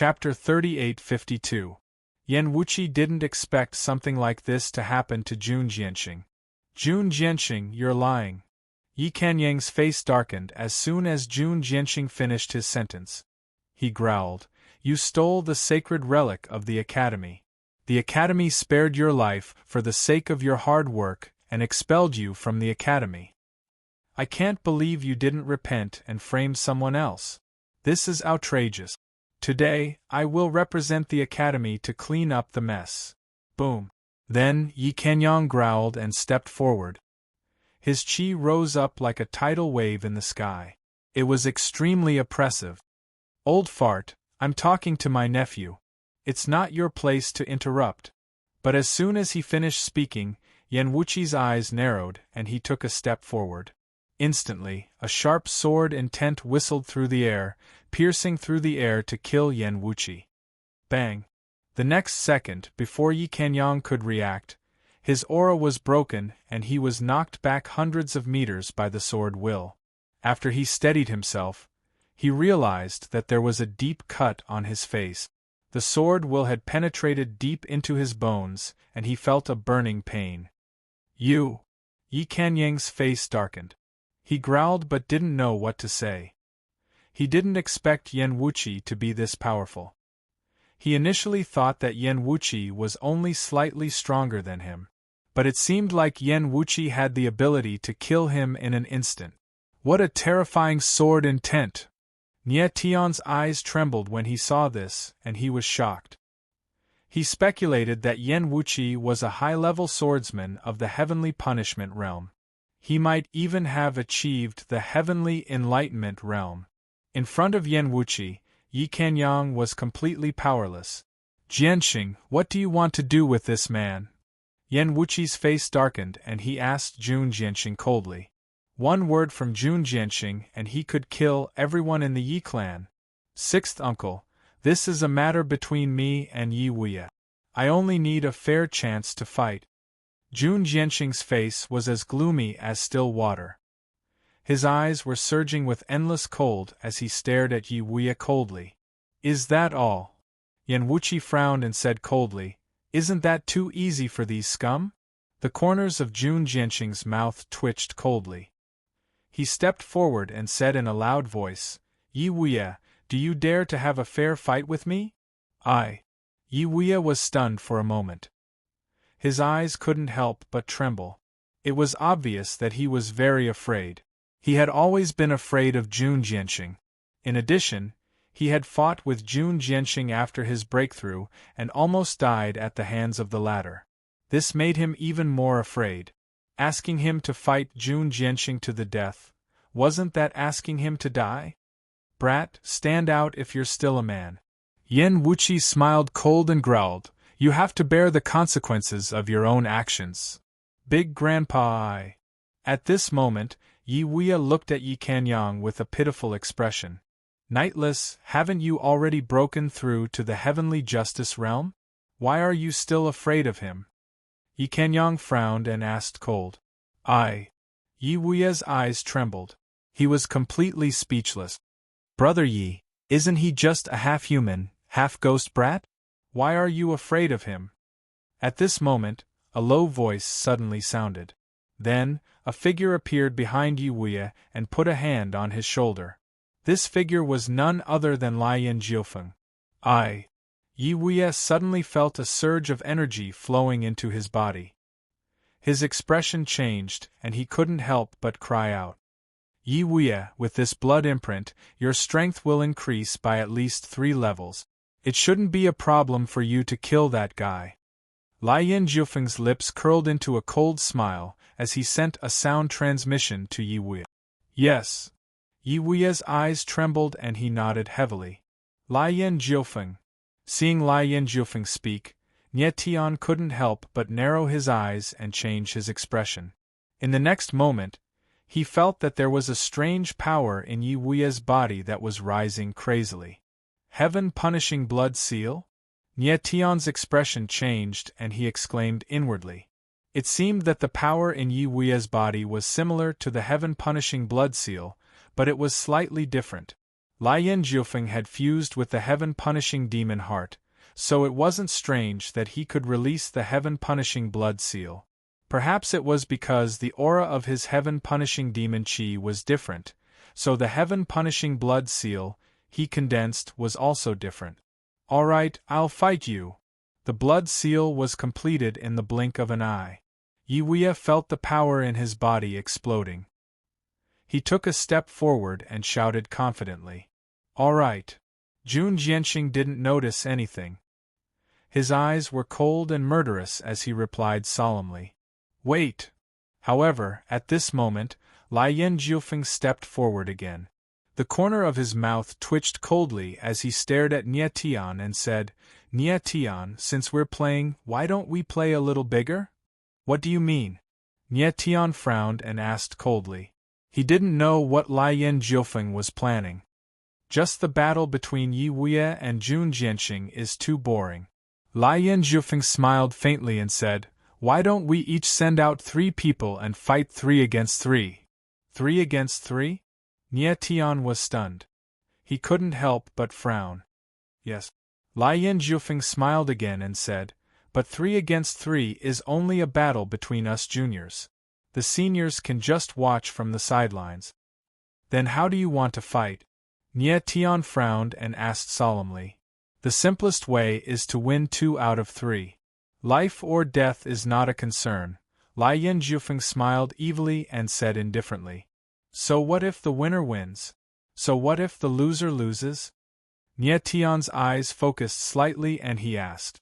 Chapter 3852. Yan Wuqi didn't expect something like this to happen to Jun Jianxing. Jun Jianxing, you're lying. Yi Kanyang's face darkened as soon as Jun Jianxing finished his sentence. He growled, "You stole the sacred relic of the academy. The academy spared your life for the sake of your hard work and expelled you from the academy. I can't believe you didn't repent and frame someone else. This is outrageous. Today, I will represent the academy to clean up the mess." Boom. Then Yi Kanyang growled and stepped forward. His chi rose up like a tidal wave in the sky. It was extremely oppressive. "Old fart, I'm talking to my nephew. It's not your place to interrupt." But as soon as he finished speaking, Yan Wuqi's eyes narrowed and he took a step forward. Instantly, a sharp sword intent whistled through the air, piercing through the air to kill Yan Wuqi. Bang! The next second, before Yi Kanyang could react, his aura was broken and he was knocked back hundreds of meters by the sword will. After he steadied himself, he realized that there was a deep cut on his face. The sword will had penetrated deep into his bones, and he felt a burning pain. "You!" Yi Kanyang's face darkened. He growled but didn't know what to say. He didn't expect Yan Wuqi to be this powerful. He initially thought that Yan Wuqi was only slightly stronger than him. But it seemed like Yan Wuqi had the ability to kill him in an instant. What a terrifying sword intent! Nie Tian's eyes trembled when he saw this, and he was shocked. He speculated that Yan Wuqi was a high-level swordsman of the heavenly punishment realm. He might even have achieved the heavenly enlightenment realm. In front of Yan Wuqi, Yi Kanyang was completely powerless. "Jianxing, what do you want to do with this man?" Yan Wuqi's face darkened and he asked Jun Jianxing coldly. One word from Jun Jianxing and he could kill everyone in the Yi clan. "Sixth uncle, this is a matter between me and Yi Wuya. I only need a fair chance to fight." Jun Jianxing's face was as gloomy as still water. His eyes were surging with endless cold as he stared at Yi Wuya coldly. "Is that all?" Yan Wuqi frowned and said coldly, "Isn't that too easy for these scum?" The corners of Jun Jianxing's mouth twitched coldly. He stepped forward and said in a loud voice, "Yi Wuya, do you dare to have a fair fight with me?" Yi Wuya was stunned for a moment. His eyes couldn't help but tremble. It was obvious that he was very afraid. He had always been afraid of Jun Jianxing. In addition, he had fought with Jun Jianxing after his breakthrough and almost died at the hands of the latter. This made him even more afraid. Asking him to fight Jun Jianxing to the death, wasn't that asking him to die? "Brat, stand out if you're still a man." Yan Wuqi smiled cold and growled, "You have to bear the consequences of your own actions. Big Grandpa." At this moment, Yi Wuya looked at Yi Kanyang with a pitiful expression. "Knightless, haven't you already broken through to the heavenly justice realm? Why are you still afraid of him?" Yi Kanyang frowned and asked cold. Yi Wuya's eyes trembled. He was completely speechless. "Brother Yi, isn't he just a half-human, half-ghost brat? Why are you afraid of him?" At this moment, a low voice suddenly sounded. Then, a figure appeared behind Yi Wuya and put a hand on his shoulder. This figure was none other than Lian Jiufeng. Yi Wuya suddenly felt a surge of energy flowing into his body. His expression changed, and he couldn't help but cry out. "Yi Wuya, with this blood imprint, your strength will increase by at least 3 levels. It shouldn't be a problem for you to kill that guy." Lian Jiufeng's lips curled into a cold smile as he sent a sound transmission to Yi Wuya. "Yes." Yi Wuya's eyes trembled and he nodded heavily. "Lian Jiufeng." Seeing Lian Jiufeng speak, Nie Tian couldn't help but narrow his eyes and change his expression. In the next moment, he felt that there was a strange power in Yi Wuya's body that was rising crazily. Heaven-punishing blood seal? Nie Tian's expression changed and he exclaimed inwardly. It seemed that the power in Yi Wuya's body was similar to the heaven-punishing blood seal, but it was slightly different. Lian Jiufeng had fused with the heaven-punishing demon heart, so it wasn't strange that he could release the heaven-punishing blood seal. Perhaps it was because the aura of his heaven-punishing demon chi was different, so the heaven-punishing blood seal he condensed was also different. All right, I'll fight you. The blood seal was completed in the blink of an eye. Yi Wei felt the power in his body exploding. He took a step forward and shouted confidently, "All right." Jun Jianxing didn't notice anything. His eyes were cold and murderous as he replied solemnly, "Wait." However, at this moment, Lian Jiufeng stepped forward again. The corner of his mouth twitched coldly as he stared at Nie Tian and said, "Nie Tian, since we're playing, why don't we play a little bigger?" "What do you mean?" Nie Tian frowned and asked coldly. He didn't know what Lian Jiufeng was planning. Just the battle between Yi Wei and Jun Jianxing is too boring. Lian Jiufeng smiled faintly and said, "Why don't we each send out 3 people and fight 3 against 3? 3 against 3? Nie Tian was stunned. He couldn't help but frown. "Yes." Lian Jiufeng smiled again and said, "But 3 against 3 is only a battle between us juniors. The seniors can just watch from the sidelines." "Then how do you want to fight?" Nie Tian frowned and asked solemnly. "The simplest way is to win 2 out of 3. Life or death is not a concern." Lian Jiufeng smiled evilly and said indifferently, "So what if the winner wins? So what if the loser loses?" Nie Tian's eyes focused slightly and he asked.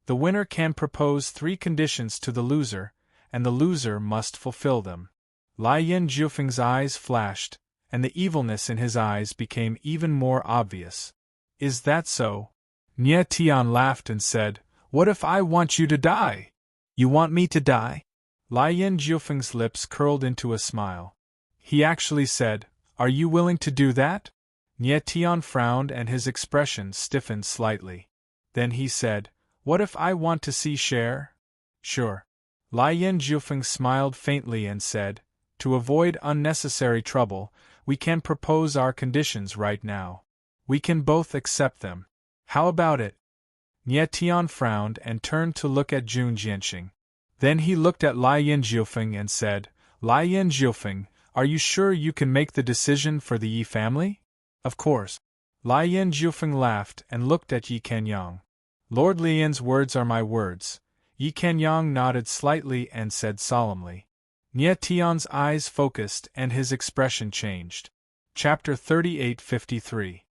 "The winner can propose 3 conditions to the loser, and the loser must fulfill them." Lian Jiufeng's eyes flashed, and the evilness in his eyes became even more obvious. "Is that so?" Nie Tian laughed and said, "What if I want you to die?" "You want me to die?" Lian Jiufeng's lips curled into a smile. He actually said, "Are you willing to do that?" Nie Tian frowned and his expression stiffened slightly. Then he said, "What if I want to see Cher?" "Sure." Lian Jiufeng smiled faintly and said, "To avoid unnecessary trouble, we can propose our conditions right now. We can both accept them. How about it?" Nie Tian frowned and turned to look at Jun Jianxing. Then he looked at Lian Jiufeng and said, "Lian Jiufeng, are you sure you can make the decision for the Yi family?" "Of course." Lian Jiufeng laughed and looked at Yi Kanyang. "Lord Lian's words are my words." Yi Kanyang nodded slightly and said solemnly. Nie Tian's eyes focused and his expression changed. Chapter 3853.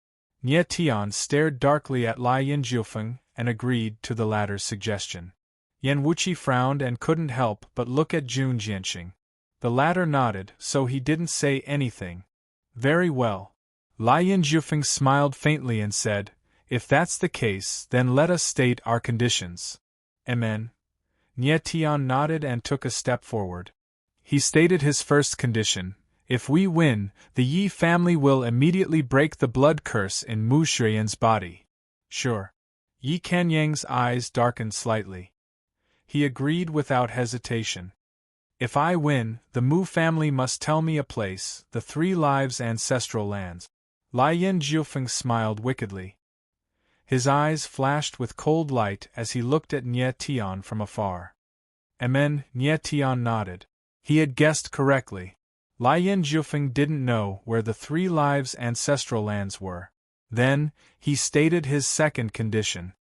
Nie Tian stared darkly at Lian Jiufeng and agreed to the latter's suggestion. Yan Wuqi frowned and couldn't help but look at Jun Jianxing. The latter nodded, so he didn't say anything. "Very well." Lian Jiufeng smiled faintly and said, "If that's the case, then let us state our conditions." "Amen." Nie Tian nodded and took a step forward. He stated his first condition: if we win, the Yi family will immediately break the blood curse in Mu Shuiyan's body. "Sure." Yi Kanyang's eyes darkened slightly. He agreed without hesitation. "If I win, the Mu family must tell me a place, the 3 lives ancestral lands." Lian Jiufeng smiled wickedly. His eyes flashed with cold light as he looked at Nie Tian from afar. "Amen." Nie Tian nodded. He had guessed correctly. Lian Jiufeng didn't know where the 3 lives ancestral lands were. Then, he stated his second condition.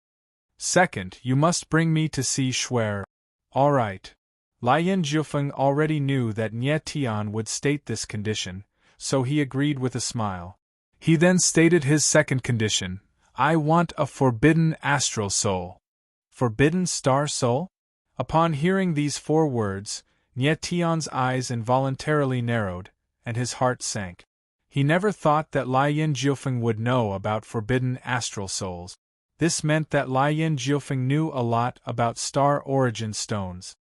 "Second, you must bring me to see Shuer." "All right." Lian Jiufeng already knew that Nie Tian would state this condition, so he agreed with a smile. He then stated his second condition: "I want a forbidden astral soul." "Forbidden star soul?" Upon hearing these 4 words, Nie Tian's eyes involuntarily narrowed, and his heart sank. He never thought that Lian Jiufeng would know about forbidden astral souls. This meant that Lian Jiufeng knew a lot about star origin stones.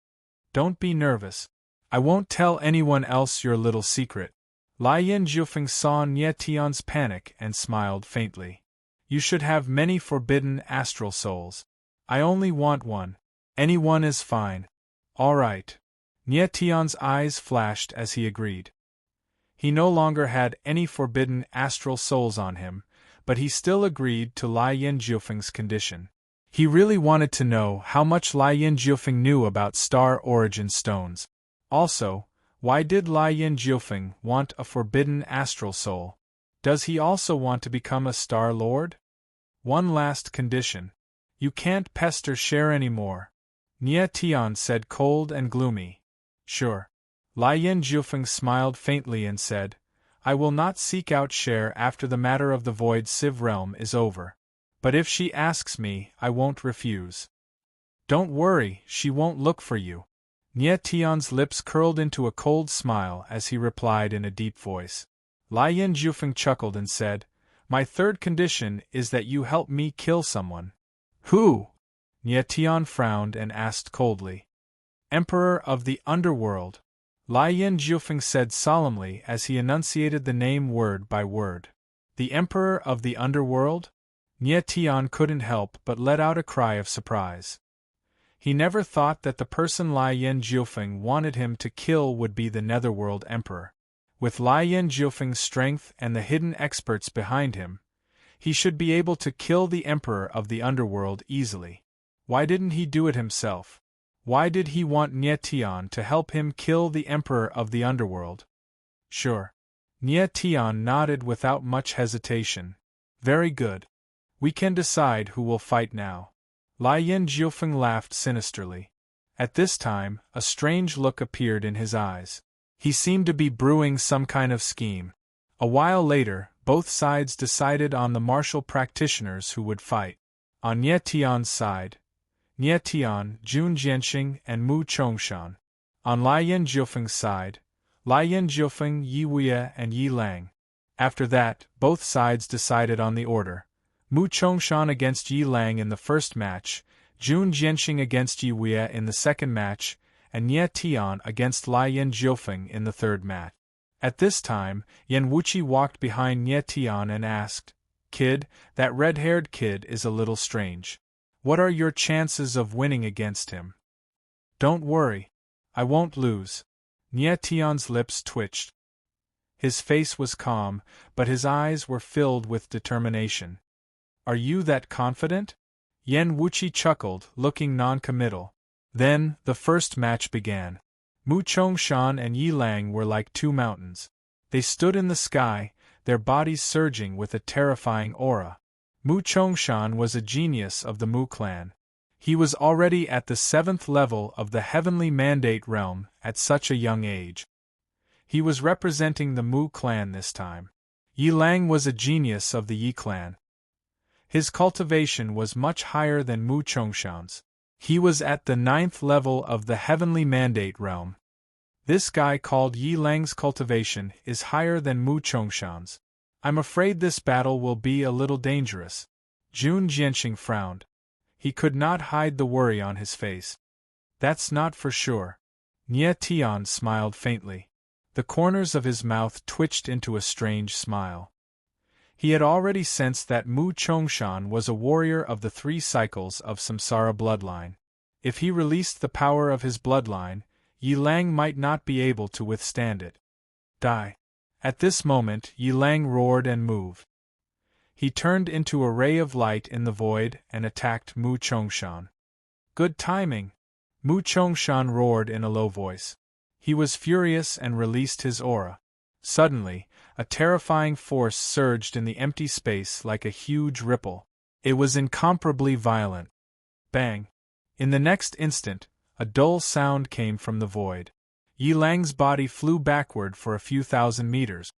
"Don't be nervous. I won't tell anyone else your little secret." Lian Jiufeng saw Nie Tian's panic and smiled faintly. "You should have many forbidden astral souls. I only want one. Any one is fine." "All right." Nie Tian's eyes flashed as he agreed. He no longer had any forbidden astral souls on him, but he still agreed to Lai Yin Jiufeng's condition. He really wanted to know how much Lai Yin Jiufeng knew about star origin stones. Also, why did Lai Yin Jiufeng want a forbidden astral soul? Does he also want to become a star lord? One last condition. You can't pester Cher anymore. Nie Tian said cold and gloomy. Sure. Lai Yin Jiufeng smiled faintly and said, I will not seek out Cher after the matter of the Void Civ realm is over. But if she asks me, I won't refuse. Don't worry, she won't look for you. Nie Tian's lips curled into a cold smile as he replied in a deep voice. Lai Yin Jiufeng chuckled and said, My third condition is that you help me kill someone. Who? Nie Tian frowned and asked coldly. Emperor of the Underworld. Lai Yin Jiufeng said solemnly as he enunciated the name word by word. The Emperor of the Underworld? Nie Tian couldn't help but let out a cry of surprise. He never thought that the person Lai Yin Jiufeng wanted him to kill would be the Netherworld Emperor. With Lai Yin Jiufeng's strength and the hidden experts behind him, he should be able to kill the Emperor of the Underworld easily. Why didn't he do it himself? Why did he want Nie Tian to help him kill the Emperor of the Underworld? Sure. Nie Tian nodded without much hesitation. Very good. We can decide who will fight now. Lai Yin Jiufeng laughed sinisterly. At this time, a strange look appeared in his eyes. He seemed to be brewing some kind of scheme. A while later, both sides decided on the martial practitioners who would fight. On Nie Tian's side, Nie Tian, Jun Jianxing, and Mu Chongshan. On Lai Yin Jiufeng's side, Lai Yin Jiufeng, Yi Wei, and Yi Lang. After that, both sides decided on the order. Mu Chongshan against Yi Lang in the first match, Jun Jianxing against Yi Wei in the second match, and Nie Tian against Lai Yin Jiufeng in the third match. At this time, Yan Wuqi walked behind Nie Tian and asked, Kid, that red-haired kid is a little strange. What are your chances of winning against him? Don't worry. I won't lose. Nie Tian's lips twitched. His face was calm, but his eyes were filled with determination. Are you that confident? Yan Wuqi chuckled, looking non-committal. Then, the first match began. Mu Chongshan and Yi Lang were like two mountains. They stood in the sky, their bodies surging with a terrifying aura. Mu Chongshan was a genius of the Mu clan. He was already at the 7th level of the Heavenly Mandate realm at such a young age. He was representing the Mu clan this time. Yi Lang was a genius of the Yi clan. His cultivation was much higher than Mu Chongshan's. He was at the 9th level of the Heavenly Mandate realm. This guy called Yi Lang's cultivation is higher than Mu Chongshan's. I'm afraid this battle will be a little dangerous. Jun Jianxing frowned. He could not hide the worry on his face. That's not for sure. Nie Tian smiled faintly. The corners of his mouth twitched into a strange smile. He had already sensed that Mu Chongshan was a warrior of the 3 cycles of Samsara bloodline. If he released the power of his bloodline, Yi Lang might not be able to withstand it. Die. At this moment, Yi Lang roared and moved. He turned into a ray of light in the void and attacked Mu Chongshan. Good timing! Mu Chongshan roared in a low voice. He was furious and released his aura. Suddenly, a terrifying force surged in the empty space like a huge ripple. It was incomparably violent. Bang! In the next instant, a dull sound came from the void. Yi Lang's body flew backward for a few thousand meters.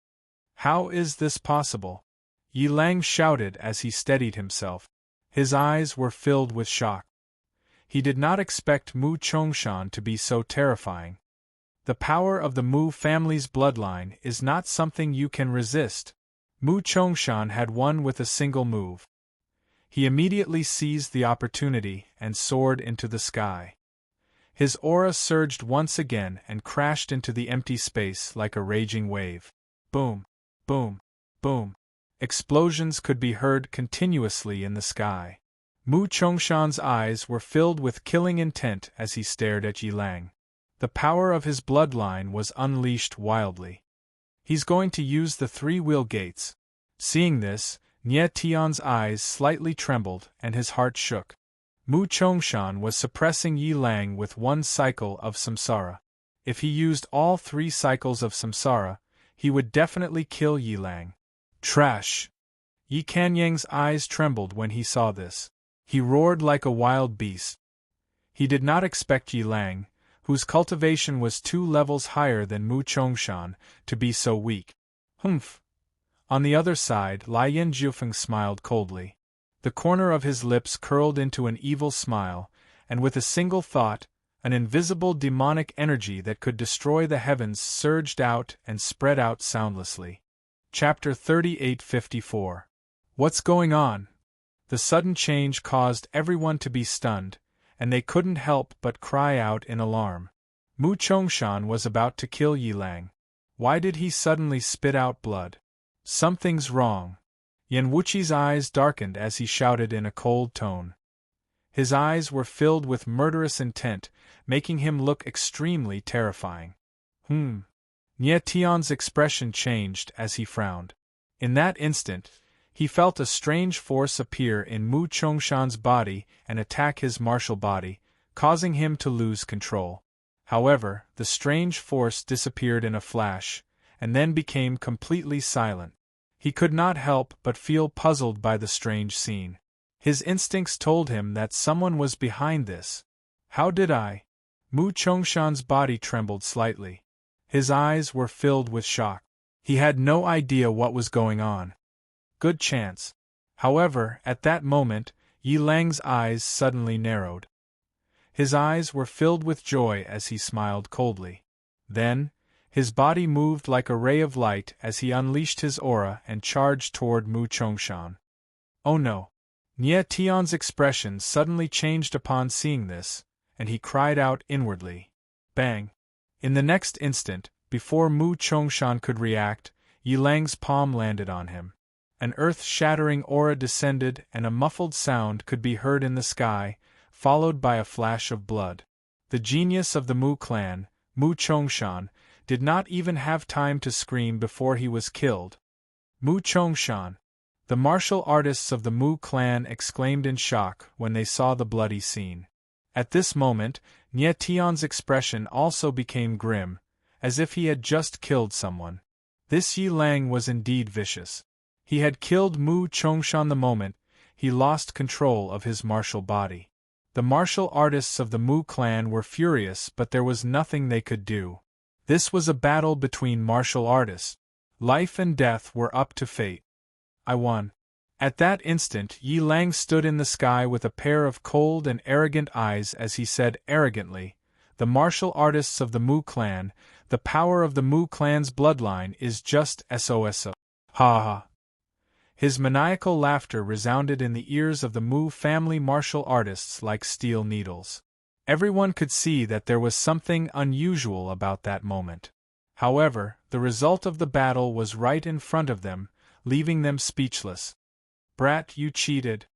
How is this possible? Yi Lang shouted as he steadied himself. His eyes were filled with shock. He did not expect Mu Chongshan to be so terrifying. The power of the Mu family's bloodline is not something you can resist. Mu Chongshan had won with a single move. He immediately seized the opportunity and soared into the sky. His aura surged once again and crashed into the empty space like a raging wave. Boom, boom, boom. Explosions could be heard continuously in the sky. Mu Chongshan's eyes were filled with killing intent as he stared at Yi Lang. The power of his bloodline was unleashed wildly. He's going to use the three-wheel gates. Seeing this, Nie Tian's eyes slightly trembled and his heart shook. Mu Chongshan was suppressing Yi Lang with one cycle of samsara. If he used all 3 cycles of samsara, he would definitely kill Yi Lang. Trash! Yi Kanyang's eyes trembled when he saw this. He roared like a wild beast. He did not expect Yi Lang, whose cultivation was 2 levels higher than Mu Chongshan, to be so weak. Humph! On the other side, Lian Jiufeng smiled coldly. The corner of his lips curled into an evil smile, and with a single thought, an invisible demonic energy that could destroy the heavens surged out and spread out soundlessly. Chapter 3854. What's going on? The sudden change caused everyone to be stunned, and they couldn't help but cry out in alarm. Mu Chongshan was about to kill Yi Lang. Why did he suddenly spit out blood? Something's wrong. Yan Wuqi's eyes darkened as he shouted in a cold tone. His eyes were filled with murderous intent, making him look extremely terrifying. Nie Tian's expression changed as he frowned. In that instant, he felt a strange force appear in Mu Chongshan's body and attack his martial body, causing him to lose control. However, the strange force disappeared in a flash, and then became completely silent. He could not help but feel puzzled by the strange scene. His instincts told him that someone was behind this. How did I? Mu Chongshan's body trembled slightly. His eyes were filled with shock. He had no idea what was going on. Good chance. However, at that moment, Yi Lang's eyes suddenly narrowed. His eyes were filled with joy as he smiled coldly. Then, his body moved like a ray of light as he unleashed his aura and charged toward Mu Chongshan. Oh no! Nie Tian's expression suddenly changed upon seeing this, and he cried out inwardly. Bang! In the next instant, before Mu Chongshan could react, Yi Lang's palm landed on him. An earth-shattering aura descended and a muffled sound could be heard in the sky, followed by a flash of blood. The genius of the Mu clan, Mu Chongshan, did not even have time to scream before he was killed. Mu Chongshan! The martial artists of the Mu clan exclaimed in shock when they saw the bloody scene. At this moment, Nie Tian's expression also became grim, as if he had just killed someone. This Yi Lang was indeed vicious. He had killed Mu Chongshan the moment he lost control of his martial body. The martial artists of the Mu clan were furious, but there was nothing they could do. This was a battle between martial artists. Life and death were up to fate. I won. At that instant, Yi Lang stood in the sky with a pair of cold and arrogant eyes as he said arrogantly, "The martial artists of the Mu clan, the power of the Mu clan's bloodline is just SOS. Ha ha." His maniacal laughter resounded in the ears of the Mu family martial artists like steel needles. Everyone could see that there was something unusual about that moment. However, the result of the battle was right in front of them, leaving them speechless. Brat, you cheated.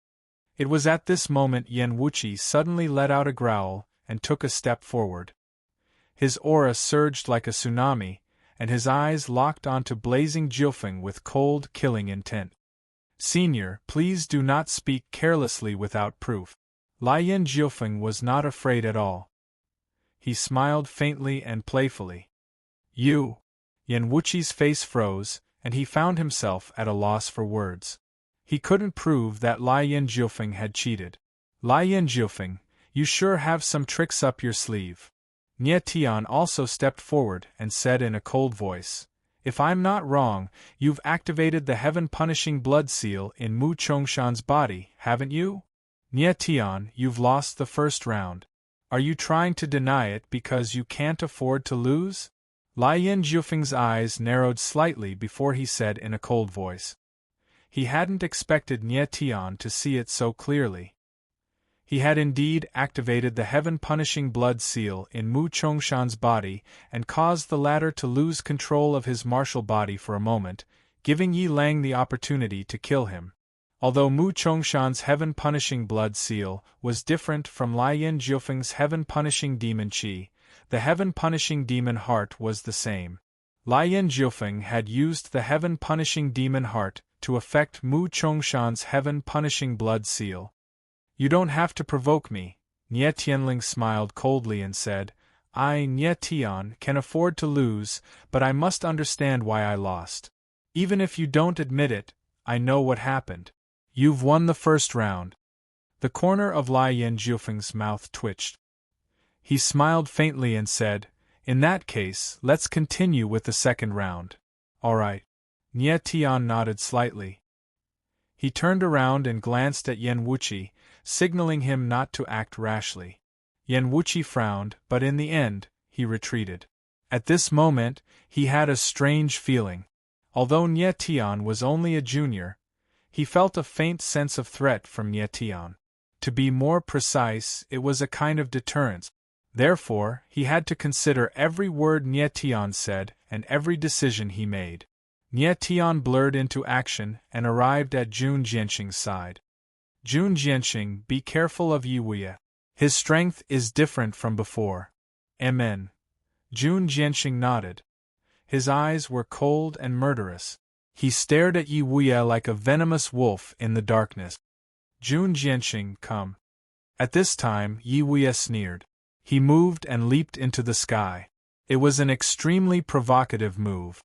It was at this moment Yan Wuqi suddenly let out a growl and took a step forward. His aura surged like a tsunami, and his eyes locked onto blazing Jiufeng with cold, killing intent. Senior, please do not speak carelessly without proof. Lian Jiufeng was not afraid at all. He smiled faintly and playfully. You! Yan Wuqi's face froze, and he found himself at a loss for words. He couldn't prove that Lian Jiufeng had cheated. Lian Jiufeng, you sure have some tricks up your sleeve. Nie Tian also stepped forward and said in a cold voice, "If I'm not wrong, you've activated the heaven-punishing blood seal in Mu Chongshan's body, haven't you? Nie Tian, you've lost the first round. Are you trying to deny it because you can't afford to lose?" Lian Jiufeng's eyes narrowed slightly before he said in a cold voice. He hadn't expected Nie Tian to see it so clearly. He had indeed activated the heaven-punishing blood seal in Mu Chongshan's body and caused the latter to lose control of his martial body for a moment, giving Yi Lang the opportunity to kill him. Although Mu Chongshan's heaven-punishing blood seal was different from Lian Jiufeng's heaven-punishing demon qi, the heaven-punishing demon heart was the same. Lai Yin-jiufeng had used the heaven-punishing demon heart to effect Mu Chongshan's heaven-punishing blood seal. You don't have to provoke me, Nie Tianling smiled coldly and said, I, Nie Tian, can afford to lose, but I must understand why I lost. Even if you don't admit it, I know what happened. You've won the first round. The corner of Lai Yin-jiufeng's mouth twitched. He smiled faintly and said, In that case, let's continue with the second round. All right. Nie Tian nodded slightly. He turned around and glanced at Yan Wuqi, signaling him not to act rashly. Yan Wuqi frowned, but in the end, he retreated. At this moment, he had a strange feeling. Although Nie Tian was only a junior, he felt a faint sense of threat from Nie Tian. To be more precise, it was a kind of deterrence. Therefore, he had to consider every word Nie Tian said and every decision he made. Nie Tian blurred into action and arrived at Jun Jianxing's side. Jun Jianxing, be careful of Yi Wuye. His strength is different from before. Amen. Jun Jianxing nodded. His eyes were cold and murderous. He stared at Yi Wuye like a venomous wolf in the darkness. Jun Jianxing, come. At this time, Yi Wuye sneered. He moved and leaped into the sky. It was an extremely provocative move.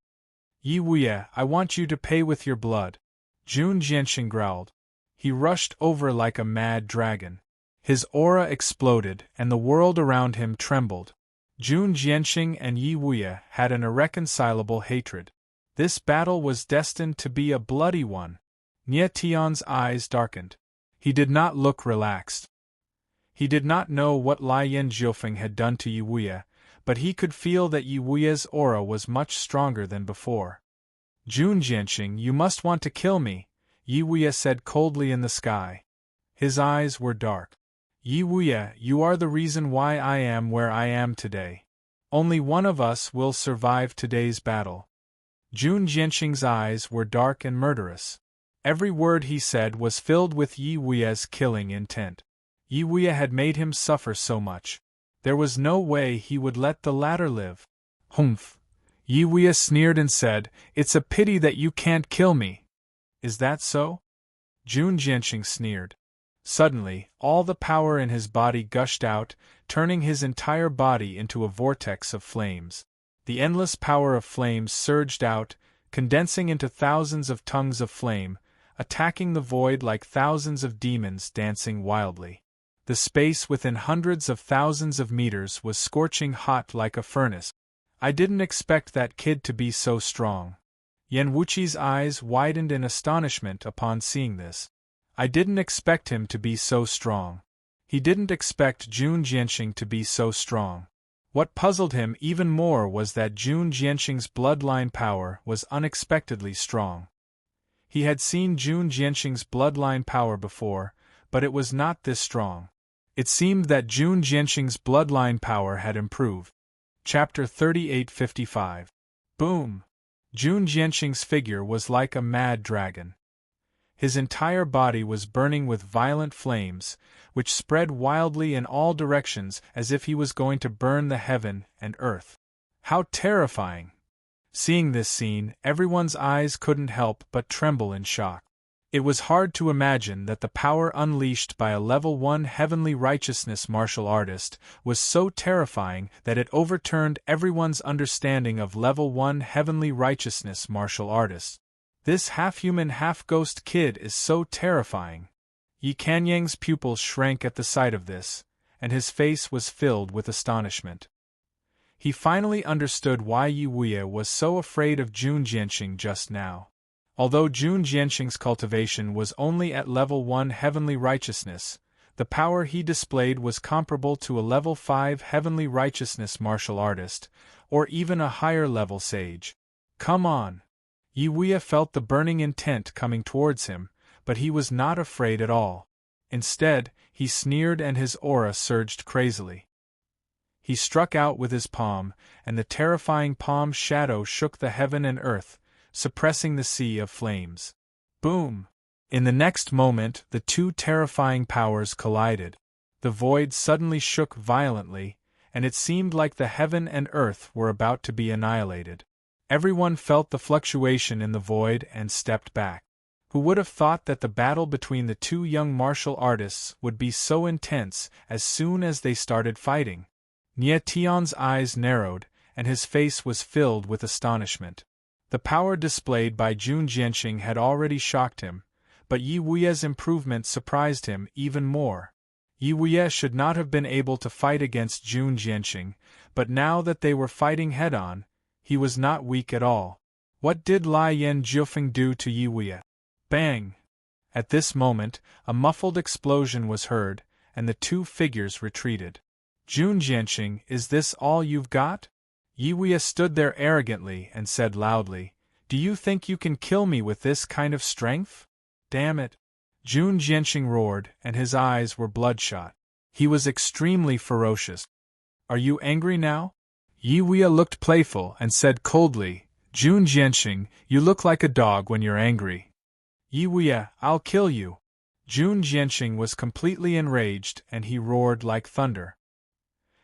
Yi Wuye, I want you to pay with your blood. Jun Jianxing growled. He rushed over like a mad dragon. His aura exploded and the world around him trembled. Jun Jianxing and Yi Wuye had an irreconcilable hatred. This battle was destined to be a bloody one. Nie Tian's eyes darkened. He did not look relaxed. He did not know what Lai Yin-jiufeng had done to Yi Wuye, but he could feel that Yi Wuye's aura was much stronger than before. Jun Jianxing, you must want to kill me, Yi Wuye said coldly in the sky. His eyes were dark. Yi Wuye, you are the reason why I am where I am today. Only one of us will survive today's battle. Jun Jianxing's eyes were dark and murderous. Every word he said was filled with Yi Wuye's killing intent. Yi Wuye had made him suffer so much. There was no way he would let the latter live. Humph! Yi Wuye sneered and said, It's a pity that you can't kill me. Is that so? Jun Jianxing sneered. Suddenly, all the power in his body gushed out, turning his entire body into a vortex of flames. The endless power of flames surged out, condensing into thousands of tongues of flame, attacking the void like thousands of demons dancing wildly. The space within hundreds of thousands of meters was scorching hot like a furnace. I didn't expect that kid to be so strong. Yan Wuqi's eyes widened in astonishment upon seeing this. I didn't expect him to be so strong. He didn't expect Jun Jianxing to be so strong. What puzzled him even more was that Jun Jianxing's bloodline power was unexpectedly strong. He had seen Jun Jianxing's bloodline power before, but it was not this strong. It seemed that Jun Jianxing's bloodline power had improved. Chapter 3855. Boom! Jun Jianxing's figure was like a mad dragon. His entire body was burning with violent flames, which spread wildly in all directions as if he was going to burn the heaven and earth. How terrifying! Seeing this scene, everyone's eyes couldn't help but tremble in shock. It was hard to imagine that the power unleashed by a level 1 heavenly righteousness martial artist was so terrifying that it overturned everyone's understanding of level 1 heavenly righteousness martial artists. This half-human half-ghost kid is so terrifying. Yi Kanyang's pupils shrank at the sight of this, and his face was filled with astonishment. He finally understood why Yi Wuye was so afraid of Jun Jianxing just now. Although Jun Jianxing's cultivation was only at level 1 heavenly righteousness, the power he displayed was comparable to a level 5 heavenly righteousness martial artist, or even a higher level sage. Come on! Yi Wuye felt the burning intent coming towards him, but he was not afraid at all. Instead, he sneered and his aura surged crazily. He struck out with his palm, and the terrifying palm's shadow shook the heaven and earth, suppressing the sea of flames. Boom! In the next moment, the two terrifying powers collided. The void suddenly shook violently, and it seemed like the heaven and earth were about to be annihilated. Everyone felt the fluctuation in the void and stepped back. Who would have thought that the battle between the two young martial artists would be so intense as soon as they started fighting? Nie Tion's eyes narrowed, and his face was filled with astonishment. The power displayed by Jun Jianxing had already shocked him, but Yi Wuye's improvement surprised him even more. Yi Wuye should not have been able to fight against Jun Jianxing, but now that they were fighting head-on, he was not weak at all. What did Lai Yan Jiufeng do to Yi Wuye? Bang! At this moment, a muffled explosion was heard, and the two figures retreated. Jun Jianxing, is this all you've got? Yi Wuye stood there arrogantly and said loudly, "Do you think you can kill me with this kind of strength? Damn it!" Jun Jianxing roared, and his eyes were bloodshot. He was extremely ferocious. "Are you angry now?" Yi Wuye looked playful and said coldly, "Jun Jianxing, you look like a dog when you're angry." "Yi Wuye, I'll kill you!" Jun Jianxing was completely enraged and he roared like thunder.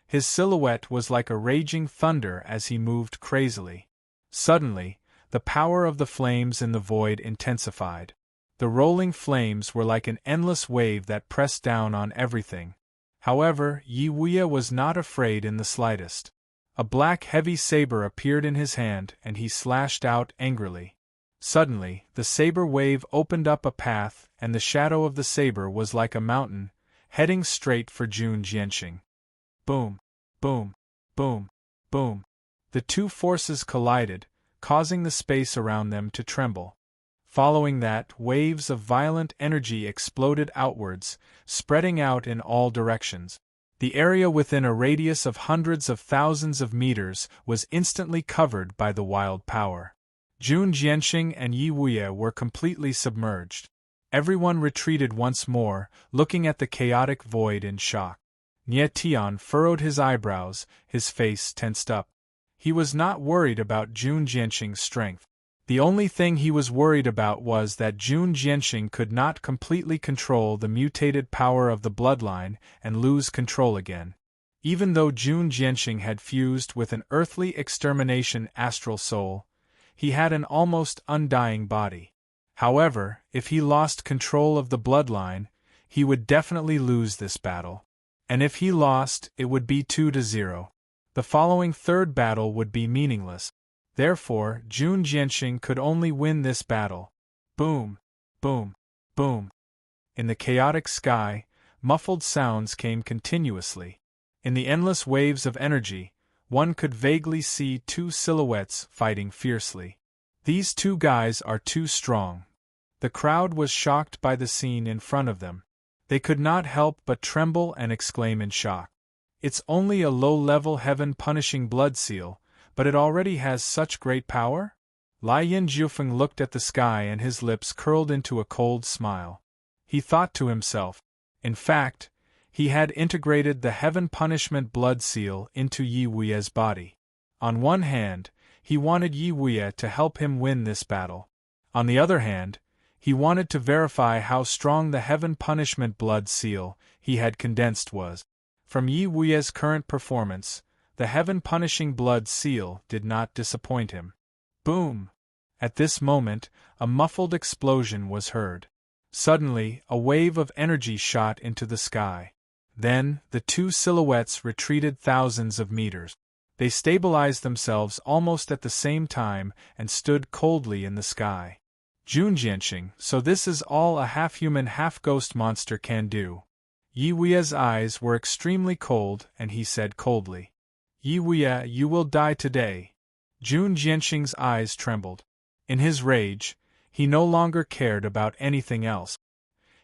His silhouette was like a raging thunder as he moved crazily. Suddenly, the power of the flames in the void intensified. The rolling flames were like an endless wave that pressed down on everything. However, Yi Wuye was not afraid in the slightest. A black heavy saber appeared in his hand and he slashed out angrily. Suddenly, the saber wave opened up a path and the shadow of the saber was like a mountain, heading straight for Jun Jianxing. Boom! Boom! Boom! Boom! The two forces collided, causing the space around them to tremble. Following that, waves of violent energy exploded outwards, spreading out in all directions. The area within a radius of hundreds of thousands of meters was instantly covered by the wild power. Jun Jianxing and Yi Wuye were completely submerged. Everyone retreated once more, looking at the chaotic void in shock. Nie Tian furrowed his eyebrows, his face tensed up. He was not worried about Jun Jianxing's strength. The only thing he was worried about was that Jun Jianxing could not completely control the mutated power of the bloodline and lose control again. Even though Jun Jianxing had fused with an earthly extermination astral soul, he had an almost undying body. However, if he lost control of the bloodline, he would definitely lose this battle. And if he lost, it would be 2-0. The following third battle would be meaningless. Therefore, Jun Jianxing could only win this battle. Boom! Boom! Boom! In the chaotic sky, muffled sounds came continuously. In the endless waves of energy, one could vaguely see two silhouettes fighting fiercely. These two guys are too strong. The crowd was shocked by the scene in front of them. They could not help but tremble and exclaim in shock. It's only a low-level heaven-punishing blood seal, but it already has such great power? Lai Yan Jiufeng looked at the sky and his lips curled into a cold smile. He thought to himself. In fact, he had integrated the heaven punishment blood seal into Yi Wuye's body. On one hand, he wanted Yi Wuye to help him win this battle. On the other hand, he wanted to verify how strong the heaven punishment blood seal he had condensed was. From Yi Wuye's current performance, the heaven-punishing blood seal did not disappoint him. Boom! At this moment, a muffled explosion was heard. Suddenly, a wave of energy shot into the sky. Then, the two silhouettes retreated thousands of meters. They stabilized themselves almost at the same time and stood coldly in the sky. Jun Jianxing, so this is all a half-human half-ghost monster can do. Yi Wuye's eyes were extremely cold and he said coldly. Yi Wuye, you will die today. Jun Jianxing's eyes trembled. In his rage, he no longer cared about anything else.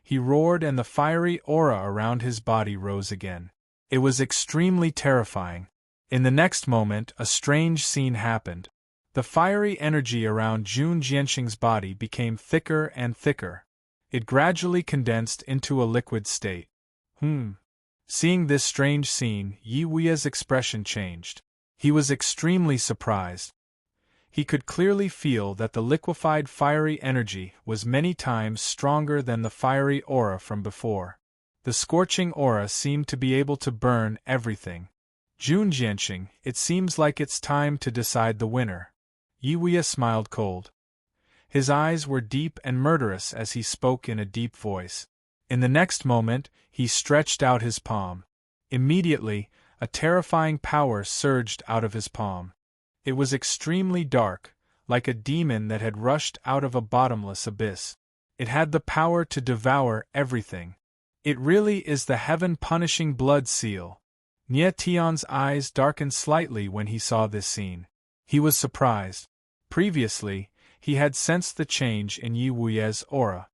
He roared and the fiery aura around his body rose again. It was extremely terrifying. In the next moment, a strange scene happened. The fiery energy around Jun Jianxing's body became thicker and thicker. It gradually condensed into a liquid state. Seeing this strange scene, Yi Wuye's expression changed. He was extremely surprised. He could clearly feel that the liquefied fiery energy was many times stronger than the fiery aura from before. The scorching aura seemed to be able to burn everything. Jun Jianxing, it seems like it's time to decide the winner. Yi Wei smiled cold. His eyes were deep and murderous as he spoke in a deep voice. In the next moment, he stretched out his palm. Immediately, a terrifying power surged out of his palm. It was extremely dark, like a demon that had rushed out of a bottomless abyss. It had the power to devour everything. It really is the heaven-punishing blood seal. Nie Tion's eyes darkened slightly when he saw this scene. He was surprised. Previously, he had sensed the change in Yi Wei's aura.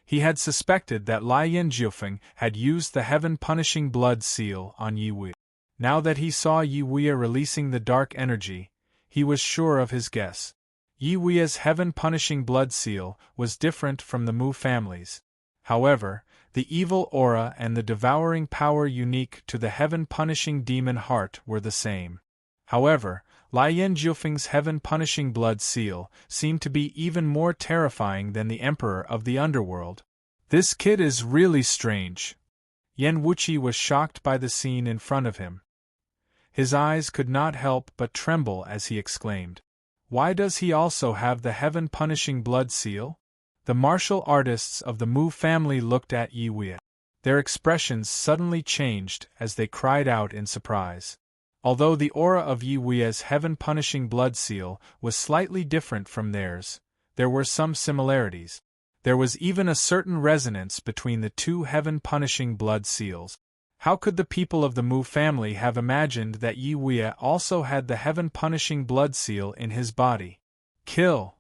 He had suspected that Lai Yanjiufeng had used the heaven-punishing blood seal on Yi Wei. Now that he saw Yi Wei releasing the dark energy, he was sure of his guess. Yi Wei's heaven-punishing blood seal was different from the Mu family's. However, the evil aura and the devouring power unique to the heaven-punishing demon heart were the same. However, Lai Yanjiufeng's heaven-punishing blood seal seemed to be even more terrifying than the Emperor of the Underworld. This kid is really strange. Yan Wuqi was shocked by the scene in front of him. His eyes could not help but tremble as he exclaimed, "Why does he also have the heaven-punishing blood seal?" The martial artists of the Mu family looked at Yi Wei. Their expressions suddenly changed as they cried out in surprise. Although the aura of Yi Wei's heaven-punishing blood seal was slightly different from theirs, there were some similarities. There was even a certain resonance between the two heaven-punishing blood seals. How could the people of the Mu family have imagined that Yi Wei also had the heaven-punishing blood seal in his body? Kill!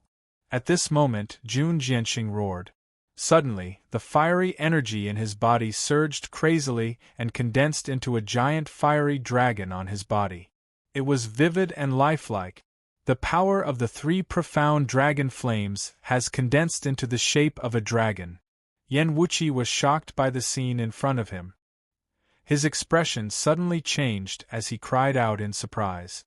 At this moment, Jun Jianxing roared. Suddenly, the fiery energy in his body surged crazily and condensed into a giant fiery dragon on his body. It was vivid and lifelike. The power of the three profound dragon flames has condensed into the shape of a dragon. Yan Wuqi was shocked by the scene in front of him. His expression suddenly changed as he cried out in surprise.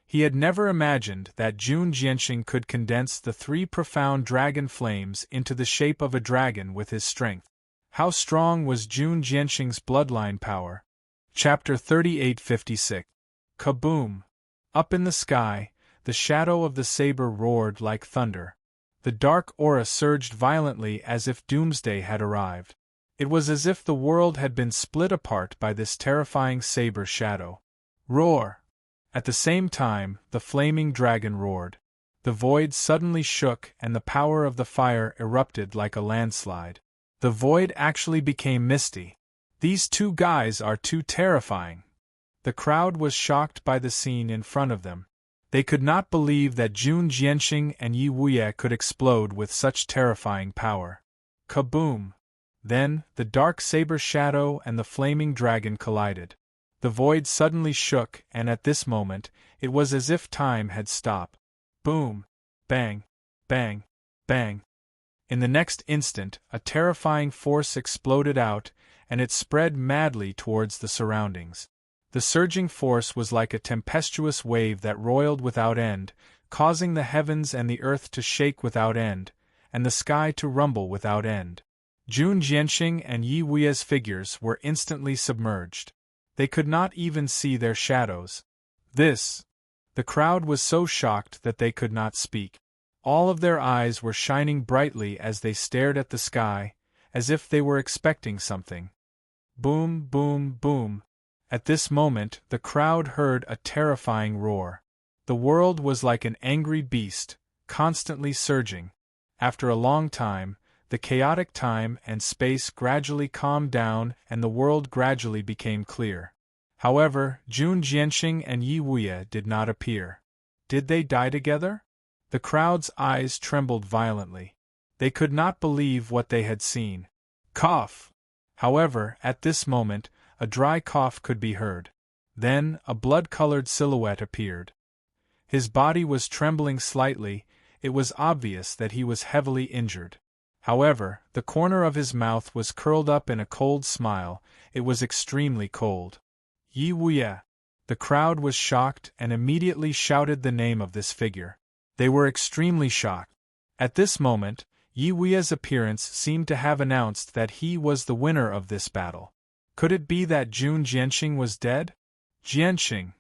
He had never imagined that Jun Jianxing could condense the three profound dragon flames into the shape of a dragon with his strength. How strong was Jun Jianxing's bloodline power? Chapter 3856. Kaboom! Up in the sky, the shadow of the saber roared like thunder. The dark aura surged violently as if doomsday had arrived. It was as if the world had been split apart by this terrifying saber shadow. Roar! At the same time, the flaming dragon roared. The void suddenly shook and the power of the fire erupted like a landslide. The void actually became misty. These two guys are too terrifying. The crowd was shocked by the scene in front of them. They could not believe that Jun Jianxing and Yi Wei could explode with such terrifying power. Kaboom! Then, the dark saber shadow and the flaming dragon collided. The void suddenly shook, and at this moment, it was as if time had stopped. Boom! Bang! Bang! Bang! In the next instant, a terrifying force exploded out, and it spread madly towards the surroundings. The surging force was like a tempestuous wave that roiled without end, causing the heavens and the earth to shake without end, and the sky to rumble without end. Jun Jianxing and Yi Wei's figures were instantly submerged. They could not even see their shadows. The crowd was so shocked that they could not speak. All of their eyes were shining brightly as they stared at the sky, as if they were expecting something. Boom, boom, boom. At this moment, the crowd heard a terrifying roar. The world was like an angry beast, constantly surging. After a long time, the chaotic time and space gradually calmed down and the world gradually became clear. However, Jun Jianxing and Yi Wei did not appear. Did they die together? The crowd's eyes trembled violently. They could not believe what they had seen. Cough! However, at this moment, a dry cough could be heard. Then, a blood-colored silhouette appeared. His body was trembling slightly. It was obvious that he was heavily injured. However, the corner of his mouth was curled up in a cold smile. It was extremely cold. Yi Wei. The crowd was shocked and immediately shouted the name of this figure. They were extremely shocked. At this moment, Yi Wei's appearance seemed to have announced that he was the winner of this battle. Could it be that Jun Jianxing was dead? Jianxing!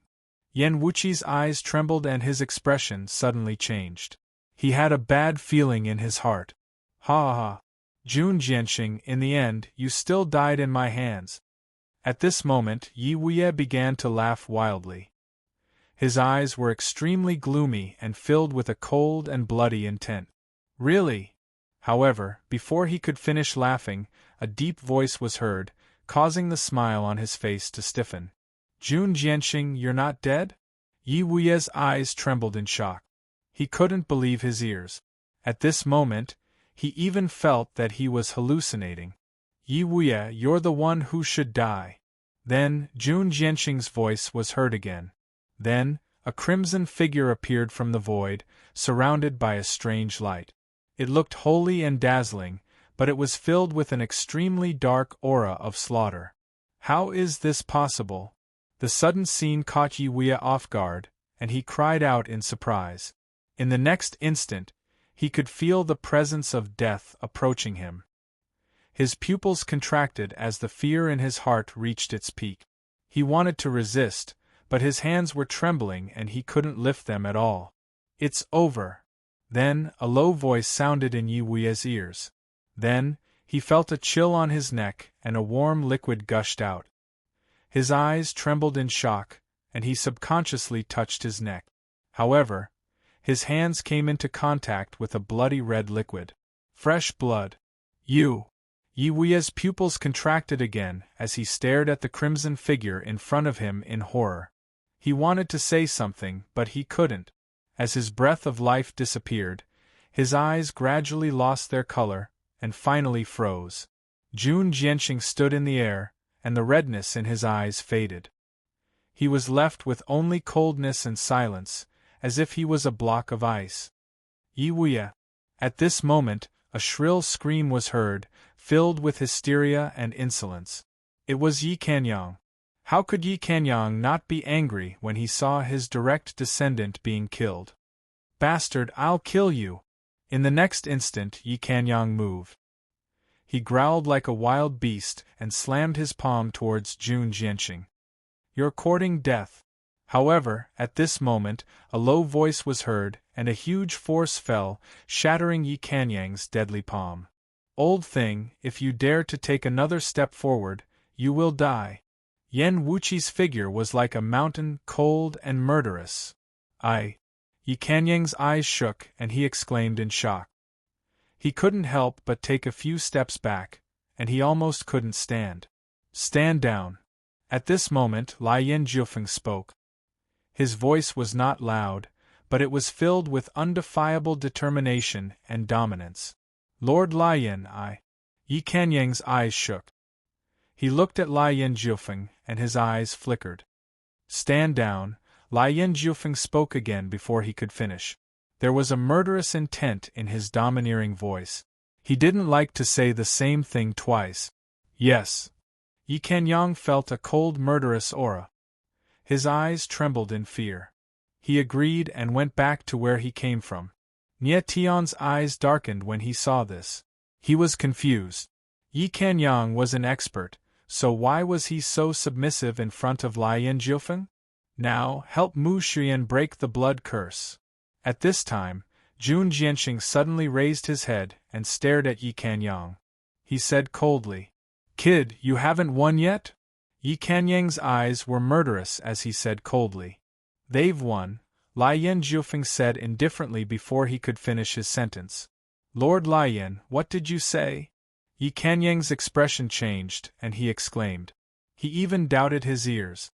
Yan Wuqi's eyes trembled and his expression suddenly changed. He had a bad feeling in his heart. Ha ha! Jun Jianxing, in the end, you still died in my hands. At this moment, Yi Wuye began to laugh wildly. His eyes were extremely gloomy and filled with a cold and bloody intent. Really? However, before he could finish laughing, a deep voice was heard, causing the smile on his face to stiffen. Jun Jianxing, you're not dead? Yi Wuye's eyes trembled in shock. He couldn't believe his ears. At this moment, he even felt that he was hallucinating. Yi Wuye, you're the one who should die. Then, Jun Jianxing's voice was heard again. Then, a crimson figure appeared from the void, surrounded by a strange light. It looked holy and dazzling, but it was filled with an extremely dark aura of slaughter. How is this possible? The sudden scene caught Yi Wuye off guard, and he cried out in surprise. In the next instant, he could feel the presence of death approaching him. His pupils contracted as the fear in his heart reached its peak. He wanted to resist, but his hands were trembling and he couldn't lift them at all. It's over. Then, a low voice sounded in Yi Wuye's ears. Then, he felt a chill on his neck and a warm liquid gushed out. His eyes trembled in shock, and he subconsciously touched his neck. However, his hands came into contact with a bloody red liquid. Fresh blood. Yi Wuye's pupils contracted again as he stared at the crimson figure in front of him in horror. He wanted to say something, but he couldn't. As his breath of life disappeared, his eyes gradually lost their color and finally froze. Jun Jianxing stood in the air, and the redness in his eyes faded. He was left with only coldness and silence, as if he was a block of ice. Yi Wuye. At this moment, a shrill scream was heard, filled with hysteria and insolence. It was Yi Kanyang. How could Yi Kanyang not be angry when he saw his direct descendant being killed? Bastard, I'll kill you! In the next instant, Yi Kanyang moved. He growled like a wild beast and slammed his palm towards Jun Jianxing. You're courting death. However, at this moment, a low voice was heard, and a huge force fell, shattering Yi Kanyang's deadly palm. Old thing, if you dare to take another step forward, you will die. Yan Wuqi's figure was like a mountain, cold and murderous. Yi Kanyang's eyes shook and he exclaimed in shock. He couldn't help but take a few steps back, and he almost couldn't stand. Stand down. At this moment, Lian Jiufeng spoke. His voice was not loud, but it was filled with undefiable determination and dominance. Lord Lian, Yi Kanyang's eyes shook. He looked at Lian Jiufeng, and his eyes flickered. Stand down, Lian Jiufeng spoke again before he could finish. There was a murderous intent in his domineering voice. He didn't like to say the same thing twice. Yes. Yi Kanyang felt a cold murderous aura. His eyes trembled in fear. He agreed and went back to where he came from. Nie Tian's eyes darkened when he saw this. He was confused. Yi Kanyang was an expert, so why was he so submissive in front of Lian Jiufeng? Now, help Mu Xuyan break the blood curse. At this time, Jun Jianxing suddenly raised his head and stared at Yi Kanyang. He said coldly, Kid, you haven't won yet? Yi Kanyang's eyes were murderous as he said coldly. They've won, Lian Jiufeng said indifferently before he could finish his sentence. Lord Lian, what did you say? Yi Kanyang's expression changed, and he exclaimed. He even doubted his ears.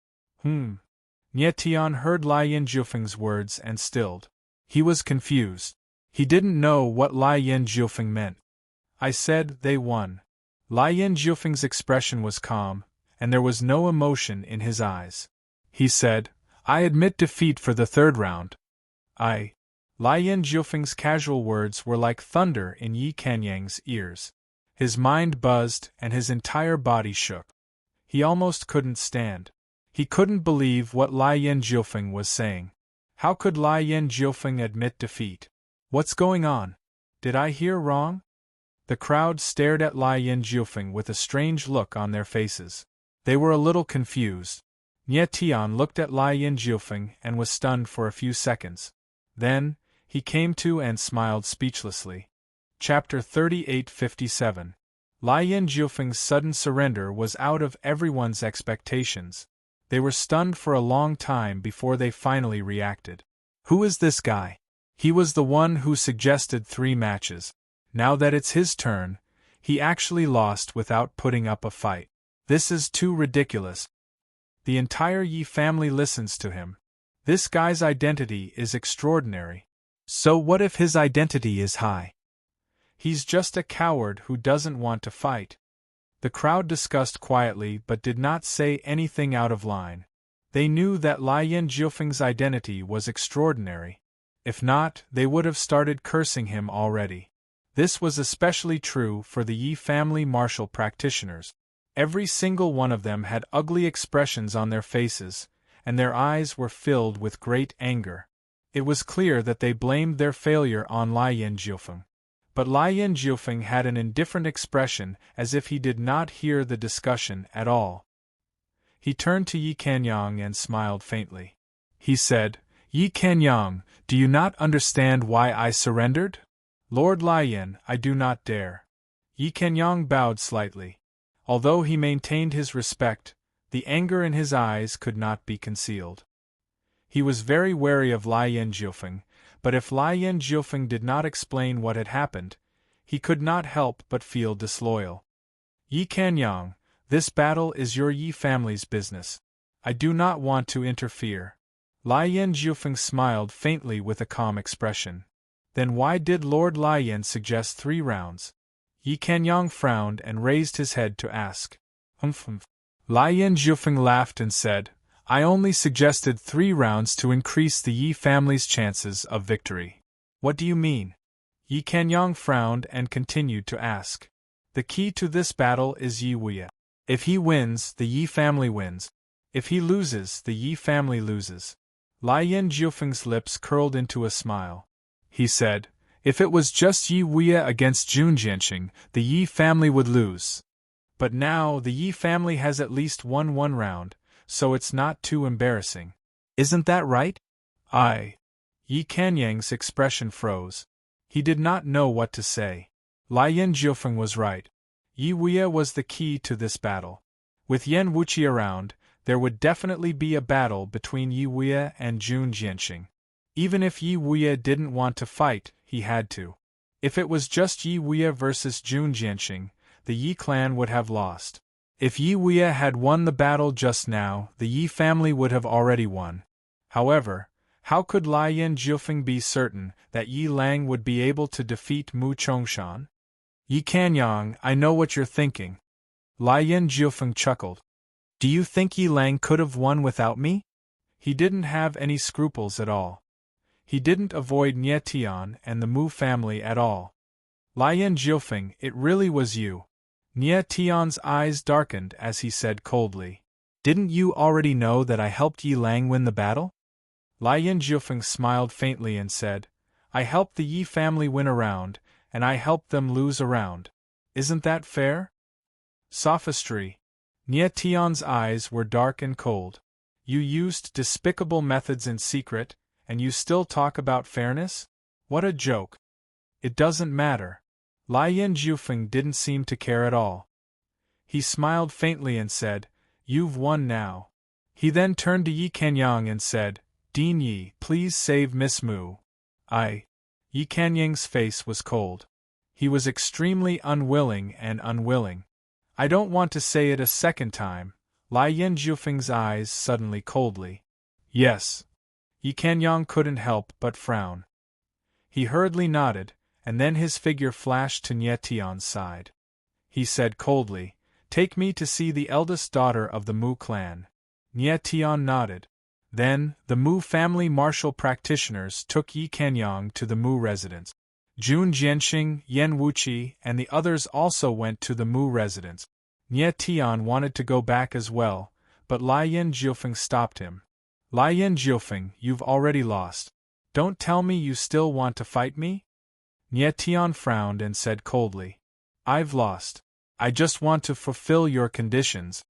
Nie Tian heard Lian Jiufeng's words and stilled. He was confused. He didn't know what Lian Jiufeng meant. I said they won. Lian Jiufeng's expression was calm, and there was no emotion in his eyes. He said, I admit defeat for the third round. Lian Jiufeng's casual words were like thunder in Yi Kanyang's ears. His mind buzzed and his entire body shook. He almost couldn't stand. He couldn't believe what Lian Jiufeng was saying. How could Lian Jiufeng admit defeat? What's going on? Did I hear wrong? The crowd stared at Lian Jiufeng with a strange look on their faces. They were a little confused. Nie Tian looked at Lai Yin Jiufeng and was stunned for a few seconds. Then, he came to and smiled speechlessly. Chapter 3857. Lai Yin Jiufeng's sudden surrender was out of everyone's expectations. They were stunned for a long time before they finally reacted. Who is this guy? He was the one who suggested 3 matches. Now that it's his turn, he actually lost without putting up a fight. This is too ridiculous. The entire Yi family listens to him. This guy's identity is extraordinary. So what if his identity is high? He's just a coward who doesn't want to fight. The crowd discussed quietly but did not say anything out of line. They knew that Lai Yin Jiufeng's identity was extraordinary. If not, they would have started cursing him already. This was especially true for the Yi family martial practitioners. Every single one of them had ugly expressions on their faces, and their eyes were filled with great anger. It was clear that they blamed their failure on Lai Yin Jiufeng. But Lai Yin Jiufeng had an indifferent expression, as if he did not hear the discussion at all. He turned to Yi Kanyang and smiled faintly. He said, "Yi Kanyang, do you not understand why I surrendered? Lord Lai Yin, I do not dare." Yi Kanyang bowed slightly. Although he maintained his respect, the anger in his eyes could not be concealed. He was very wary of Lai Yin Jiufeng, but if Lai Yin Jiufeng did not explain what had happened, he could not help but feel disloyal. "Yi Kanyang, this battle is your Yi family's business. I do not want to interfere." Lai Yin Jiufeng smiled faintly with a calm expression. Then why did Lord Lai Yin suggest 3 rounds? Yi Kanyang frowned and raised his head to ask. Humph. Lai Yin Jiufeng laughed and said, "I only suggested 3 rounds to increase the Yi family's chances of victory." "What do you mean?" Yi Kanyang frowned and continued to ask. "The key to this battle is Yi Wuya. If he wins, the Yi family wins. If he loses, the Yi family loses." Lai Yin Jiufeng's lips curled into a smile. He said, "If it was just Yi Wuya against Jun Jianqing, the Yi family would lose. But now the Yi family has at least won 1 round, so it's not too embarrassing. Isn't that right?" Yi Kanyang's expression froze. He did not know what to say. Lai Yin Jiufeng was right. Yi Wuya was the key to this battle. With Yan Wuqi around, there would definitely be a battle between Yi Wuya and Jun Jianqing. Even if Yi Wuya didn't want to fight, he had to. If it was just Yi Wuya versus Jun Jianqing, the Yi clan would have lost. If Yi Wuya had won the battle just now, the Yi family would have already won. However, how could Lai Yin Jiufeng be certain that Yi Lang would be able to defeat Mu Chongshan? "Yi Kanyang, I know what you're thinking." Lai Yin Jiufeng chuckled. "Do you think Yi Lang could have won without me?" He didn't have any scruples at all. He didn't avoid Nie Tian and the Mu family at all. "Lai Yin Jiufeng, it really was you." Nie Tian's eyes darkened as he said coldly, "Didn't you already know that I helped Yi Lang win the battle?" Lai Yin Jiufeng smiled faintly and said, "I helped the Yi family win a round, and I helped them lose a round. Isn't that fair?" "Sophistry." Nie Tian's eyes were dark and cold. "You used despicable methods in secret, and you still talk about fairness? What a joke." "It doesn't matter." Lai Yin Jiufeng didn't seem to care at all. He smiled faintly and said, "You've won now." He then turned to Yi Kanyang and said, "Dean Yi, please save Miss Mu." Yi Kanyang's face was cold. He was extremely unwilling and unwilling. "I don't want to say it a second time." Lai Yin Jiufeng's eyes suddenly coldly. "Yes." Yi Kanyang couldn't help but frown. He hurriedly nodded, and then his figure flashed to Nie Tian's side. He said coldly, "Take me to see the eldest daughter of the Mu clan." Nie Tian nodded. Then, the Mu family martial practitioners took Yi Kanyang to the Mu residence. Jun Jianqing, Yan Wuqi, and the others also went to the Mu residence. Nie Tian wanted to go back as well, but Lai Yin Jiufeng stopped him. "Lai Yin Jiufeng, you've already lost. Don't tell me you still want to fight me?" Nie Tian frowned and said coldly, "I've lost. I just want to fulfill your conditions."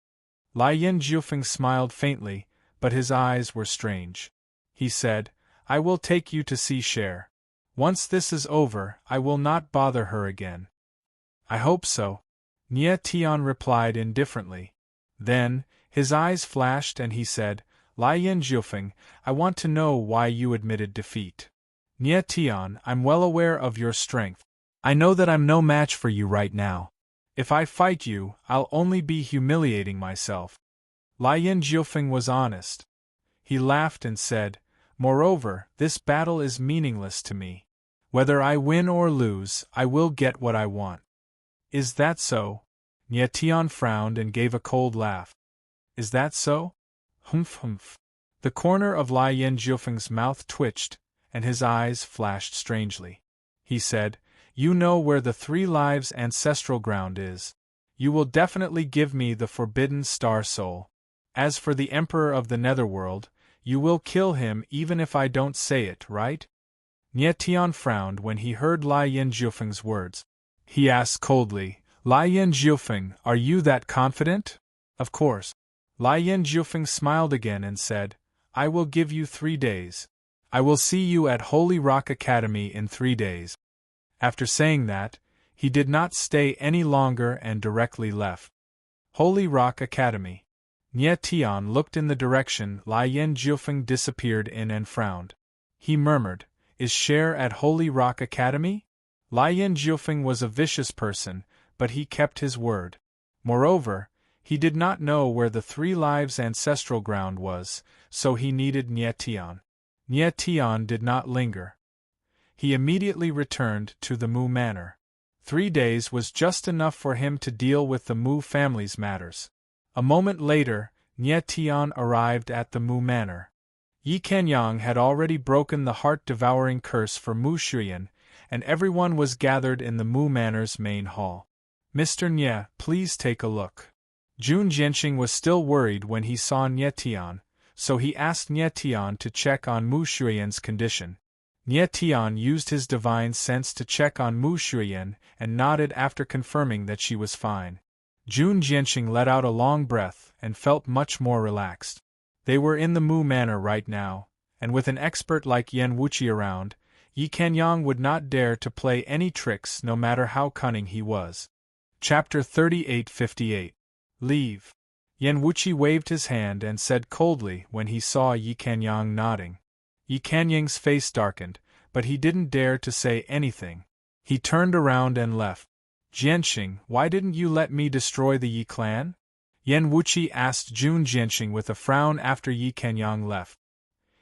Lai Yin Jiufeng smiled faintly, but his eyes were strange. He said, I will take you to see Cher. Once this is over, I will not bother her again. I hope so. Nie Tian replied indifferently. Then, his eyes flashed and he said, Lai Yin Jiufeng, I want to know why you admitted defeat. Nie Tian, I'm well aware of your strength. I know that I'm no match for you right now. If I fight you, I'll only be humiliating myself. Lai Yin Jiufeng was honest. He laughed and said, Moreover, this battle is meaningless to me. Whether I win or lose, I will get what I want. Is that so? Nie Tian frowned and gave a cold laugh. Is that so? Humph humph. The corner of Lai Yin Jiufeng's mouth twitched, and his eyes flashed strangely. He said, You know where the Three Lives ancestral ground is. You will definitely give me the forbidden star soul. As for the Emperor of the Netherworld, you will kill him even if I don't say it, right? Nie Tian frowned when he heard Lai Yin Jiufeng's words. He asked coldly, Lai Yin Jiufeng, are you that confident? Of course. Lai Yin Jiufeng smiled again and said, I will give you 3 days. I will see you at Holy Rock Academy in 3 days. After saying that, he did not stay any longer and directly left. Holy Rock Academy. Nie Tian looked in the direction Lai Yin Jiufeng disappeared in and frowned. He murmured, Is Cher at Holy Rock Academy? Lai Yin Jiufeng was a vicious person, but he kept his word. Moreover, he did not know where the Three Lives ancestral ground was, so he needed Nie Tian. Nie Tian did not linger. He immediately returned to the Mu Manor. 3 days was just enough for him to deal with the Mu family's matters. A moment later, Nie Tian arrived at the Mu Manor. Yi Kanyang had already broken the heart-devouring curse for Mu Shuyan, and everyone was gathered in the Mu Manor's main hall. Mr. Nie, please take a look. Jun Jianqing was still worried when he saw Nie Tian, so he asked Nie Tian to check on Mu Shuyan's condition. Nie Tian used his divine sense to check on Mu Shuyan and nodded after confirming that she was fine. Jun Jianqing let out a long breath and felt much more relaxed. They were in the Mu Manor right now, and with an expert like Yan Wuqi around, Yi Kanyang would not dare to play any tricks no matter how cunning he was. Chapter 38:58. Leave. Yan Wuqi waved his hand and said coldly when he saw Yi Kanyang nodding. Yi Kanyang's face darkened, but he didn't dare to say anything. He turned around and left. Jianqing, why didn't you let me destroy the Yi clan? Yan Wuqi asked Jun Jianqing with a frown after Yi Kanyang left.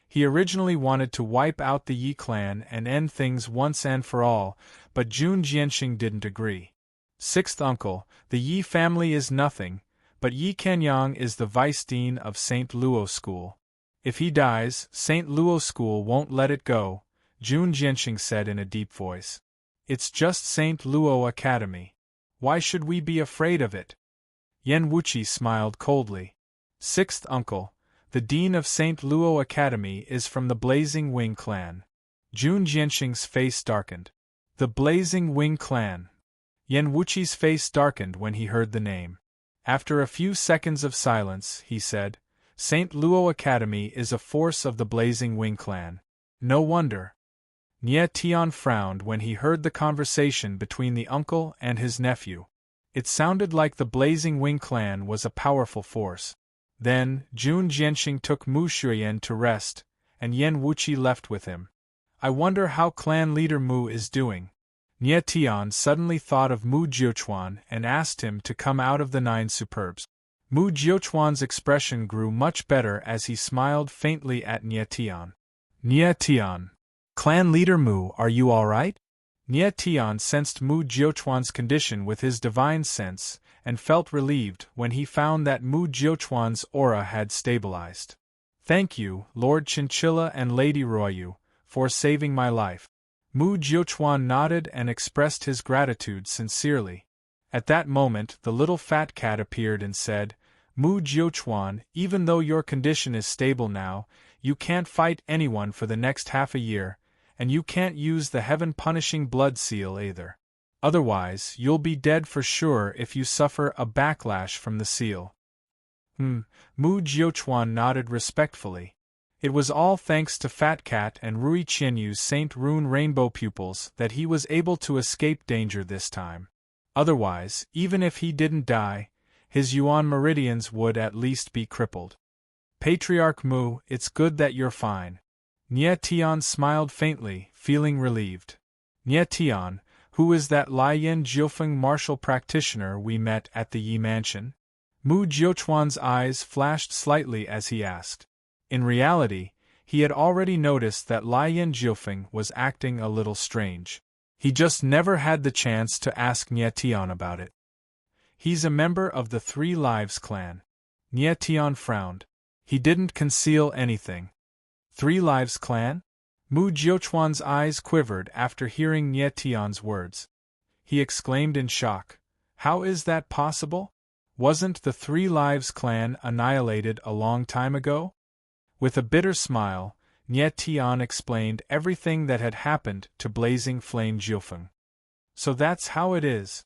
He originally wanted to wipe out the Yi clan and end things once and for all, but Jun Jianqing didn't agree. Sixth uncle, the Yi family is nothing, but Yi Kanyang is the vice dean of St. Luo School. If he dies, St. Luo School won't let it go, Jun Jianqing said in a deep voice. It's just St. Luo Academy. Why should we be afraid of it? Yan Wuqi smiled coldly. Sixth uncle, the dean of St. Luo Academy is from the Blazing Wing clan. Jun Jianqing's face darkened. The Blazing Wing clan. Yan Wuqi's face darkened when he heard the name. After a few seconds of silence, he said, St. Luo Academy is a force of the Blazing Wing clan. No wonder. Nie Tian frowned when he heard the conversation between the uncle and his nephew. It sounded like the Blazing Wing clan was a powerful force. Then, Jun Jianqing took Mu Shuyan to rest, and Yan Wuqi left with him. I wonder how clan leader Mu is doing. Nie Tian suddenly thought of Mu Jiuchuan and asked him to come out of the 9 superbs. Mu Jiuchuan's expression grew much better as he smiled faintly at Nie Tian. Nie Tian. Clan leader Mu, are you all right? Nie Tian sensed Mu Jiuchuan's condition with his divine sense, and felt relieved when he found that Mu Jiuchuan's aura had stabilized. Thank you, Lord Chinchilla and Lady Royu, for saving my life. Mu Jiuchuan nodded and expressed his gratitude sincerely. At that moment the little fat cat appeared and said, Mu Jiuchuan, even though your condition is stable now, you can't fight anyone for the next half a year, and you can't use the heaven-punishing blood seal either. Otherwise, you'll be dead for sure if you suffer a backlash from the seal. Mu Jiuchuan nodded respectfully. It was all thanks to Fat Cat and Rui Qianyu's Saint Rune rainbow pupils that he was able to escape danger this time. Otherwise, even if he didn't die, his Yuan meridians would at least be crippled. Patriarch Mu, it's good that you're fine. Nie Tian smiled faintly, feeling relieved. Nie Tian, who is that Lian Jiufeng martial practitioner we met at the Yi Mansion? Mu Jiuchuan's eyes flashed slightly as he asked. In reality, he had already noticed that Lian Jiufeng was acting a little strange. He just never had the chance to ask Nie Tian about it. He's a member of the Three Lives clan. Nie Tian frowned. He didn't conceal anything. Three Lives clan? Mu Jiuchuan's eyes quivered after hearing Nie Tian's words. He exclaimed in shock. How is that possible? Wasn't the Three Lives clan annihilated a long time ago? With a bitter smile, Nie Tian explained everything that had happened to Blazing Flame Jiufeng. So that's how it is.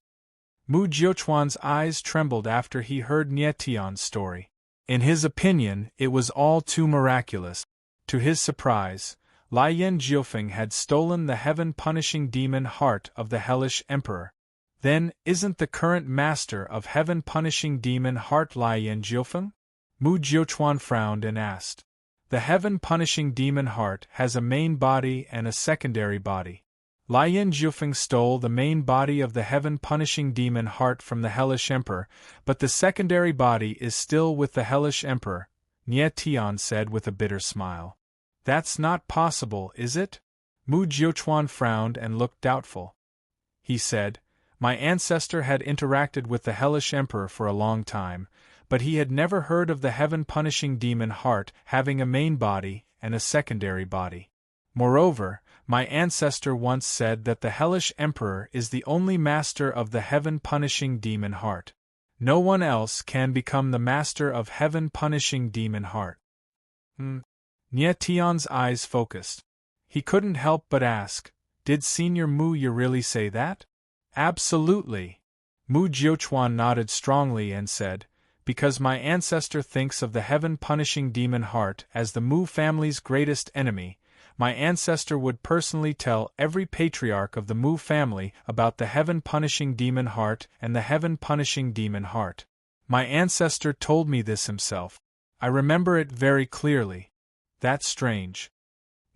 Mu Jiuchuan's eyes trembled after he heard Nie Tian's story. In his opinion, it was all too miraculous. To his surprise, Lian Jiufeng had stolen the heaven-punishing demon heart of the hellish emperor. Then, isn't the current master of heaven-punishing demon heart Lian Jiufeng? Mu Jiuchuan frowned and asked. The heaven-punishing demon heart has a main body and a secondary body. Lian Jiufeng stole the main body of the heaven-punishing demon heart from the hellish emperor, but the secondary body is still with the hellish emperor, Nie Tian said with a bitter smile. That's not possible, is it? Mu Jiuchuan frowned and looked doubtful. He said, My ancestor had interacted with the hellish emperor for a long time, but he had never heard of the heaven-punishing demon heart having a main body and a secondary body. Moreover, my ancestor once said that the hellish emperor is the only master of the heaven-punishing demon heart. No one else can become the master of heaven-punishing demon heart. Nie Tian's eyes focused. He couldn't help but ask, Did Senior Mu you really say that? Absolutely. Mu Jiuchuan nodded strongly and said, Because my ancestor thinks of the heaven-punishing demon heart as the Mu family's greatest enemy, my ancestor would personally tell every patriarch of the Mu family about the heaven-punishing demon heart and the heaven-punishing demon heart. My ancestor told me this himself. I remember it very clearly. That's strange.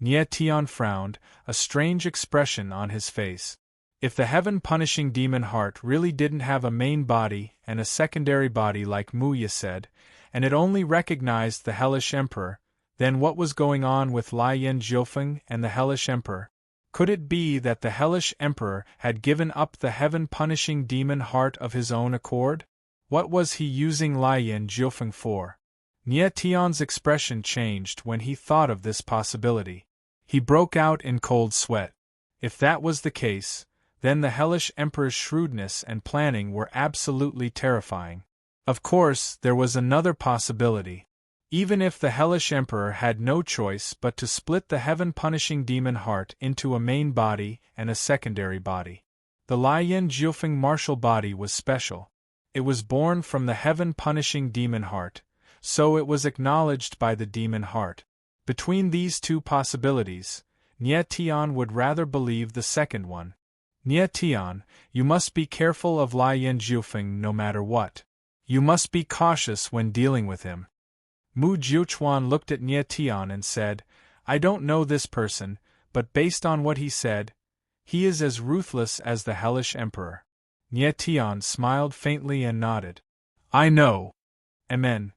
Nie Tian frowned, a strange expression on his face. If the heaven-punishing demon heart really didn't have a main body and a secondary body like Mu Ye said, and it only recognized the hellish emperor, then what was going on with Lian Jiufeng and the hellish emperor? Could it be that the hellish emperor had given up the heaven-punishing demon heart of his own accord? What was he using Lian Jiufeng for? Nie Tian's expression changed when he thought of this possibility. He broke out in cold sweat. If that was the case, then the hellish emperor's shrewdness and planning were absolutely terrifying. Of course, there was another possibility. Even if the hellish emperor had no choice but to split the heaven-punishing demon heart into a main body and a secondary body. The Lian Jiufeng martial body was special. It was born from the heaven-punishing demon heart, so it was acknowledged by the demon heart. Between these two possibilities, Nie Tian would rather believe the second one. Nie Tian, you must be careful of Lian Jiufeng no matter what. You must be cautious when dealing with him. Mu Jiuchuan looked at Nie Tian and said, I don't know this person, but based on what he said, he is as ruthless as the hellish emperor. Nie Tian smiled faintly and nodded. I know. Amen.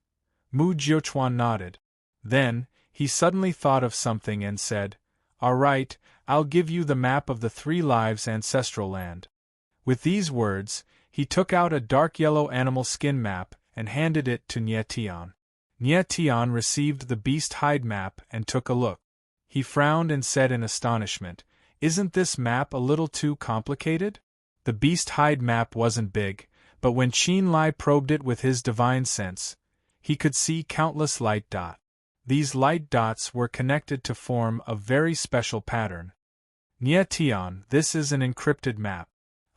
Mu Jiuchuan nodded. Then, he suddenly thought of something and said, All right, I'll give you the map of the Three Lives ancestral land. With these words, he took out a dark yellow animal skin map and handed it to Nie Tian. Nie Tian received the beast hide map and took a look. He frowned and said in astonishment, Isn't this map a little too complicated? The beast hide map wasn't big, but when Qin Lai probed it with his divine sense, he could see countless light dots. These light dots were connected to form a very special pattern. Nie Tian, this is an encrypted map.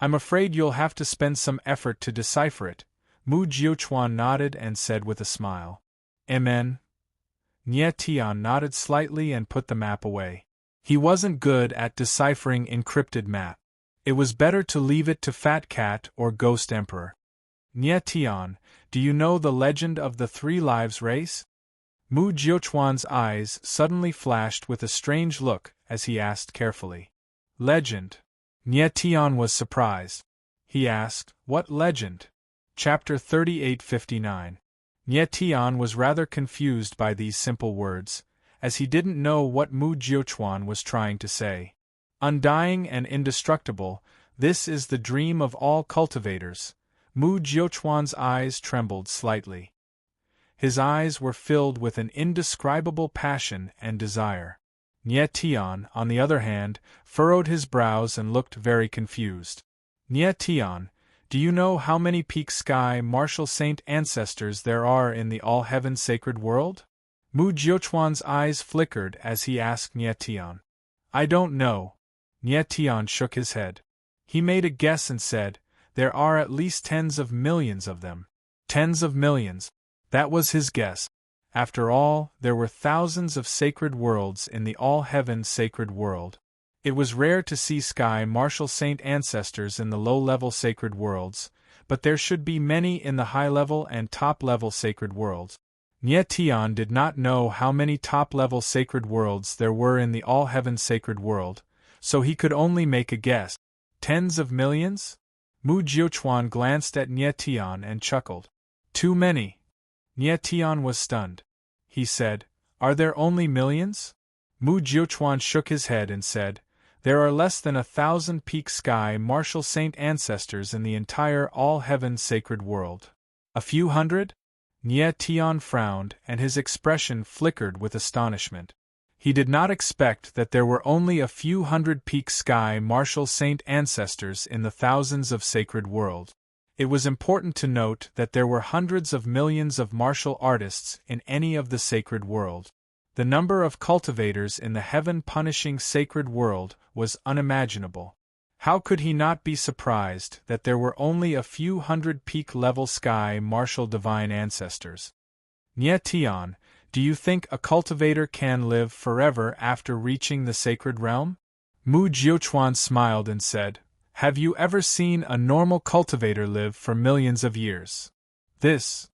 I'm afraid you'll have to spend some effort to decipher it, Mu Jiuchuan nodded and said with a smile. Amen. Nie Tian nodded slightly and put the map away. He wasn't good at deciphering encrypted map. It was better to leave it to Fat Cat or Ghost Emperor. Nie Tian, do you know the legend of the 3 lives race? Mu Jiuchuan's eyes suddenly flashed with a strange look as he asked carefully. Legend? Nie Tian was surprised. He asked, what legend? Chapter 3859. Nie Tian was rather confused by these simple words, as he didn't know what Mu Jiuchuan was trying to say. Undying and indestructible, this is the dream of all cultivators. Mu Jiuchuan's eyes trembled slightly. His eyes were filled with an indescribable passion and desire. Nie Tian, on the other hand, furrowed his brows and looked very confused. Nie Tian, do you know how many peak sky martial saint ancestors there are in the all-heaven sacred world? Mu Jiuchuan's eyes flickered as he asked Nie Tian. I don't know. Nie Tian shook his head. He made a guess and said, there are at least tens of millions of them. Tens of millions. That was his guess. After all, there were thousands of sacred worlds in the all-heaven sacred world. It was rare to see sky martial saint ancestors in the low-level sacred worlds, but there should be many in the high-level and top-level sacred worlds. Nie Tian did not know how many top-level sacred worlds there were in the all-heaven sacred world, so he could only make a guess. Tens of millions? Mu Jiuchuan glanced at Nie Tian and chuckled. Too many. Nie Tian was stunned. He said, are there only millions? Mu Jiuchuan shook his head and said, there are less than 1,000 peak sky martial saint ancestors in the entire all-heaven sacred world. A few hundred? Nie Tian frowned and his expression flickered with astonishment. He did not expect that there were only a few hundred peak sky martial saint ancestors in the thousands of sacred worlds. It was important to note that there were hundreds of millions of martial artists in any of the sacred world. The number of cultivators in the heaven-punishing sacred world was unimaginable. How could he not be surprised that there were only a few hundred peak-level sky martial divine ancestors? Nie Tian, do you think a cultivator can live forever after reaching the sacred realm? Mu Jiuchuan smiled and said, have you ever seen a normal cultivator live for millions of years? This.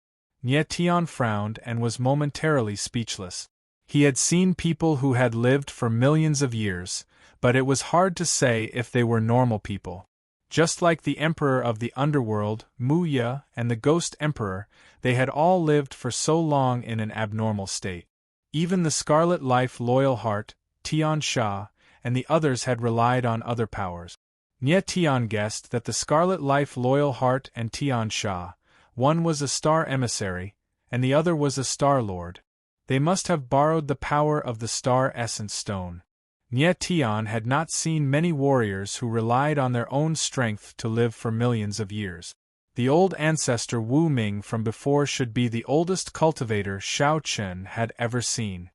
Nie Tian frowned and was momentarily speechless. He had seen people who had lived for millions of years, but it was hard to say if they were normal people. Just like the emperor of the underworld, Mu Ye, and the ghost emperor, they had all lived for so long in an abnormal state. Even the Scarlet Life Loyal Heart, Tian Sha, and the others had relied on other powers. Nie Tian guessed that the Scarlet Life Loyal Heart and Tian Sha, one was a star emissary, and the other was a star lord. They must have borrowed the power of the star essence stone. Nie Tian had not seen many warriors who relied on their own strength to live for millions of years. The old ancestor Wu Ming from before should be the oldest cultivator Shao Chen had ever seen.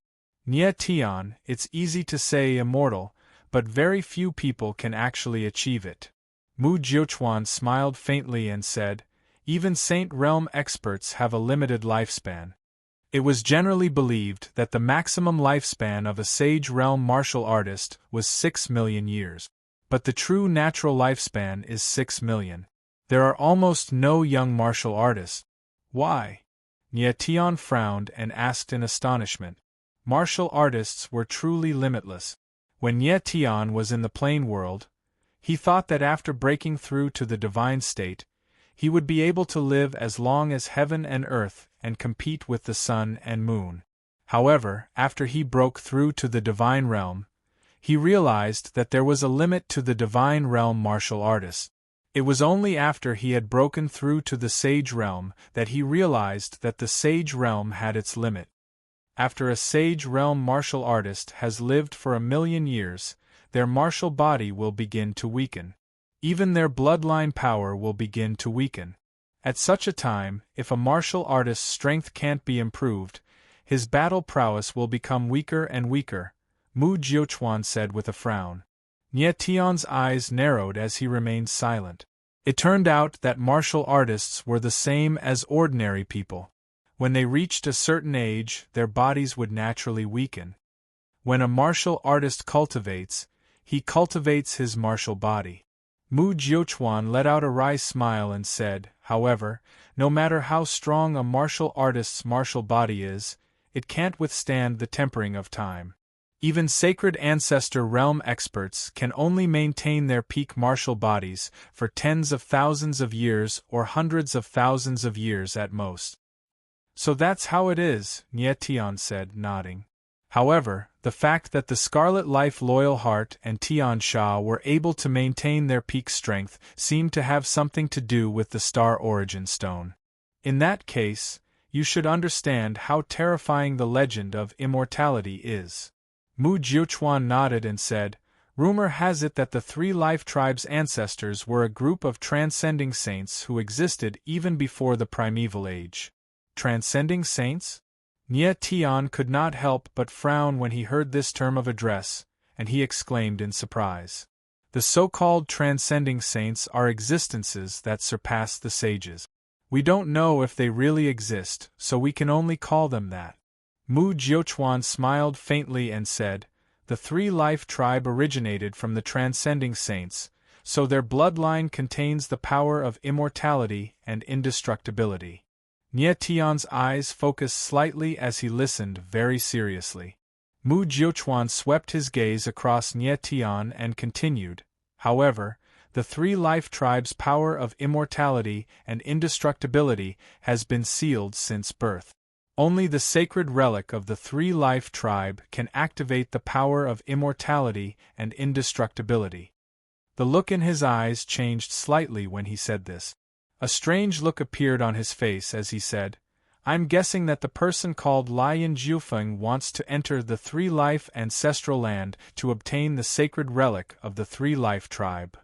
Nie Tian, it's easy to say immortal, but very few people can actually achieve it. Mu Jiuchuan smiled faintly and said, even Saint Realm experts have a limited lifespan. It was generally believed that the maximum lifespan of a Sage Realm martial artist was 6 million years. But the true natural lifespan is 6 million. There are almost no young martial artists. Why? Nie Tian frowned and asked in astonishment. Martial artists were truly limitless. When Nie Tian was in the plain world, he thought that after breaking through to the divine state, he would be able to live as long as heaven and earth and compete with the sun and moon. However, after he broke through to the divine realm, he realized that there was a limit to the divine realm martial artists. It was only after he had broken through to the sage realm that he realized that the sage realm had its limit. After a Sage Realm martial artist has lived for 1,000,000 years, their martial body will begin to weaken. Even their bloodline power will begin to weaken. At such a time, if a martial artist's strength can't be improved, his battle prowess will become weaker and weaker, Mu Jiuchuan said with a frown. Nie Tian's eyes narrowed as he remained silent. It turned out that martial artists were the same as ordinary people. When they reached a certain age, their bodies would naturally weaken. When a martial artist cultivates, he cultivates his martial body. Mu Jiuquan let out a wry smile and said, however, no matter how strong a martial artist's martial body is, it can't withstand the tempering of time. Even sacred ancestor realm experts can only maintain their peak martial bodies for tens of thousands of years or hundreds of thousands of years at most. So that's how it is, Nie Tian said, nodding. However, the fact that the Scarlet Life Loyal Heart and Tian Sha were able to maintain their peak strength seemed to have something to do with the Star Origin Stone. In that case, you should understand how terrifying the legend of immortality is. Mu Jiuquan nodded and said, rumor has it that the Three Life Tribe's ancestors were a group of transcending saints who existed even before the primeval age. Transcending saints? Nie Tian could not help but frown when he heard this term of address, and he exclaimed in surprise. The so-called transcending saints are existences that surpass the sages. We don't know if they really exist, so we can only call them that. Mu Jiuquan smiled faintly and said, the Three Life Tribe originated from the transcending saints, so their bloodline contains the power of immortality and indestructibility. Nie Tian's eyes focused slightly as he listened very seriously. Mu Jiuquan swept his gaze across Nie Tian and continued, however, the Three Life Tribe's power of immortality and indestructibility has been sealed since birth. Only the sacred relic of the Three Life Tribe can activate the power of immortality and indestructibility. The look in his eyes changed slightly when he said this. A strange look appeared on his face as he said, I'm guessing that the person called Lian Jiufeng wants to enter the Three Life Ancestral Land to obtain the sacred relic of the Three Life Tribe.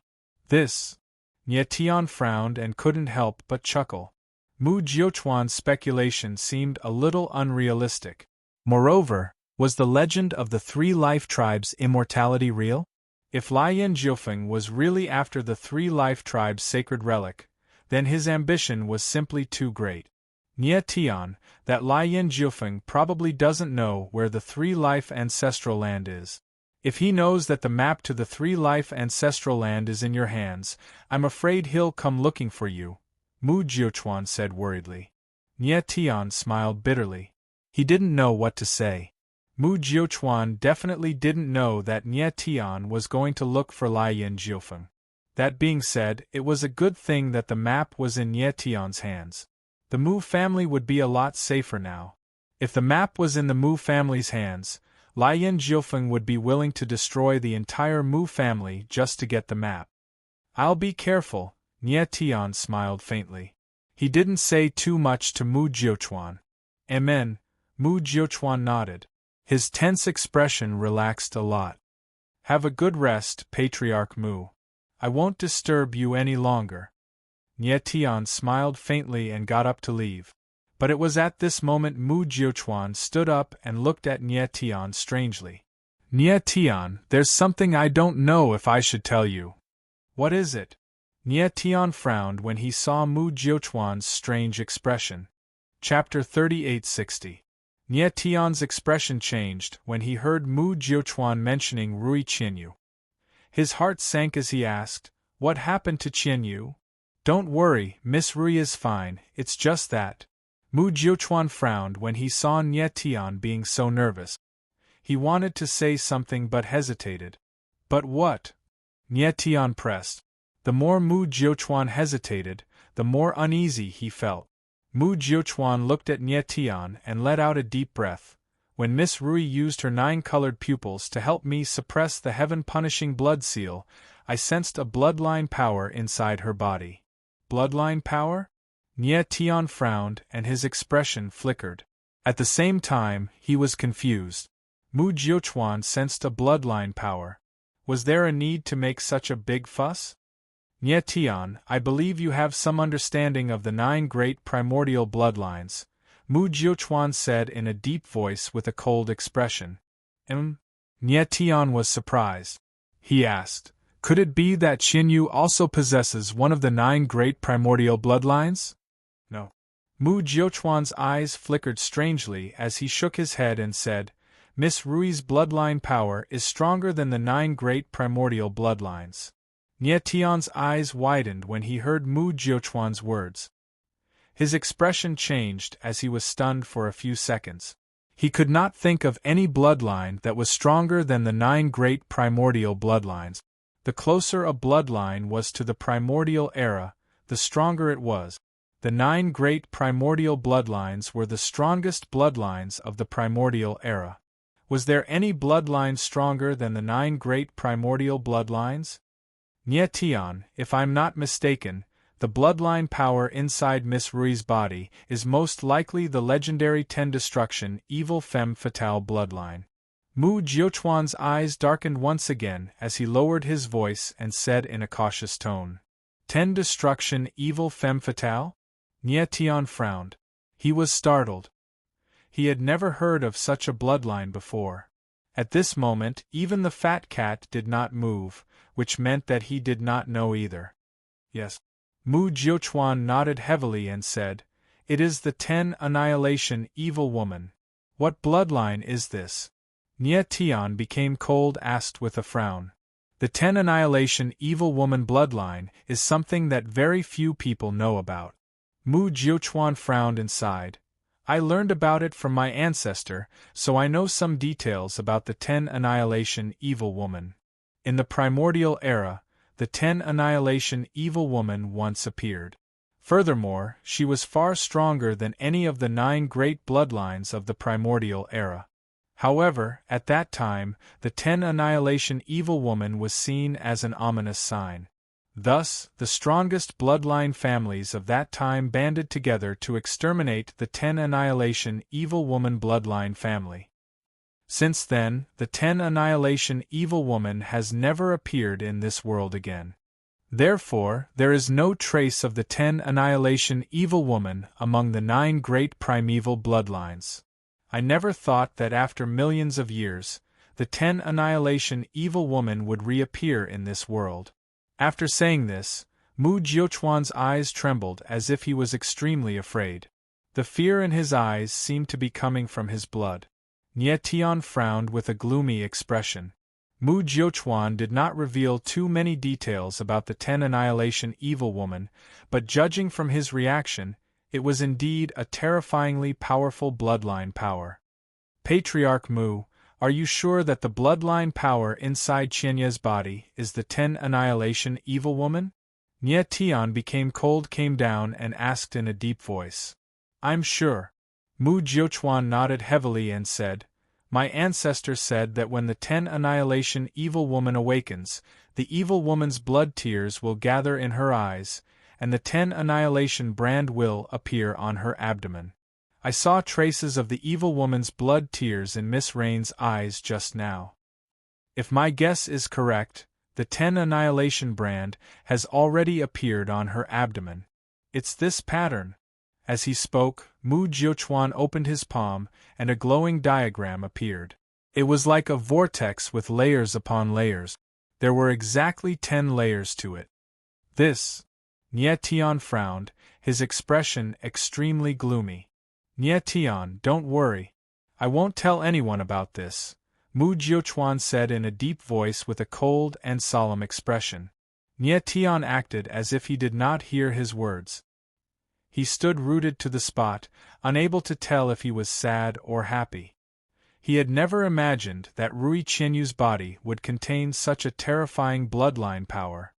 This. Nie Tian frowned and couldn't help but chuckle. Mu Jiuquan's speculation seemed a little unrealistic. Moreover, was the legend of the Three Life Tribe's immortality real? If Lian Jiufeng was really after the Three Life Tribe's sacred relic, then his ambition was simply too great. Nie Tian, that Lian Jiufeng probably doesn't know where the Three Life Ancestral Land is. If he knows that the map to the Three Life Ancestral Land is in your hands, I'm afraid he'll come looking for you, Mu Jiuquan said worriedly. Nie Tian smiled bitterly. He didn't know what to say. Mu Jiuquan definitely didn't know that Nie Tian was going to look for Lian Jiufeng. That being said, it was a good thing that the map was in Nie Tian's hands. The Mu family would be a lot safer now. If the map was in the Mu family's hands, Lian Jiufeng would be willing to destroy the entire Mu family just to get the map. I'll be careful, Nie Tian smiled faintly. He didn't say too much to Mu Jiuquan. Amen, Mu Jiuquan nodded. His tense expression relaxed a lot. Have a good rest, Patriarch Mu. I won't disturb you any longer. Nie Tian smiled faintly and got up to leave. But it was at this moment Mu Jiuquan stood up and looked at Nie Tian strangely. Nie Tian, there's something I don't know if I should tell you. What is it? Nie Tian frowned when he saw Mu Jiuquan's strange expression. Chapter 3860. Nie Tian's expression changed when he heard Mu Jiuquan mentioning Rui Qianyu. His heart sank as he asked, what happened to Qianyu? Don't worry, Miss Rui is fine, it's just that. Mu Jiuquan frowned when he saw Nie Tian being so nervous. He wanted to say something but hesitated. But what? Nie Tian pressed. The more Mu Jiuquan hesitated, the more uneasy he felt. Mu Jiuquan looked at Nie Tian and let out a deep breath. When Miss Rui used her 9-colored pupils to help me suppress the heaven-punishing blood seal, I sensed a bloodline power inside her body. Bloodline power? Nie Tian frowned and his expression flickered. At the same time, he was confused. Mu Jiuquan sensed a bloodline power. Was there a need to make such a big fuss? Nie Tian, I believe you have some understanding of the 9 great primordial bloodlines, Mu Jiuquan said in a deep voice with a cold expression. Nie Tian was surprised. He asked, Could it be that Qianyu also possesses one of the 9 great primordial bloodlines? No. Mu Jiuquan's eyes flickered strangely as he shook his head and said, Miss Rui's bloodline power is stronger than the 9 great primordial bloodlines. Nie Tian's eyes widened when he heard Mu Jiuquan's words. His expression changed as he was stunned for a few seconds. He could not think of any bloodline that was stronger than the 9 great primordial bloodlines. The closer a bloodline was to the primordial era, the stronger it was. The 9 great primordial bloodlines were the strongest bloodlines of the primordial era. Was there any bloodline stronger than the 9 great primordial bloodlines? Nie Tian, if I'm not mistaken, the bloodline power inside Miss Rui's body is most likely the legendary 10 Destruction Evil Femme Fatale bloodline. Mu Jiuquan's eyes darkened once again as he lowered his voice and said in a cautious tone, 10 Destruction Evil Femme Fatale? Nie Tian frowned. He was startled. He had never heard of such a bloodline before. At this moment, even the fat cat did not move, which meant that he did not know either. Yes. Mu Jiuquan nodded heavily and said, It is the 10 Annihilation Evil Woman. What bloodline is this? Nie Tian became cold asked with a frown. The 10 Annihilation Evil Woman bloodline is something that very few people know about. Mu Jiuquan frowned and sighed. I learned about it from my ancestor, so I know some details about the 10 Annihilation Evil Woman. In the primordial era, the 10 Annihilation Evil Woman once appeared. Furthermore, she was far stronger than any of the 9 great bloodlines of the primordial era. However, at that time, the 10 Annihilation Evil Woman was seen as an ominous sign. Thus, the strongest bloodline families of that time banded together to exterminate the 10 Annihilation Evil Woman bloodline family. Since then, the 10 Annihilation Evil Woman has never appeared in this world again. Therefore, there is no trace of the 10 Annihilation Evil Woman among the 9 great primeval bloodlines. I never thought that after millions of years, the 10 Annihilation Evil Woman would reappear in this world. After saying this, Mu Jiuquan's eyes trembled as if he was extremely afraid. The fear in his eyes seemed to be coming from his blood. Nie Tian frowned with a gloomy expression. Mu Jiuquan did not reveal too many details about the 10 Annihilation Evil Woman, but judging from his reaction, it was indeed a terrifyingly powerful bloodline power. Patriarch Mu, are you sure that the bloodline power inside Qianye's body is the 10 Annihilation Evil Woman? Nie Tian came down and asked in a deep voice. I'm sure. Mu Jiuquan nodded heavily and said, My ancestor said that when the 10 Annihilation Evil Woman awakens, the Evil Woman's blood tears will gather in her eyes, and the 10 Annihilation brand will appear on her abdomen. I saw traces of the Evil Woman's blood tears in Miss Rain's eyes just now. If my guess is correct, the 10 Annihilation brand has already appeared on her abdomen. It's this pattern. As he spoke, Mu Jiuquan opened his palm, and a glowing diagram appeared. It was like a vortex with layers upon layers. There were exactly 10 layers to it. This. Nie Tian frowned, his expression extremely gloomy. Nie Tian, don't worry. I won't tell anyone about this, Mu Jiuquan said in a deep voice with a cold and solemn expression. Nie Tian acted as if he did not hear his words. He stood rooted to the spot, unable to tell if he was sad or happy. He had never imagined that Rui Qianyu's body would contain such a terrifying bloodline power.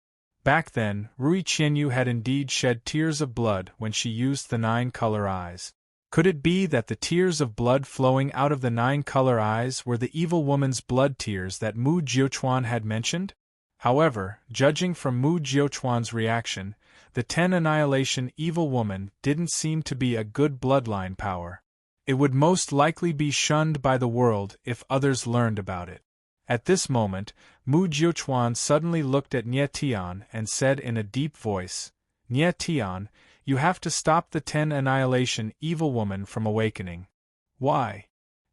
Back then, Rui Qianyu had indeed shed tears of blood when she used the 9-color eyes. Could it be that the tears of blood flowing out of the 9-color eyes were the evil woman's blood tears that Mu Jiuquan had mentioned? However, judging from Mu Jiuquan's reaction, the 10 Annihilation Evil Woman didn't seem to be a good bloodline power. It would most likely be shunned by the world if others learned about it. At this moment, Mu Jiuquan suddenly looked at Nie Tian and said in a deep voice, Nie Tian, you have to stop the 10 Annihilation Evil Woman from awakening. Why?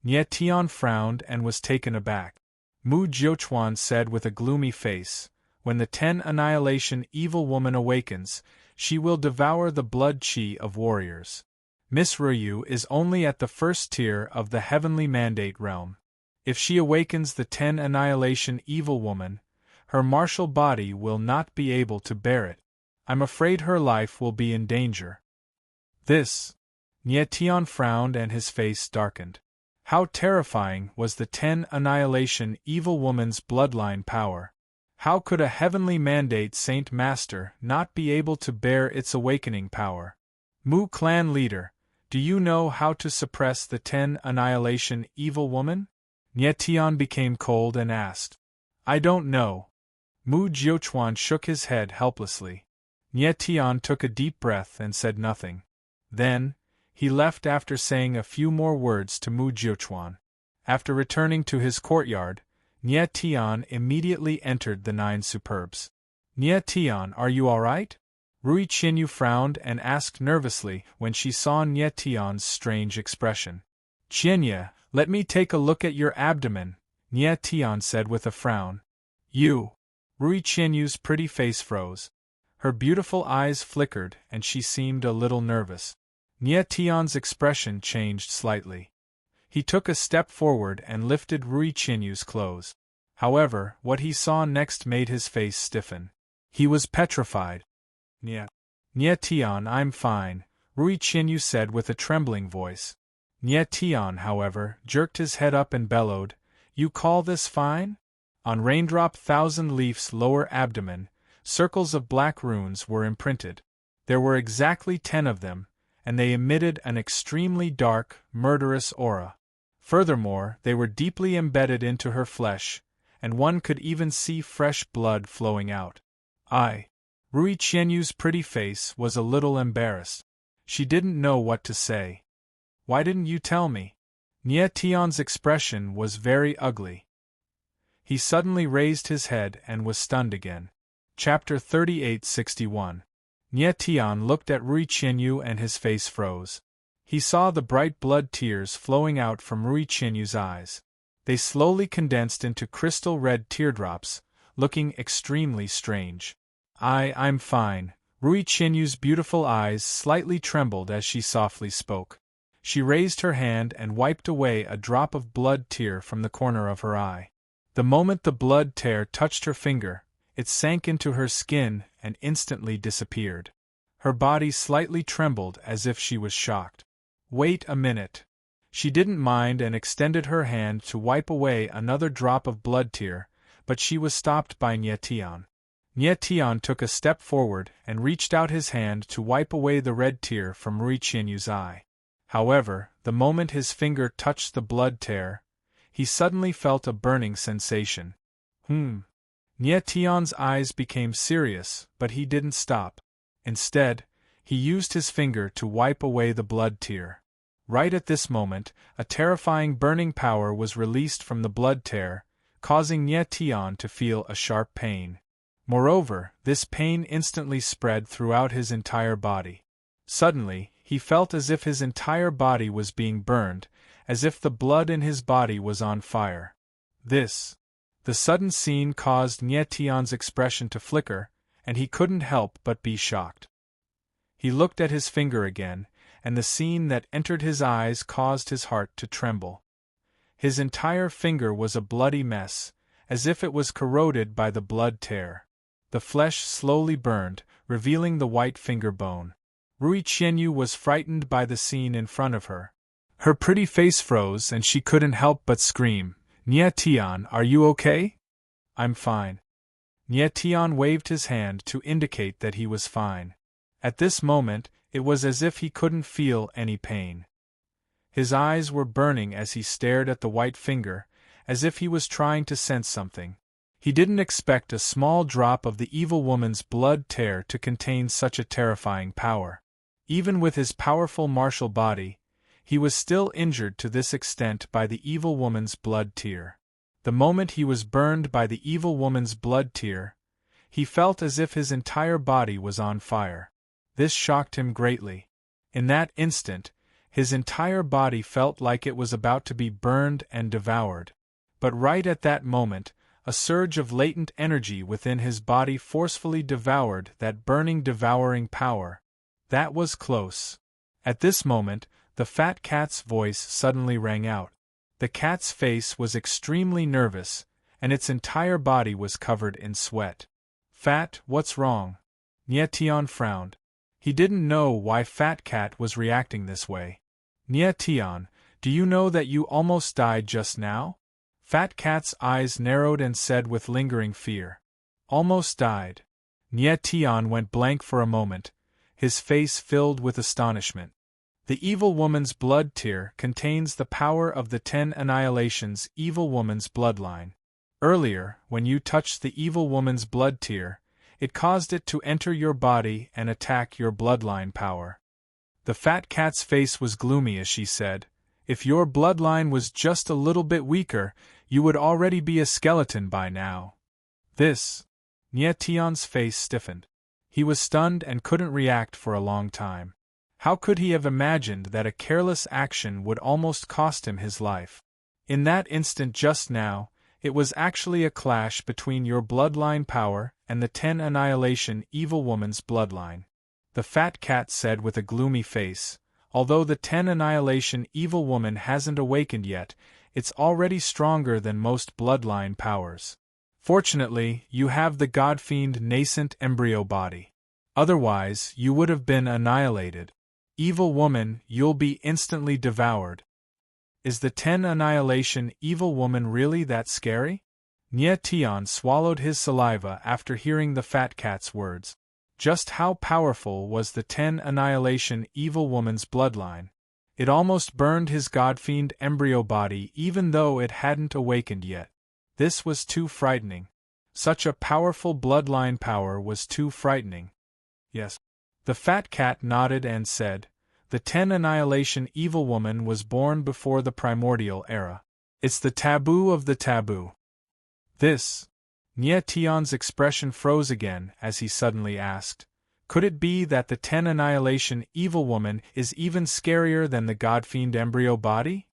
Nie Tian frowned and was taken aback. Mu Jiuquan said with a gloomy face, When the 10 Annihilation Evil Woman awakens, she will devour the blood chi of warriors. Miss Ryu is only at the first tier of the Heavenly Mandate realm. If she awakens the 10 Annihilation Evil Woman, her martial body will not be able to bear it. I'm afraid her life will be in danger. This. Nie Tian frowned and his face darkened. How terrifying was the 10 Annihilation Evil Woman's bloodline power? How could a Heavenly Mandate Saint Master not be able to bear its awakening power? Mu Clan Leader, do you know how to suppress the 10 Annihilation Evil Woman? Nie Tian became cold and asked. I don't know. Mu Jiuchuan shook his head helplessly. Nie Tian took a deep breath and said nothing. Then, he left after saying a few more words to Mu Jiuchuan. After returning to his courtyard, Nie Tian immediately entered the 9 Superbs. Nie Tian, are you alright? Rui Qinyu frowned and asked nervously when she saw Nie Tian's strange expression. Qianye, let me take a look at your abdomen, Nie Tian said with a frown. You. Rui Qinyu's pretty face froze. Her beautiful eyes flickered and she seemed a little nervous. Nie Tian's expression changed slightly. He took a step forward and lifted Rui Qinyu's clothes. However, what he saw next made his face stiffen. He was petrified. Nie Tian, I'm fine, Rui Qinyu said with a trembling voice. Nie Tian, however, jerked his head up and bellowed, You call this fine? On Raindrop Thousand Leaf's lower abdomen, circles of black runes were imprinted. There were exactly 10 of them, and they emitted an extremely dark, murderous aura. Furthermore, they were deeply embedded into her flesh, and one could even see fresh blood flowing out. Rui Qianyu's pretty face was a little embarrassed. She didn't know what to say. Why didn't you tell me? Nie Tian's expression was very ugly. He suddenly raised his head and was stunned again. Chapter 3861. Nie Tian looked at Rui Qianyu and his face froze. He saw the bright blood tears flowing out from Rui Qianyu's eyes. They slowly condensed into crystal-red teardrops, looking extremely strange. I'm fine. Rui Qianyu's beautiful eyes slightly trembled as she softly spoke. She raised her hand and wiped away a drop of blood tear from the corner of her eye. The moment the blood tear touched her finger, it sank into her skin and instantly disappeared. Her body slightly trembled as if she was shocked. Wait a minute. She didn't mind and extended her hand to wipe away another drop of blood tear, but she was stopped by Nie Tian. Nie Tian took a step forward and reached out his hand to wipe away the red tear from Rui Qianyu's eye. However, the moment his finger touched the blood tear, he suddenly felt a burning sensation. Nie Tian's eyes became serious, but he didn't stop. Instead, he used his finger to wipe away the blood tear. Right at this moment, a terrifying burning power was released from the blood tear, causing Nie Tian to feel a sharp pain. Moreover, this pain instantly spread throughout his entire body. Suddenly, he felt as if his entire body was being burned, as if the blood in his body was on fire. The sudden scene caused Nie Tian's expression to flicker, and he couldn't help but be shocked. He looked at his finger again, and the scene that entered his eyes caused his heart to tremble. His entire finger was a bloody mess, as if it was corroded by the blood tear. The flesh slowly burned, revealing the white finger bone. Rui Qianyu was frightened by the scene in front of her. Her pretty face froze and she couldn't help but scream, Nie Tian, are you okay? I'm fine. Nie Tian waved his hand to indicate that he was fine. At this moment, it was as if he couldn't feel any pain. His eyes were burning as he stared at the white finger, as if he was trying to sense something. He didn't expect a small drop of the evil woman's blood tear to contain such a terrifying power. Even with his powerful martial body, he was still injured to this extent by the evil woman's blood tear. The moment he was burned by the evil woman's blood tear, he felt as if his entire body was on fire. This shocked him greatly. In that instant, his entire body felt like it was about to be burned and devoured. But right at that moment, A surge of latent energy within his body forcefully devoured that burning, devouring power. That was close. At this moment, the fat cat's voice suddenly rang out. The cat's face was extremely nervous, and its entire body was covered in sweat. Fat, what's wrong? Nye Tian frowned. He didn't know why Fat Cat was reacting this way. Nye Tian, do you know that you almost died just now? Fat Cat's eyes narrowed and said with lingering fear. Almost died. Nye Tian went blank for a moment, his face filled with astonishment. The evil woman's blood tear contains the power of the 10 annihilations evil woman's bloodline. Earlier, when you touched the evil woman's blood tear, it caused it to enter your body and attack your bloodline power. The fat cat's face was gloomy as she said, if your bloodline was just a little bit weaker, you would already be a skeleton by now. This. Nye Tian's face stiffened. He was stunned and couldn't react for a long time. How could he have imagined that a careless action would almost cost him his life? In that instant just now, it was actually a clash between your bloodline power and the 10 annihilation evil woman's bloodline. The fat cat said with a gloomy face, although the 10 annihilation evil woman hasn't awakened yet, it's already stronger than most bloodline powers. Fortunately, you have the godfiend nascent embryo body. Otherwise, you would have been annihilated. Evil woman, you'll be instantly devoured. Is the 10 annihilation evil woman really that scary? Nye Tian swallowed his saliva after hearing the fat cat's words. Just how powerful was the 10 annihilation evil woman's bloodline? It almost burned his godfiend embryo body even though it hadn't awakened yet. This was too frightening. Such a powerful bloodline power was too frightening. Yes. The fat cat nodded and said, the 10 annihilation evil woman was born before the primordial era. It's the taboo of the taboo. This. Nye Tian's expression froze again as he suddenly asked, could it be that the 10 annihilation evil woman is even scarier than the godfiend embryo body?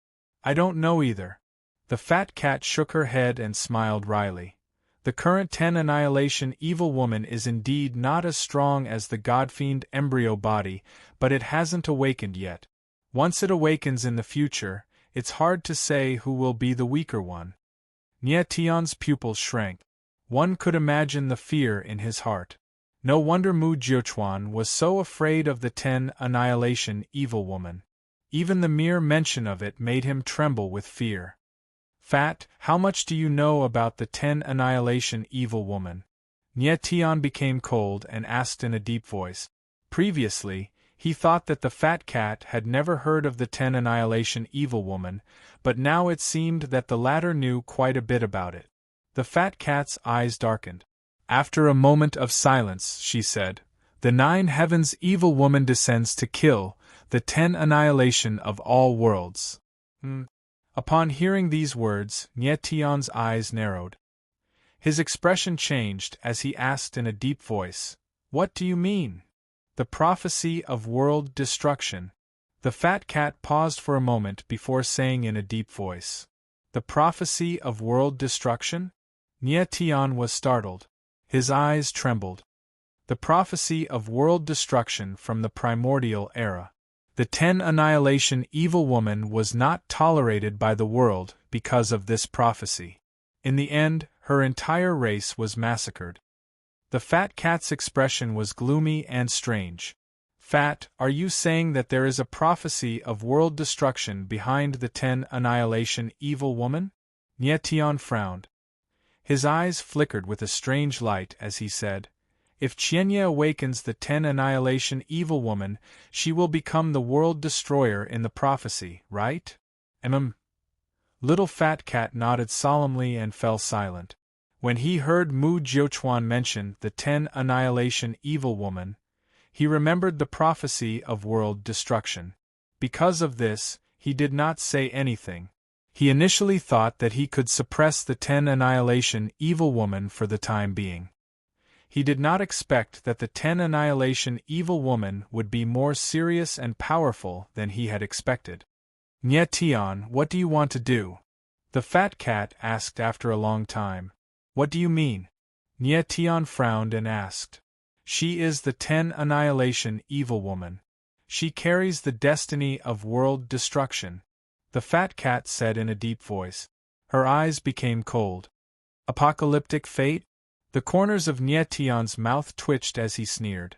I don't know either. The fat cat shook her head and smiled wryly. The current 10 annihilation evil woman is indeed not as strong as the godfiend embryo body, but it hasn't awakened yet. Once it awakens in the future, it's hard to say who will be the weaker one. Nye Tian's pupils shrank. One could imagine the fear in his heart. No wonder Mu Jiuchuan was so afraid of the 10 annihilation evil woman. Even the mere mention of it made him tremble with fear. Fat, how much do you know about the 10 annihilation evil woman? Nye Tian became cold and asked in a deep voice. Previously, he thought that the fat cat had never heard of the 10 annihilation evil woman, but now it seemed that the latter knew quite a bit about it. The fat cat's eyes darkened. After a moment of silence, she said, the 9 heavens evil woman descends to kill the 10 annihilation of all worlds. Upon hearing these words, Nye Tian's eyes narrowed. His expression changed as he asked in a deep voice, what do you mean? The prophecy of world destruction. The fat cat paused for a moment before saying in a deep voice, the prophecy of world destruction? Nye Tian was startled. His eyes trembled. The prophecy of world destruction from the primordial era. The 10 annihilation evil woman was not tolerated by the world because of this prophecy. In the end, her entire race was massacred. The fat cat's expression was gloomy and strange. Fat, are you saying that there is a prophecy of world destruction behind the 10 annihilation evil woman? Nye Tian frowned. His eyes flickered with a strange light as he said, if Qianye awakens the 10 annihilation evil woman, she will become the world destroyer in the prophecy, right? Little fat cat nodded solemnly and fell silent. When he heard Mu Jiuchuan mention the 10 annihilation evil woman, he remembered the prophecy of world destruction. Because of this, he did not say anything. He initially thought that he could suppress the 10 annihilation evil woman for the time being. He did not expect that the 10 annihilation evil woman would be more serious and powerful than he had expected. Nye Tian, what do you want to do? The fat cat asked after a long time. What do you mean? Nie Tian frowned and asked. She is the 10 Annihilation Evil Woman. She carries the destiny of world destruction, the fat cat said in a deep voice. Her eyes became cold. Apocalyptic fate? The corners of Nie Tian's mouth twitched as he sneered.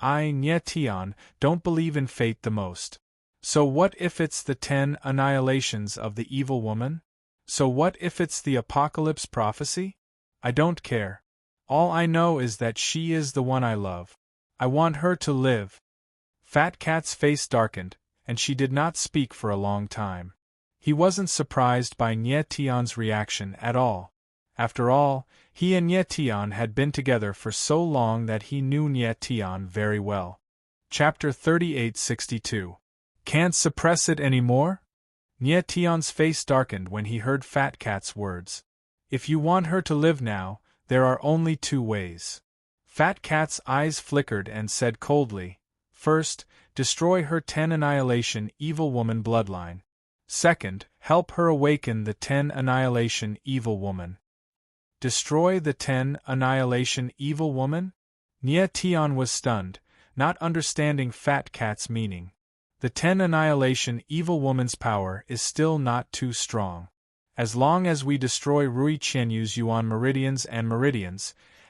I, Nie Tian, don't believe in fate the most. So what if it's the 10 annihilations of the evil woman? So what if it's the apocalypse prophecy? I don't care. All I know is that she is the one I love. I want her to live. Fat Cat's face darkened, and she did not speak for a long time. He wasn't surprised by Nie Tian's reaction at all. After all, he and Nie Tian had been together for so long that he knew Nie Tian very well. Chapter 3862. Can't suppress it anymore? Nie Tian's face darkened when he heard Fat Cat's words. If you want her to live now, there are only two ways. Fat Cat's eyes flickered and said coldly, first, destroy her 10 Annihilation Evil Woman bloodline. Second, help her awaken the 10 Annihilation Evil Woman. Destroy the 10 Annihilation Evil Woman? Nie Tian was stunned, not understanding Fat Cat's meaning. The 10 Annihilation Evil Woman's power is still not too strong. As long as we destroy Rui Qianyu's Yuan meridians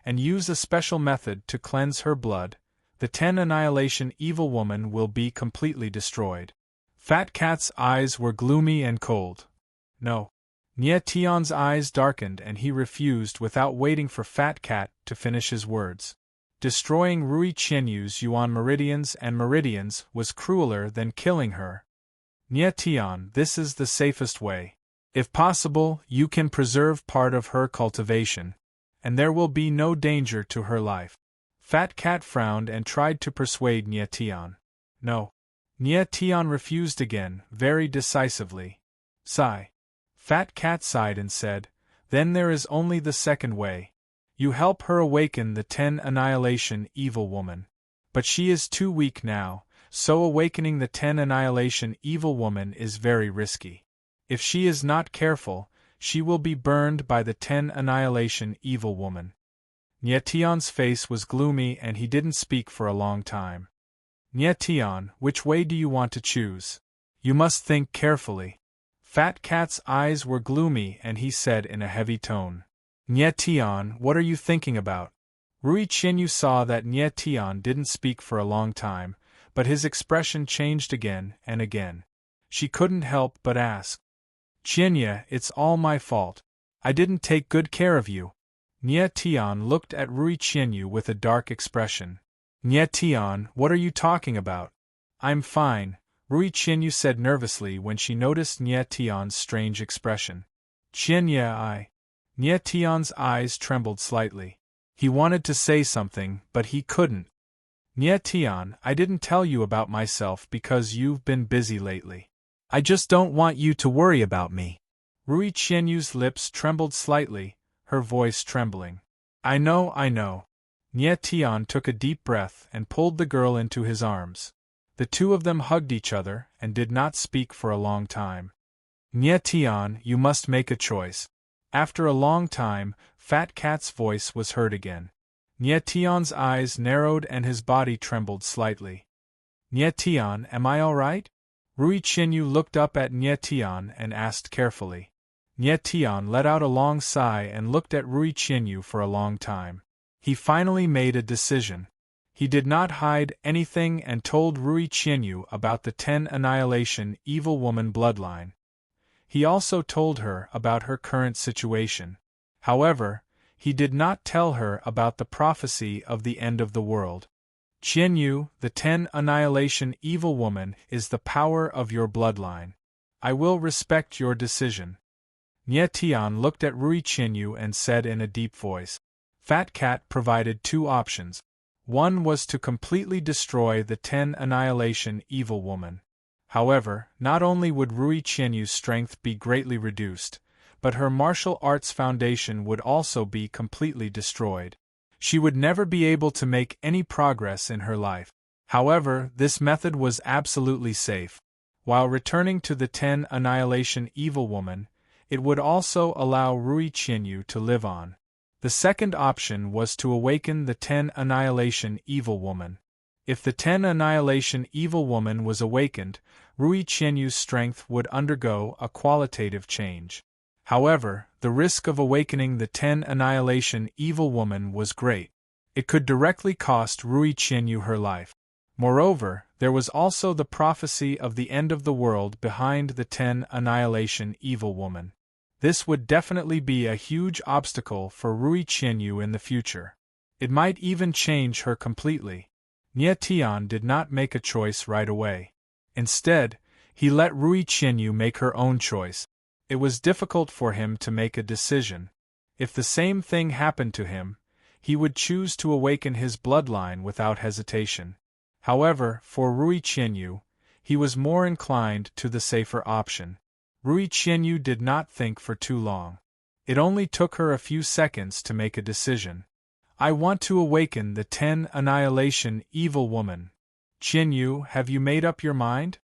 and use a special method to cleanse her blood, the 10 Annihilation Evil Woman will be completely destroyed. Fat Cat's eyes were gloomy and cold. No. Nie Tian's eyes darkened and he refused without waiting for Fat Cat to finish his words. Destroying Rui Qianyu's Yuan meridians was crueler than killing her. Nie Tian, this is the safest way. If possible, you can preserve part of her cultivation, and there will be no danger to her life. Fat Cat frowned and tried to persuade Nie Tian. No. Nie Tian refused again, very decisively. Sigh. Fat Cat sighed and said, then there is only the second way. You help her awaken the 10 Annihilation Evil Woman. But she is too weak now, so awakening the 10 Annihilation Evil Woman is very risky. If she is not careful, she will be burned by the 10 Annihilation Evil Woman. Nie Tian's face was gloomy and he didn't speak for a long time. Nie Tian, which way do you want to choose? You must think carefully. Fat Cat's eyes were gloomy and he said in a heavy tone. Nie Tian, what are you thinking about? Rui Qianyu saw that Nie Tian didn't speak for a long time, but his expression changed again and again. She couldn't help but ask. Qianyu, it's all my fault. I didn't take good care of you. Nie Tian looked at Rui Qianyu with a dark expression. Nie Tian, what are you talking about? I'm fine, Rui Qianyu said nervously when she noticed Nie Tian's strange expression. Qianyu, Nie Tian's eyes trembled slightly. He wanted to say something, but he couldn't. Nie Tian, I didn't tell you about myself because you've been busy lately. I just don't want you to worry about me. Rui Qianyu's lips trembled slightly, her voice trembling. I know. Nie Tian took a deep breath and pulled the girl into his arms. The two of them hugged each other and did not speak for a long time. Nie Tian, you must make a choice. After a long time, Fat Cat's voice was heard again. Nie Tian's eyes narrowed and his body trembled slightly. Nie Tian, am I all right? Rui Qianyu looked up at Nie Tian and asked carefully. Nie Tian let out a long sigh and looked at Rui Qianyu for a long time. He finally made a decision. He did not hide anything and told Rui Qianyu about the 10 Annihilation Evil Woman bloodline. He also told her about her current situation. However, he did not tell her about the prophecy of the end of the world. Qianyu, the 10 Annihilation Evil Woman is the power of your bloodline. I will respect your decision. Nie Tian looked at Rui Qianyu and said in a deep voice. Fat Cat provided two options. One was to completely destroy the 10 Annihilation Evil Woman. However, not only would Rui Qianyu's strength be greatly reduced, but her martial arts foundation would also be completely destroyed. She would never be able to make any progress in her life. However, this method was absolutely safe. While returning to the 10 Annihilation Evil Woman, it would also allow Rui Qianyu to live on. The second option was to awaken the 10 Annihilation Evil Woman. If the 10 Annihilation Evil Woman was awakened, Rui Qianyu's strength would undergo a qualitative change. However, the risk of awakening the 10 Annihilation Evil Woman was great. It could directly cost Rui Qianyu her life. Moreover, there was also the prophecy of the end of the world behind the 10 Annihilation Evil Woman. This would definitely be a huge obstacle for Rui Qianyu in the future. It might even change her completely. Nie Tian did not make a choice right away. Instead, he let Rui Qianyu make her own choice. It was difficult for him to make a decision. If the same thing happened to him, he would choose to awaken his bloodline without hesitation. However, for Rui Qianyu, he was more inclined to the safer option. Rui Qianyu did not think for too long. It only took her a few seconds to make a decision. I want to awaken the 10 Annihilation Evil Woman. Qianyu, have you made up your mind?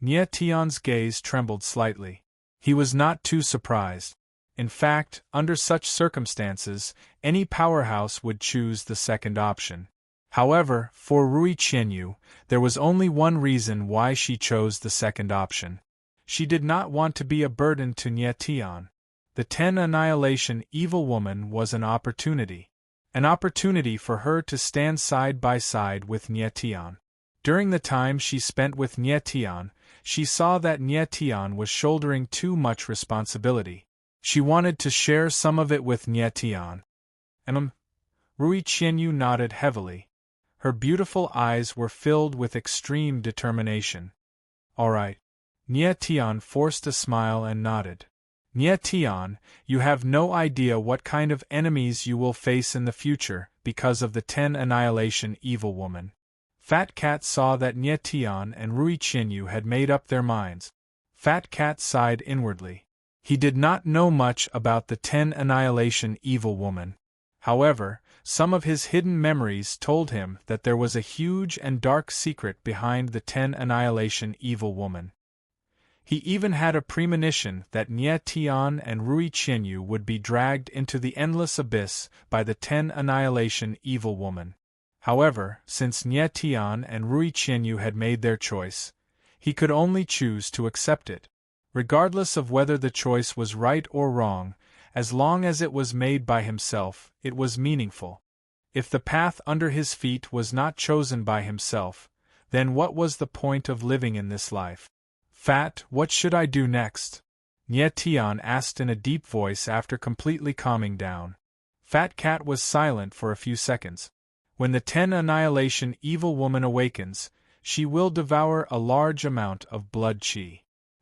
Nie Tian's gaze trembled slightly. He was not too surprised. In fact, under such circumstances, any powerhouse would choose the second option. However, for Rui Qianyu, there was only one reason why she chose the second option. She did not want to be a burden to Nie Tian. The 10 Annihilation Evil Woman was an opportunity. An opportunity for her to stand side by side with Nie Tian. During the time she spent with Nie Tian, she saw that Nie Tian was shouldering too much responsibility. She wanted to share some of it with Nie Tian. Rui Qianyu nodded heavily. Her beautiful eyes were filled with extreme determination. All right. Nie Tian forced a smile and nodded. Nie Tian, you have no idea what kind of enemies you will face in the future because of the 10 Annihilation Evil Woman. Fat Cat saw that Nie Tian and Rui Qianyu had made up their minds. Fat Cat sighed inwardly. He did not know much about the 10 Annihilation Evil Woman. However, some of his hidden memories told him that there was a huge and dark secret behind the 10 Annihilation Evil Woman. He even had a premonition that Nie Tian and Rui Qianyu would be dragged into the endless abyss by the 10 Annihilation Evil Woman. However, since Nie Tian and Rui Qianyu had made their choice, he could only choose to accept it. Regardless of whether the choice was right or wrong, as long as it was made by himself, it was meaningful. If the path under his feet was not chosen by himself, then what was the point of living in this life? Fat, what should I do next? Nie Tian asked in a deep voice after completely calming down. Fat Cat was silent for a few seconds. When the 10 Annihilation Evil Woman awakens, she will devour a large amount of blood qi.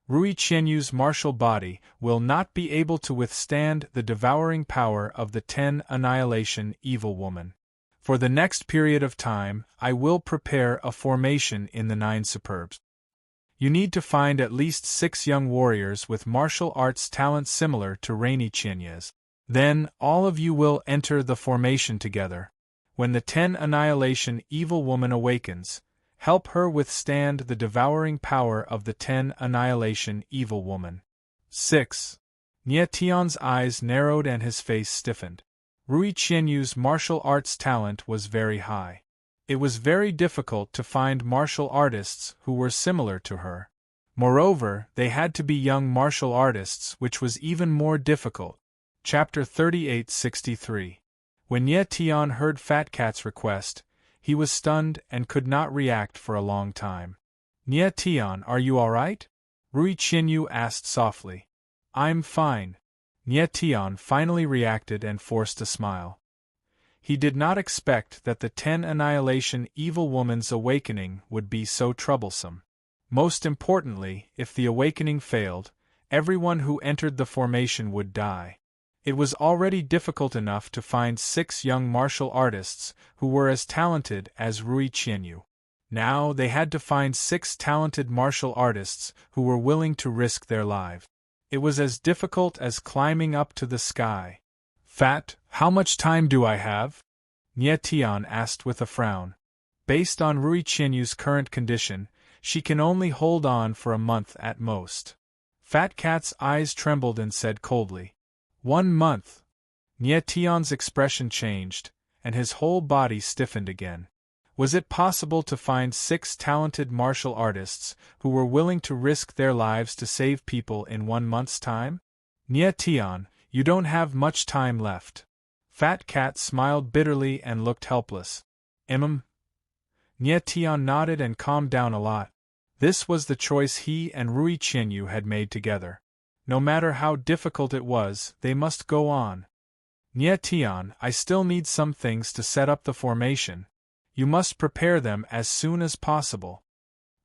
Rui Qianyu's martial body will not be able to withstand the devouring power of the 10 Annihilation Evil Woman. For the next period of time, I will prepare a formation in the 9 Superbs. You need to find at least 6 young warriors with martial arts talent similar to Rainy Qianyu's. Then, all of you will enter the formation together. When the 10 Annihilation Evil Woman awakens, help her withstand the devouring power of the 10 Annihilation Evil Woman. 6. Nie Tian's eyes narrowed and his face stiffened. Rui Qianyu's martial arts talent was very high. It was very difficult to find martial artists who were similar to her. Moreover, they had to be young martial artists, which was even more difficult. Chapter 3863. When Nie Tian heard Fat Cat's request, he was stunned and could not react for a long time. Nie Tian, are you alright? Rui Qianyu asked softly. I'm fine. Nie Tian finally reacted and forced a smile. He did not expect that the 10 Annihilation Evil Woman's awakening would be so troublesome. Most importantly, if the awakening failed, everyone who entered the formation would die. It was already difficult enough to find 6 young martial artists who were as talented as Rui Qianyu. Now they had to find 6 talented martial artists who were willing to risk their lives. It was as difficult as climbing up to the sky. Fat, how much time do I have? Nie Tian asked with a frown. Based on Rui Qianyu's current condition, she can only hold on for a month at most. Fat Cat's eyes trembled and said coldly, 1 month. Nie Tian's expression changed, and his whole body stiffened again. Was it possible to find 6 talented martial artists who were willing to risk their lives to save people in 1 month's time? Nie Tian, you don't have much time left. Fat Cat smiled bitterly and looked helpless. Nie Tian nodded and calmed down a lot. This was the choice he and Rui Qianyu had made together. No matter how difficult it was, they must go on. Nie Tian, I still need some things to set up the formation. You must prepare them as soon as possible.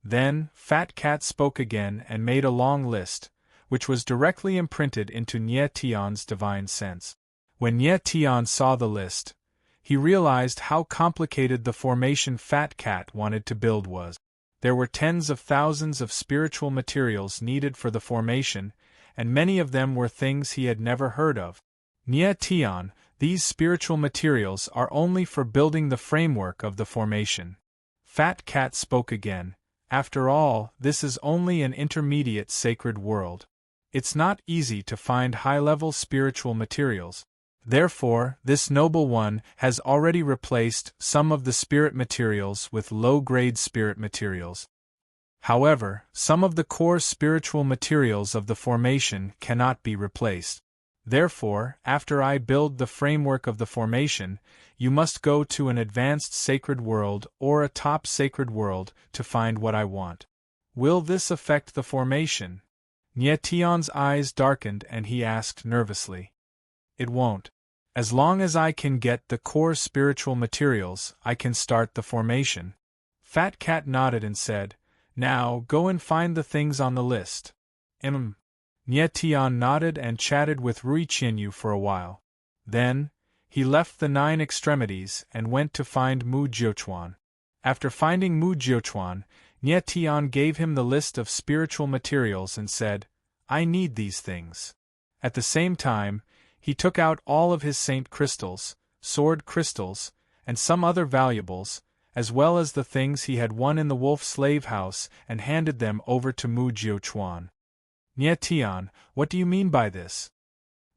Then, Fat Cat spoke again and made a long list, which was directly imprinted into Nie Tian's divine sense. When Nie Tian saw the list, he realized how complicated the formation Fat Cat wanted to build was. There were tens of thousands of spiritual materials needed for the formation, and many of them were things he had never heard of. Nie Tian, these spiritual materials are only for building the framework of the formation. Fat Cat spoke again. After all, this is only an intermediate sacred world. It's not easy to find high-level spiritual materials. Therefore, this noble one has already replaced some of the spirit materials with low-grade spirit materials. However, some of the core spiritual materials of the formation cannot be replaced. Therefore, after I build the framework of the formation, you must go to an advanced sacred world or a top sacred world to find what I want. Will this affect the formation? Nie Tian's eyes darkened and he asked nervously. It won't. As long as I can get the core spiritual materials, I can start the formation. Fat Cat nodded and said, Now, go and find the things on the list. Nie Tian nodded and chatted with Rui Qianyu for a while. Then, he left the 9 extremities and went to find Mu Jiuchuan. After finding Mu Jiuchuan, Nie Tian gave him the list of spiritual materials and said, I need these things. At the same time, he took out all of his saint crystals, sword crystals, and some other valuables, as well as the things he had won in the wolf slave house, and handed them over to Mu Jiuchuan. Nie Tian, what do you mean by this?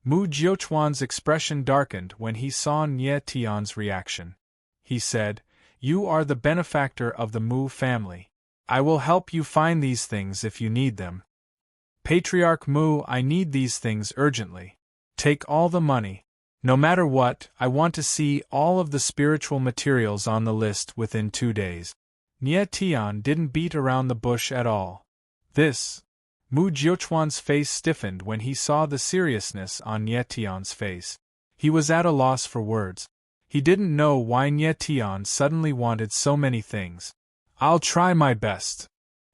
Mu Jiuchuan's expression darkened when he saw Nie Tian's reaction. He said, You are the benefactor of the Mu family. I will help you find these things if you need them. Patriarch Mu, I need these things urgently. Take all the money. No matter what, I want to see all of the spiritual materials on the list within 2 days. Nie Tian didn't beat around the bush at all. Mu Jiuchuan's face stiffened when he saw the seriousness on Nie Tian's face. He was at a loss for words. He didn't know why Nie Tian suddenly wanted so many things. I'll try my best.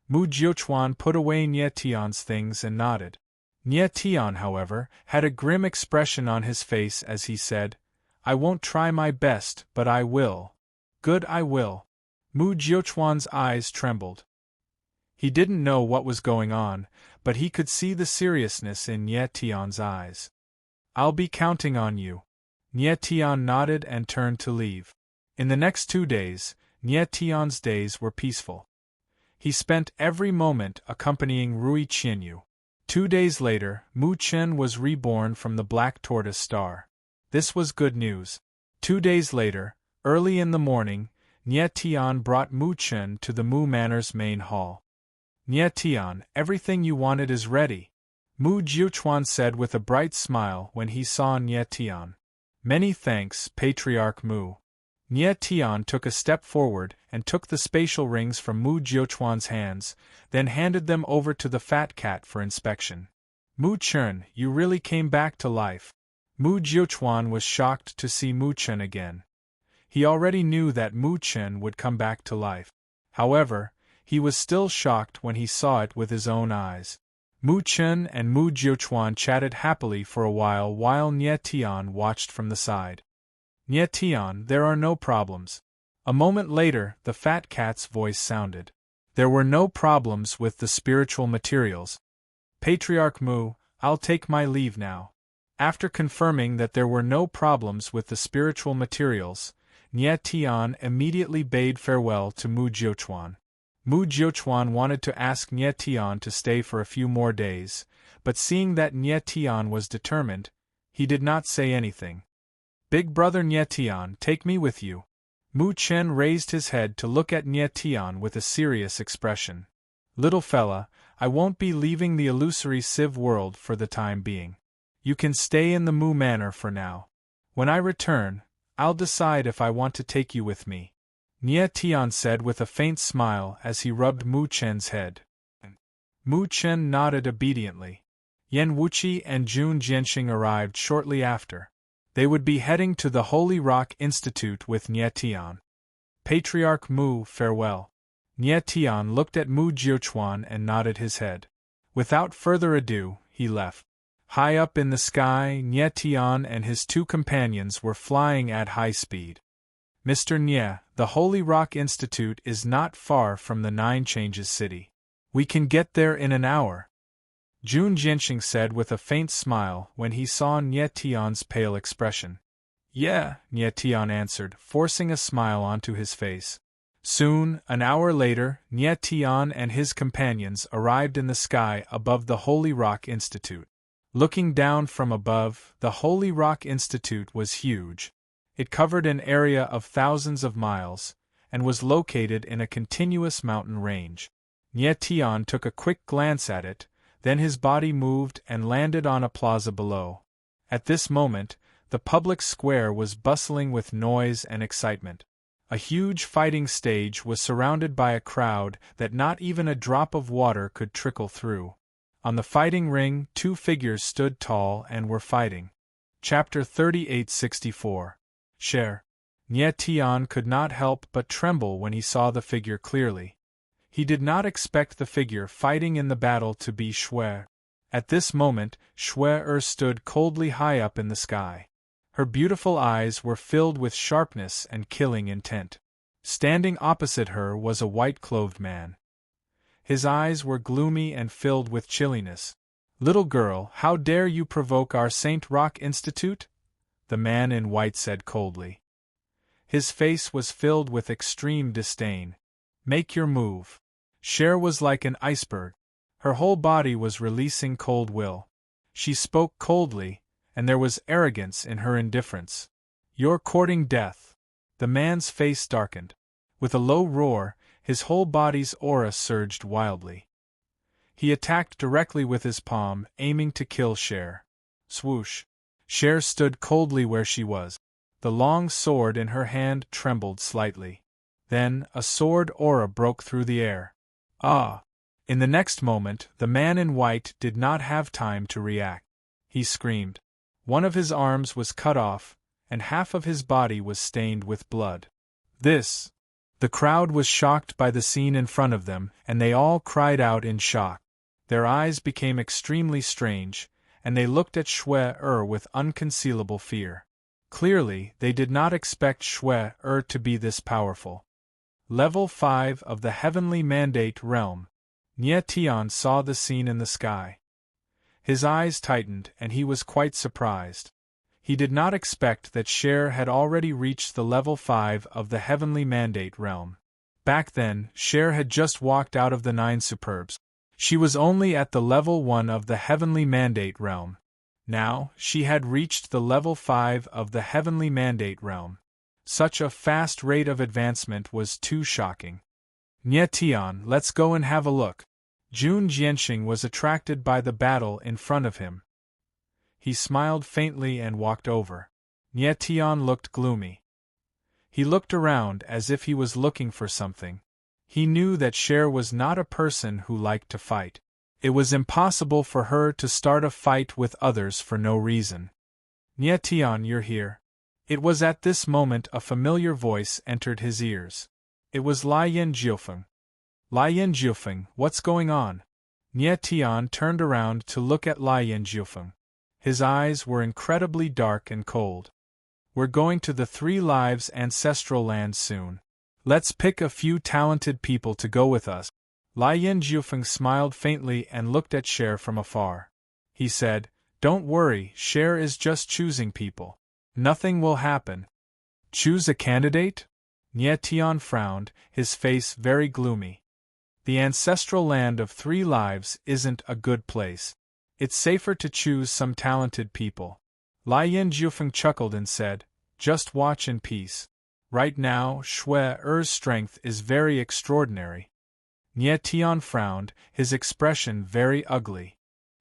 Mu Jiuchuan put away Nie Tian's things and nodded. Nie Tian, however, had a grim expression on his face as he said, I won't try my best, but I will. Good, I will. Mu Jiuchuan's eyes trembled. He didn't know what was going on, but he could see the seriousness in Nie Tian's eyes. I'll be counting on you. Nie Tian nodded and turned to leave. In the next 2 days, Nie Tian's days were peaceful. He spent every moment accompanying Rui Qianyu. 2 days later, Mu Chen was reborn from the Black Tortoise Star. This was good news. 2 days later, early in the morning, Nie Tian brought Mu Chen to the Mu Manor's main hall. Nie Tian, everything you wanted is ready, Mu Jiuchuan said with a bright smile when he saw Nie Tian. Many thanks, Patriarch Mu. Nie Tian took a step forward and took the spatial rings from Mu Jiuchuan's hands, then handed them over to the Fat Cat for inspection. Mu Chen, you really came back to life. Mu Jiuchuan was shocked to see Mu Chen again. He already knew that Mu Chen would come back to life. However, he was still shocked when he saw it with his own eyes. Mu Chen and Mu Jiuchuan chatted happily for a while Nie Tian watched from the side. Nie Tian, there are no problems. A moment later, the Fat Cat's voice sounded. There were no problems with the spiritual materials. Patriarch Mu, I'll take my leave now. After confirming that there were no problems with the spiritual materials, Nie Tian immediately bade farewell to Mu Jiuchuan. Mu Jiuchuan wanted to ask Nie Tian to stay for a few more days, but seeing that Nie Tian was determined, he did not say anything. Big brother Nyetian, take me with you. Mu Chen raised his head to look at Nyetian with a serious expression. Little fella, I won't be leaving the illusory Civ world for the time being. You can stay in the Mu Manor for now. When I return, I'll decide if I want to take you with me. Nyetian said with a faint smile as he rubbed Mu Chen's head. Mu Chen nodded obediently. Yan Wuqi and Jun Jianxing arrived shortly after. They would be heading to the Holy Rock Institute with Nyetian. Patriarch Mu, farewell. Nyetian looked at Mu Jiuchuan and nodded his head. Without further ado, he left. High up in the sky, Nyetian and his two companions were flying at high speed. Mr. Nye, the Holy Rock Institute is not far from the Nine Changes city. We can get there in an hour. Jun Jianxing said with a faint smile when he saw Nyetian's pale expression. Yeah, Nyetian answered, forcing a smile onto his face. Soon, an hour later, Nyetian and his companions arrived in the sky above the Holy Rock Institute. Looking down from above, the Holy Rock Institute was huge. It covered an area of thousands of miles, and was located in a continuous mountain range. Nyetian took a quick glance at it, then his body moved and landed on a plaza below. At this moment, the public square was bustling with noise and excitement. A huge fighting stage was surrounded by a crowd that not even a drop of water could trickle through. On the fighting ring, two figures stood tall and were fighting. Chapter 3864. Share. Nyetian could not help but tremble when he saw the figure clearly. He did not expect the figure fighting in the battle to be Shui. At this moment, Shui stood coldly high up in the sky. Her beautiful eyes were filled with sharpness and killing intent. Standing opposite her was a white-clothed man. His eyes were gloomy and filled with chilliness. Little girl, how dare you provoke our Saint Rock Institute? The man in white said coldly. His face was filled with extreme disdain. Make your move. Cher was like an iceberg. Her whole body was releasing cold will. She spoke coldly, and there was arrogance in her indifference. You're courting death. The man's face darkened. With a low roar, his whole body's aura surged wildly. He attacked directly with his palm, aiming to kill Cher. Swoosh! Cher stood coldly where she was. The long sword in her hand trembled slightly. Then, a sword aura broke through the air. Ah! In the next moment, the man in white did not have time to react. He screamed. One of his arms was cut off, and half of his body was stained with blood. This! The crowd was shocked by the scene in front of them, and they all cried out in shock. Their eyes became extremely strange, and they looked at Shui with unconcealable fear. Clearly, they did not expect Shui to be this powerful. Level 5 of the Heavenly Mandate Realm. Nyetian saw the scene in the sky. His eyes tightened and he was quite surprised. He did not expect that Cher had already reached the level 5 of the Heavenly Mandate Realm. Back then, Cher had just walked out of the 9 Superbs. She was only at the level 1 of the Heavenly Mandate Realm. Now, she had reached the level 5 of the Heavenly Mandate Realm. Such a fast rate of advancement was too shocking. Nyetian, let's go and have a look. Jun Jianxing was attracted by the battle in front of him. He smiled faintly and walked over. Nyetian looked gloomy. He looked around as if he was looking for something. He knew that Cher was not a person who liked to fight. It was impossible for her to start a fight with others for no reason. Nyetian, you're here. It was at this moment a familiar voice entered his ears. It was Lai Jiufeng. Lai Jiufeng, what's going on? Nyetian turned around to look at Lai Jiufeng. His eyes were incredibly dark and cold. We're going to the Three Lives ancestral land soon. Let's pick a few talented people to go with us. Lai Jiufeng smiled faintly and looked at Cher from afar. He said, Don't worry, Cher is just choosing people. Nothing will happen. Choose a candidate? Nyetian frowned, his face very gloomy. The ancestral land of Three Lives isn't a good place. It's safer to choose some talented people. Lai Jiufeng chuckled and said, Just watch in peace. Right now, Shui-er's strength is very extraordinary. Nie Tian frowned, his expression very ugly.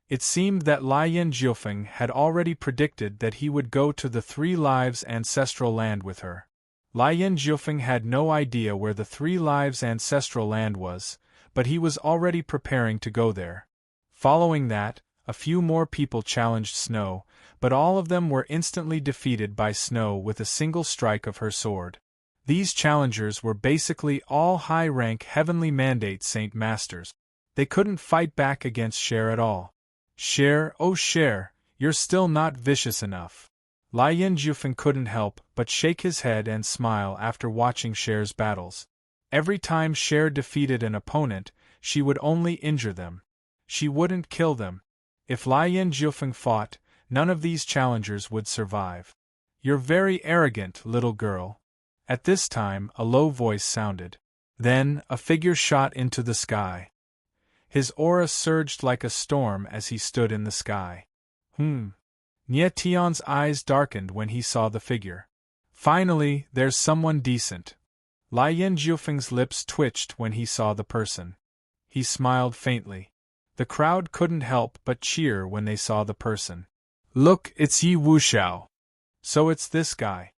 It seemed that Lian Jiufeng had already predicted that he would go to the Three Lives ancestral land with her. Lian Jiufeng had no idea where the Three Lives ancestral land was, but he was already preparing to go there. Following that, a few more people challenged Snow, but all of them were instantly defeated by Snow with a single strike of her sword. These challengers were basically all high-rank heavenly mandate Saint Masters. They couldn't fight back against Cher at all. Cher, oh Cher, you're still not vicious enough. Lian Jiufeng couldn't help but shake his head and smile after watching Cher's battles. Every time Cher defeated an opponent, she would only injure them. She wouldn't kill them. If Lian Jiufeng fought, none of these challengers would survive. You're very arrogant, little girl. At this time, a low voice sounded. Then, a figure shot into the sky. His aura surged like a storm as he stood in the sky. Nie Tian's eyes darkened when he saw the figure. Finally, there's someone decent. Lian Jiufeng's lips twitched when he saw the person. He smiled faintly. The crowd couldn't help but cheer when they saw the person. Look, it's Yi Wuxiao. So it's this guy.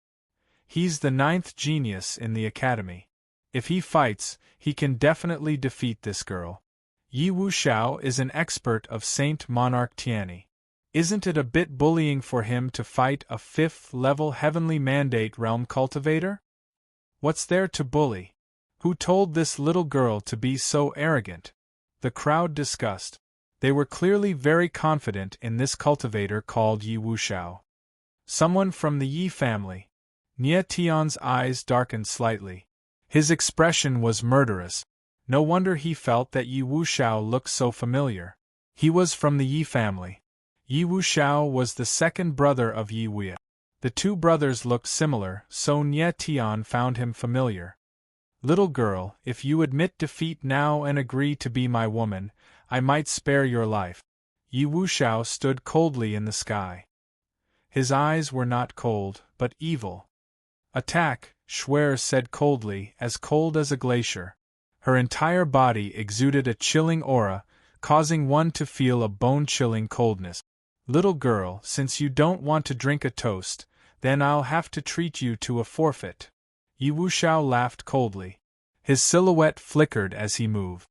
He's the 9th genius in the academy. If he fights, he can definitely defeat this girl. Yi Wuxiao is an expert of Saint Monarch Tianyi. Isn't it a bit bullying for him to fight a 5th-level heavenly mandate realm cultivator? What's there to bully? Who told this little girl to be so arrogant? The crowd discussed. They were clearly very confident in this cultivator called Yi Wuxiao. Someone from the Yi family. Nie Tian's eyes darkened slightly. His expression was murderous. No wonder he felt that Yi Wuxiao looked so familiar. He was from the Yi family. Yi Wuxiao was the second brother of Yi Wei. The two brothers looked similar, so Nie Tian found him familiar. Little girl, if you admit defeat now and agree to be my woman, I might spare your life. Yi Wuxiao stood coldly in the sky. His eyes were not cold, but evil. Attack, Shui said coldly, as cold as a glacier. Her entire body exuded a chilling aura, causing one to feel a bone-chilling coldness. Little girl, since you don't want to drink a toast, then I'll have to treat you to a forfeit. Yi Wuxiao laughed coldly. His silhouette flickered as he moved.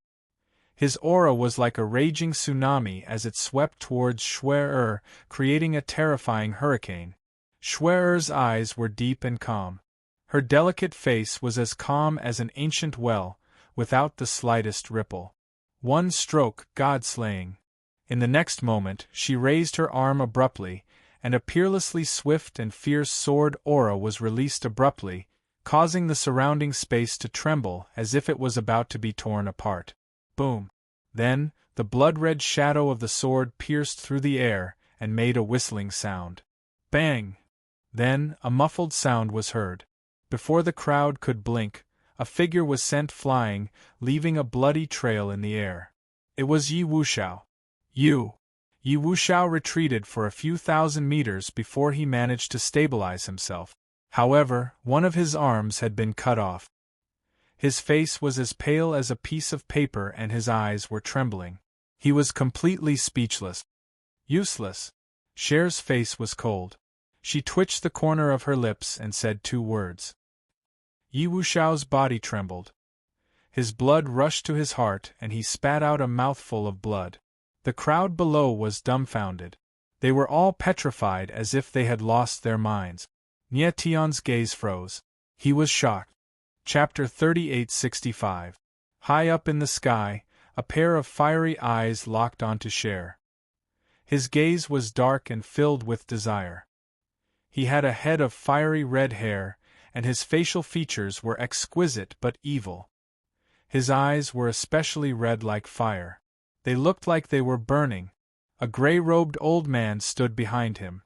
His aura was like a raging tsunami as it swept towards Shui, creating a terrifying hurricane. Shui's eyes were deep and calm. Her delicate face was as calm as an ancient well, without the slightest ripple. One stroke, God-slaying. In the next moment, she raised her arm abruptly, and a peerlessly swift and fierce sword aura was released abruptly, causing the surrounding space to tremble as if it was about to be torn apart. Boom! Then, the blood-red shadow of the sword pierced through the air and made a whistling sound. Bang! Then, a muffled sound was heard. Before the crowd could blink, a figure was sent flying, leaving a bloody trail in the air. It was Yi Wuxiao. Yi Wuxiao retreated for a few thousand meters before he managed to stabilize himself. However, one of his arms had been cut off. His face was as pale as a piece of paper and his eyes were trembling. He was completely speechless. Useless. Cher's face was cold. She twitched the corner of her lips and said 2 words. Yi Wuxiao's body trembled. His blood rushed to his heart and he spat out a mouthful of blood. The crowd below was dumbfounded. They were all petrified as if they had lost their minds. Nie Tian's gaze froze. He was shocked. Chapter 3865. High up in the sky, a pair of fiery eyes locked onto Cher. His gaze was dark and filled with desire. He had a head of fiery red hair, and his facial features were exquisite but evil. His eyes were especially red like fire. They looked like they were burning. A gray-robed old man stood behind him.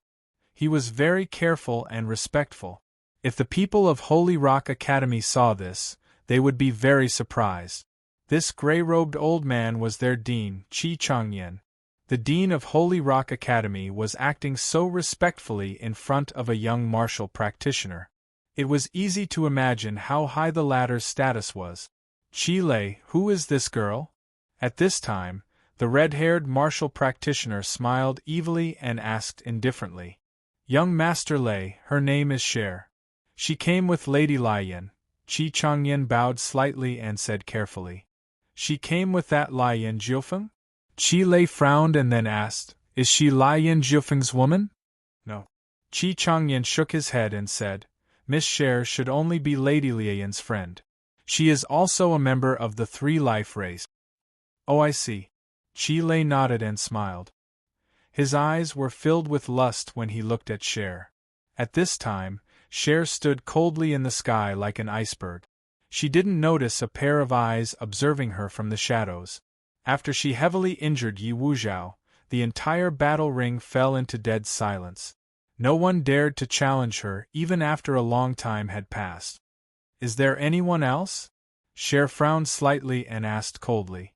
He was very careful and respectful. If the people of Holy Rock Academy saw this, they would be very surprised. This gray-robed old man was their dean, Qi Changyan. The dean of Holy Rock Academy was acting so respectfully in front of a young martial practitioner. It was easy to imagine how high the latter's status was. Chi Lei, who is this girl? At this time, the red-haired martial practitioner smiled evilly and asked indifferently. Young Master Lei, her name is Cher. She came with Lady Lian. Chi Changyan bowed slightly and said carefully. She came with that Lian Jiufeng? Chi Lei frowned and then asked, Is she Lian Jiufeng's woman? No. Chi Changyan shook his head and said, Miss Cher should only be Lady Lian's friend. She is also a member of the Three Life race. Oh, I see. Chi Lei nodded and smiled. His eyes were filled with lust when he looked at Cher. At this time, Cher stood coldly in the sky like an iceberg. She didn't notice a pair of eyes observing her from the shadows. After she heavily injured Yi Wuzhao, the entire battle ring fell into dead silence. No one dared to challenge her even after a long time had passed. Is there anyone else? Cher frowned slightly and asked coldly.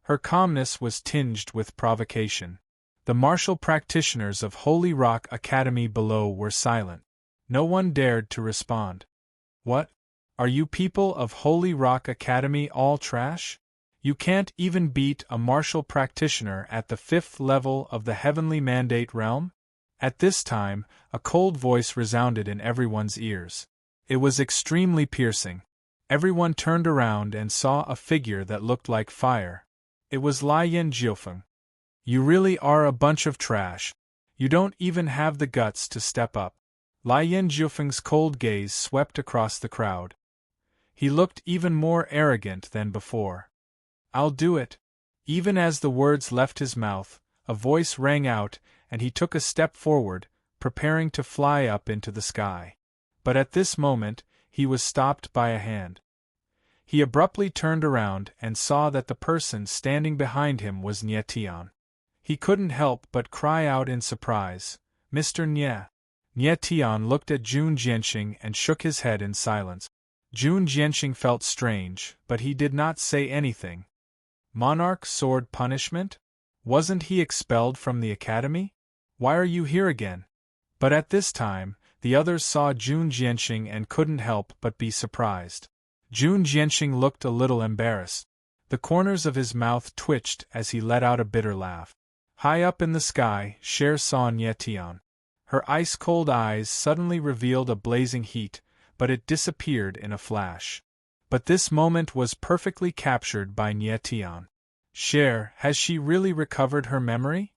Her calmness was tinged with provocation. The martial practitioners of Holy Rock Academy below were silent. No one dared to respond. What? Are you people of Holy Rock Academy all trash? You can't even beat a martial practitioner at the 5th level of the Heavenly Mandate realm? At this time, a cold voice resounded in everyone's ears. It was extremely piercing. Everyone turned around and saw a figure that looked like fire. It was Lian Jiufeng. You really are a bunch of trash. You don't even have the guts to step up. Lian Jiufeng's cold gaze swept across the crowd. He looked even more arrogant than before. I'll do it. Even as the words left his mouth, a voice rang out, and he took a step forward, preparing to fly up into the sky. But at this moment, he was stopped by a hand. He abruptly turned around and saw that the person standing behind him was Nie Tian. He couldn't help but cry out in surprise, Mr. Nie. Nie Tian looked at Jun Jianxing and shook his head in silence. Jun Jianxing felt strange, but he did not say anything. Monarch sword punishment? Wasn't he expelled from the academy? Why are you here again? But at this time, the others saw Jun Jianxing and couldn't help but be surprised. Jun Jianxing looked a little embarrassed. The corners of his mouth twitched as he let out a bitter laugh. High up in the sky, Cher saw Nie Tian. Her ice-cold eyes suddenly revealed a blazing heat, but it disappeared in a flash. But this moment was perfectly captured by Nie Tian. Cher, has she really recovered her memory?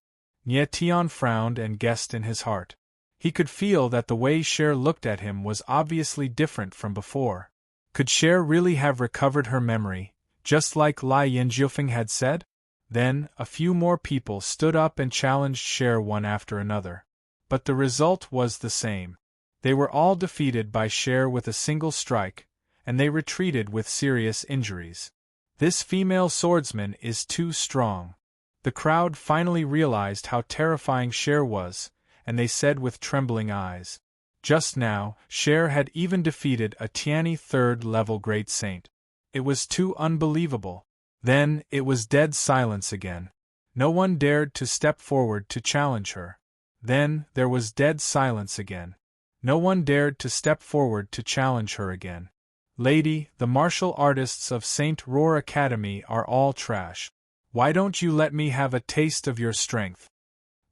Nie Tian frowned and guessed in his heart. He could feel that the way Cher looked at him was obviously different from before. Could Cher really have recovered her memory, just like Lian Jiufeng had said? Then, a few more people stood up and challenged Cher one after another. But the result was the same. They were all defeated by Cher with a single strike, and they retreated with serious injuries. This female swordsman is too strong. The crowd finally realized how terrifying Cher was, and they said with trembling eyes. Just now, Cher had even defeated a Tianyi 3rd-level great saint. It was too unbelievable. Then, it was dead silence again. No one dared to step forward to challenge her. Then, there was dead silence again. No one dared to step forward to challenge her again. Lady, the martial artists of St. Roar Academy are all trash. Why don't you let me have a taste of your strength?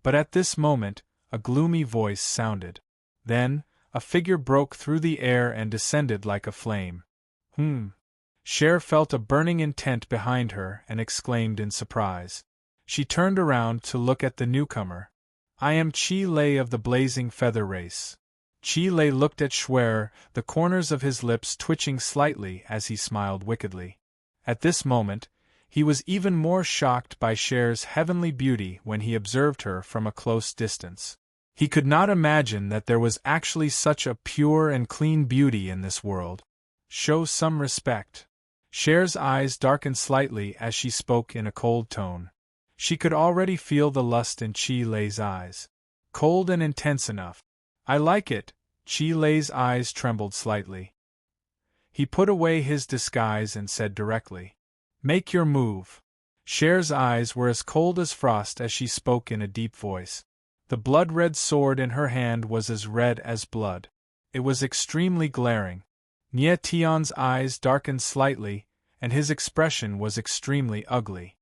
But at this moment, a gloomy voice sounded. Then, a figure broke through the air and descended like a flame. Cher felt a burning intent behind her and exclaimed in surprise. She turned around to look at the newcomer. I am Chi Lei of the Blazing Feather Race. Chi Lei looked at Schwer, the corners of his lips twitching slightly as he smiled wickedly. At this moment, he was even more shocked by Cher's heavenly beauty when he observed her from a close distance. He could not imagine that there was actually such a pure and clean beauty in this world. Show some respect. Cher's eyes darkened slightly as she spoke in a cold tone. She could already feel the lust in Chi Lei's eyes. Cold and intense enough. I like it. Chi Lei's eyes trembled slightly. He put away his disguise and said directly, Make your move. Cher's eyes were as cold as frost as she spoke in a deep voice. The blood-red sword in her hand was as red as blood. It was extremely glaring. Nie Tion's eyes darkened slightly, and his expression was extremely ugly.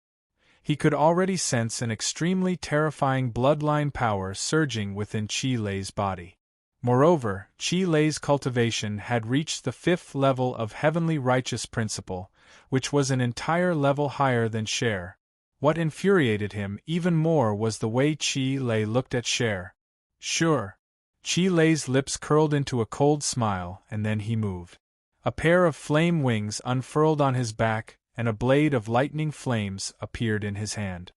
He could already sense an extremely terrifying bloodline power surging within Chi Lei's body. Moreover, Chi Lei's cultivation had reached the 5th level of Heavenly Righteous Principle, which was an entire level higher than Cher. What infuriated him even more was the way Chi Lei looked at Cher. Sure. Chi Lei's lips curled into a cold smile, and then he moved. A pair of flame wings unfurled on his back, and a blade of lightning flames appeared in his hand.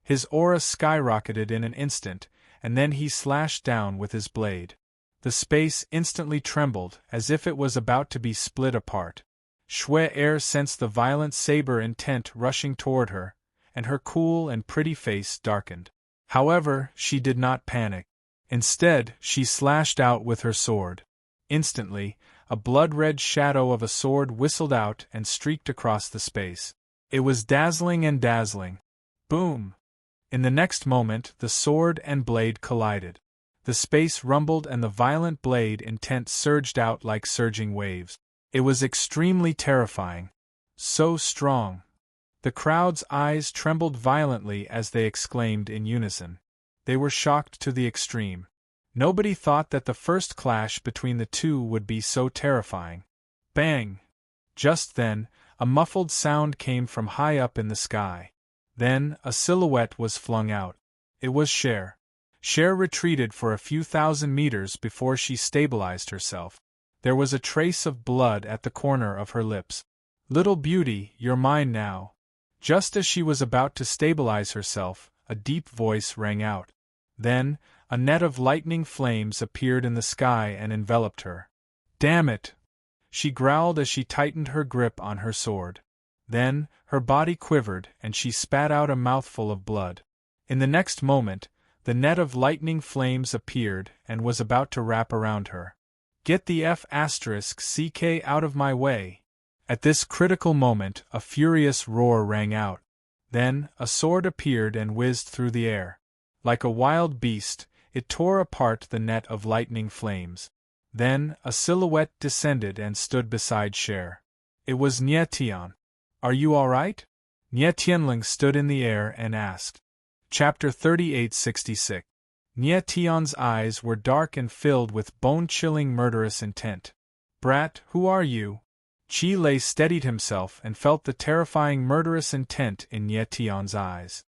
His aura skyrocketed in an instant, and then he slashed down with his blade. The space instantly trembled, as if it was about to be split apart. Shui sensed the violent saber intent rushing toward her, and her cool and pretty face darkened. However, she did not panic. Instead, she slashed out with her sword. Instantly, a blood-red shadow of a sword whistled out and streaked across the space. It was dazzling and dazzling. Boom! In the next moment, the sword and blade collided. The space rumbled and the violent blade intent surged out like surging waves. It was extremely terrifying. So strong. The crowd's eyes trembled violently as they exclaimed in unison. They were shocked to the extreme. Nobody thought that the first clash between the two would be so terrifying. Bang! Just then, a muffled sound came from high up in the sky. Then, a silhouette was flung out. It was Cher. Cher retreated for a few thousand meters before she stabilized herself. There was a trace of blood at the corner of her lips. Little beauty, you're mine now. Just as she was about to stabilize herself, a deep voice rang out. Then, a net of lightning flames appeared in the sky and enveloped her. Damn it! She growled as she tightened her grip on her sword. Then, her body quivered and she spat out a mouthful of blood. In the next moment, the net of lightning flames appeared and was about to wrap around her. Get the F***ck out of my way! At this critical moment, a furious roar rang out. Then, a sword appeared and whizzed through the air. Like a wild beast, it tore apart the net of lightning flames. Then, a silhouette descended and stood beside Cher. It was Nie Tion. Are you all right? Nie Tianling stood in the air and asked. Chapter 3866. Nie Tion's eyes were dark and filled with bone-chilling murderous intent. Brat, who are you? Chi Lei steadied himself and felt the terrifying murderous intent in Nie Tion's eyes.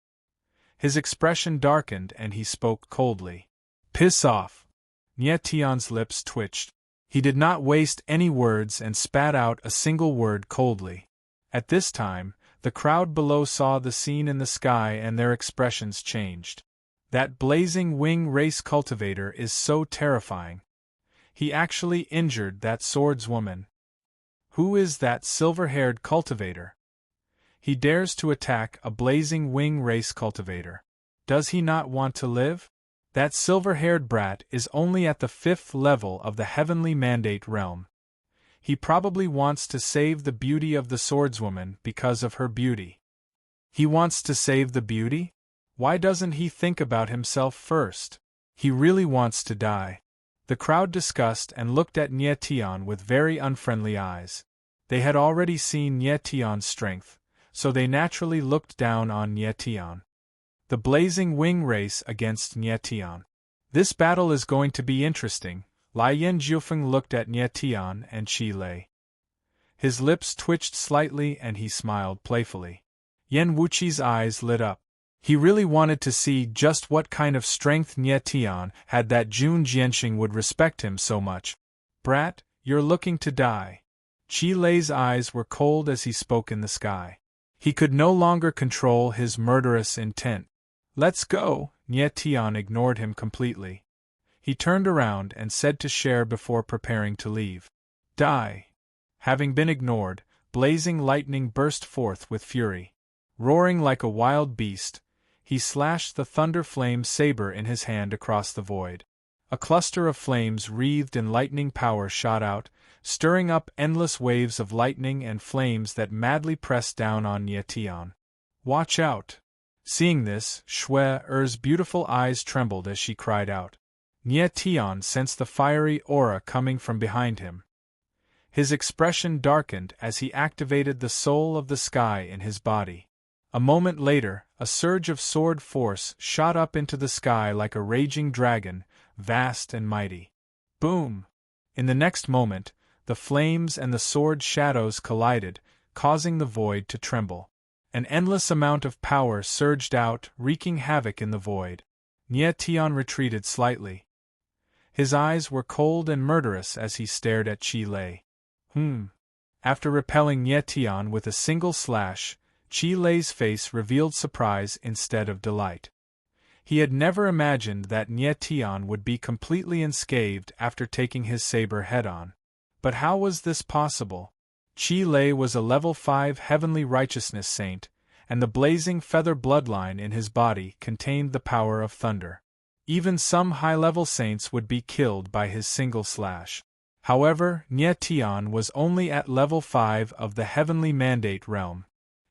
His expression darkened and he spoke coldly. Piss off! Nie Tion's lips twitched. He did not waste any words and spat out a single word coldly. At this time, the crowd below saw the scene in the sky and their expressions changed. That blazing wing race cultivator is so terrifying. He actually injured that swordswoman. Who is that silver-haired cultivator? He dares to attack a blazing wing race cultivator. Does he not want to live? That silver-haired brat is only at the 5th level of the heavenly mandate realm. He probably wants to save the beauty of the swordswoman because of her beauty. He wants to save the beauty? Why doesn't he think about himself first? He really wants to die. The crowd discussed and looked at Nie Tion with very unfriendly eyes. They had already seen Nie Tion's strength, so they naturally looked down on Nie Tion. The blazing wing race against Nie Tion. This battle is going to be interesting. Lai Yen Jiufeng looked at Nie Tion and Chi Lei. His lips twitched slightly and he smiled playfully. Yen Wuqi's eyes lit up. He really wanted to see just what kind of strength Nie Tion had that Jun Jianxing would respect him so much. Brat, you're looking to die. Chi Lei's eyes were cold as he spoke in the sky. He could no longer control his murderous intent. Let's go! Nie Tion ignored him completely. He turned around and said to Cher before preparing to leave. Die! Having been ignored, blazing lightning burst forth with fury. Roaring like a wild beast, he slashed the thunder flame saber in his hand across the void. A cluster of flames wreathed in lightning power shot out, stirring up endless waves of lightning and flames that madly pressed down on Nie Tion. Watch out! Seeing this, Shui-Er's beautiful eyes trembled as she cried out. Nie Tian sensed the fiery aura coming from behind him. His expression darkened as he activated the soul of the sky in his body. A moment later, a surge of sword force shot up into the sky like a raging dragon, vast and mighty. Boom! In the next moment, the flames and the sword shadows collided, causing the void to tremble. An endless amount of power surged out, wreaking havoc in the void. Nie Tian retreated slightly. His eyes were cold and murderous as he stared at Qi Lei. After repelling Nie Tian with a single slash, Qi Lei's face revealed surprise instead of delight. He had never imagined that Nie Tian would be completely unscathed after taking his saber head-on. But how was this possible? Qi Lei was a level 5 heavenly righteousness saint, and the blazing feather bloodline in his body contained the power of thunder. Even some high-level saints would be killed by his single slash. However, Nie Tian was only at level 5 of the heavenly mandate realm.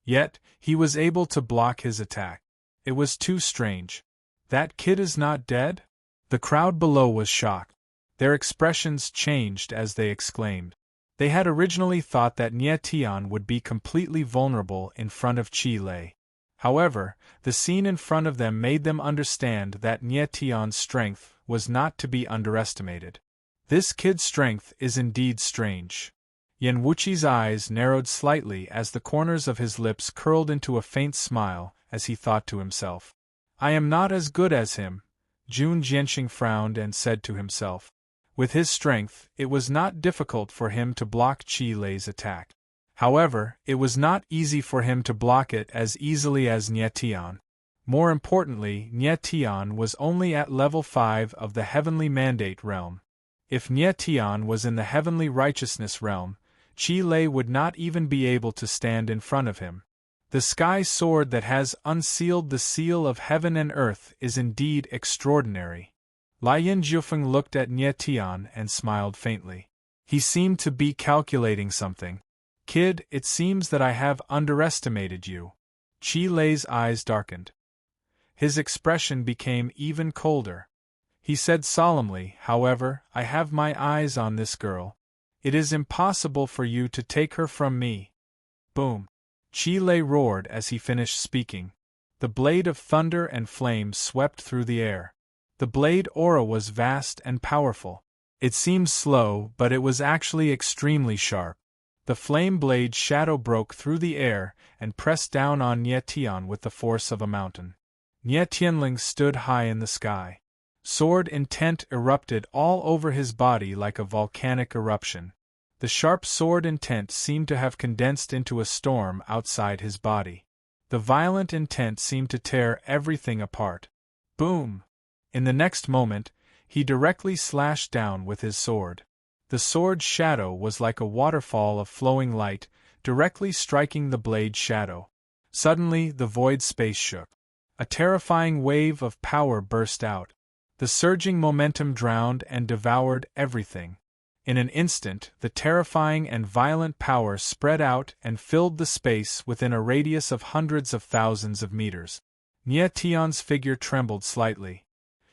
Yet, he was able to block his attack. It was too strange. That kid is not dead? The crowd below was shocked. Their expressions changed as they exclaimed. They had originally thought that Nie Tian would be completely vulnerable in front of Qi Lei. However, the scene in front of them made them understand that Nie Tian's strength was not to be underestimated. This kid's strength is indeed strange. Yan Wuqi's eyes narrowed slightly as the corners of his lips curled into a faint smile as he thought to himself. I am not as good as him. Jun Jianxing frowned and said to himself. With his strength, it was not difficult for him to block Qi Lei's attack. However, it was not easy for him to block it as easily as Nie Tian. More importantly, Nie Tian was only at level 5 of the heavenly mandate realm. If Nie Tian was in the heavenly righteousness realm, Qi Lei would not even be able to stand in front of him. The sky sword that has unsealed the seal of heaven and earth is indeed extraordinary. Lian Jiufeng looked at Nie Tian and smiled faintly. He seemed to be calculating something. Kid, it seems that I have underestimated you. Qi Lei's eyes darkened. His expression became even colder. He said solemnly, however, I have my eyes on this girl. It is impossible for you to take her from me. Boom! Qi Lei roared as he finished speaking. The blade of thunder and flame swept through the air. The blade aura was vast and powerful. It seemed slow, but it was actually extremely sharp. The flame blade shadow broke through the air and pressed down on Nie Tian with the force of a mountain. Nie Tianling stood high in the sky. Sword intent erupted all over his body like a volcanic eruption. The sharp sword intent seemed to have condensed into a storm outside his body. The violent intent seemed to tear everything apart. Boom! In the next moment, he directly slashed down with his sword. The sword's shadow was like a waterfall of flowing light, directly striking the blade's shadow. Suddenly, the void space shook. A terrifying wave of power burst out. The surging momentum drowned and devoured everything. In an instant, the terrifying and violent power spread out and filled the space within a radius of hundreds of thousands of meters. Nie Tian's figure trembled slightly.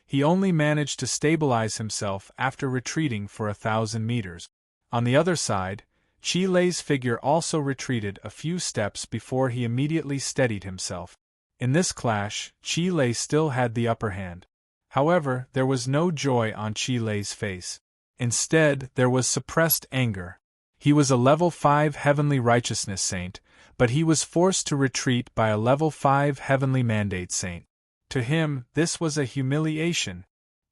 He only managed to stabilize himself after retreating for 1,000 meters. On the other side, Qi Lei's figure also retreated a few steps before he immediately steadied himself. In this clash, Qi Lei still had the upper hand. However, there was no joy on Qi Lei's face. Instead, there was suppressed anger. He was a level 5 heavenly righteousness saint, but he was forced to retreat by a level 5 heavenly mandate saint. To him, this was a humiliation.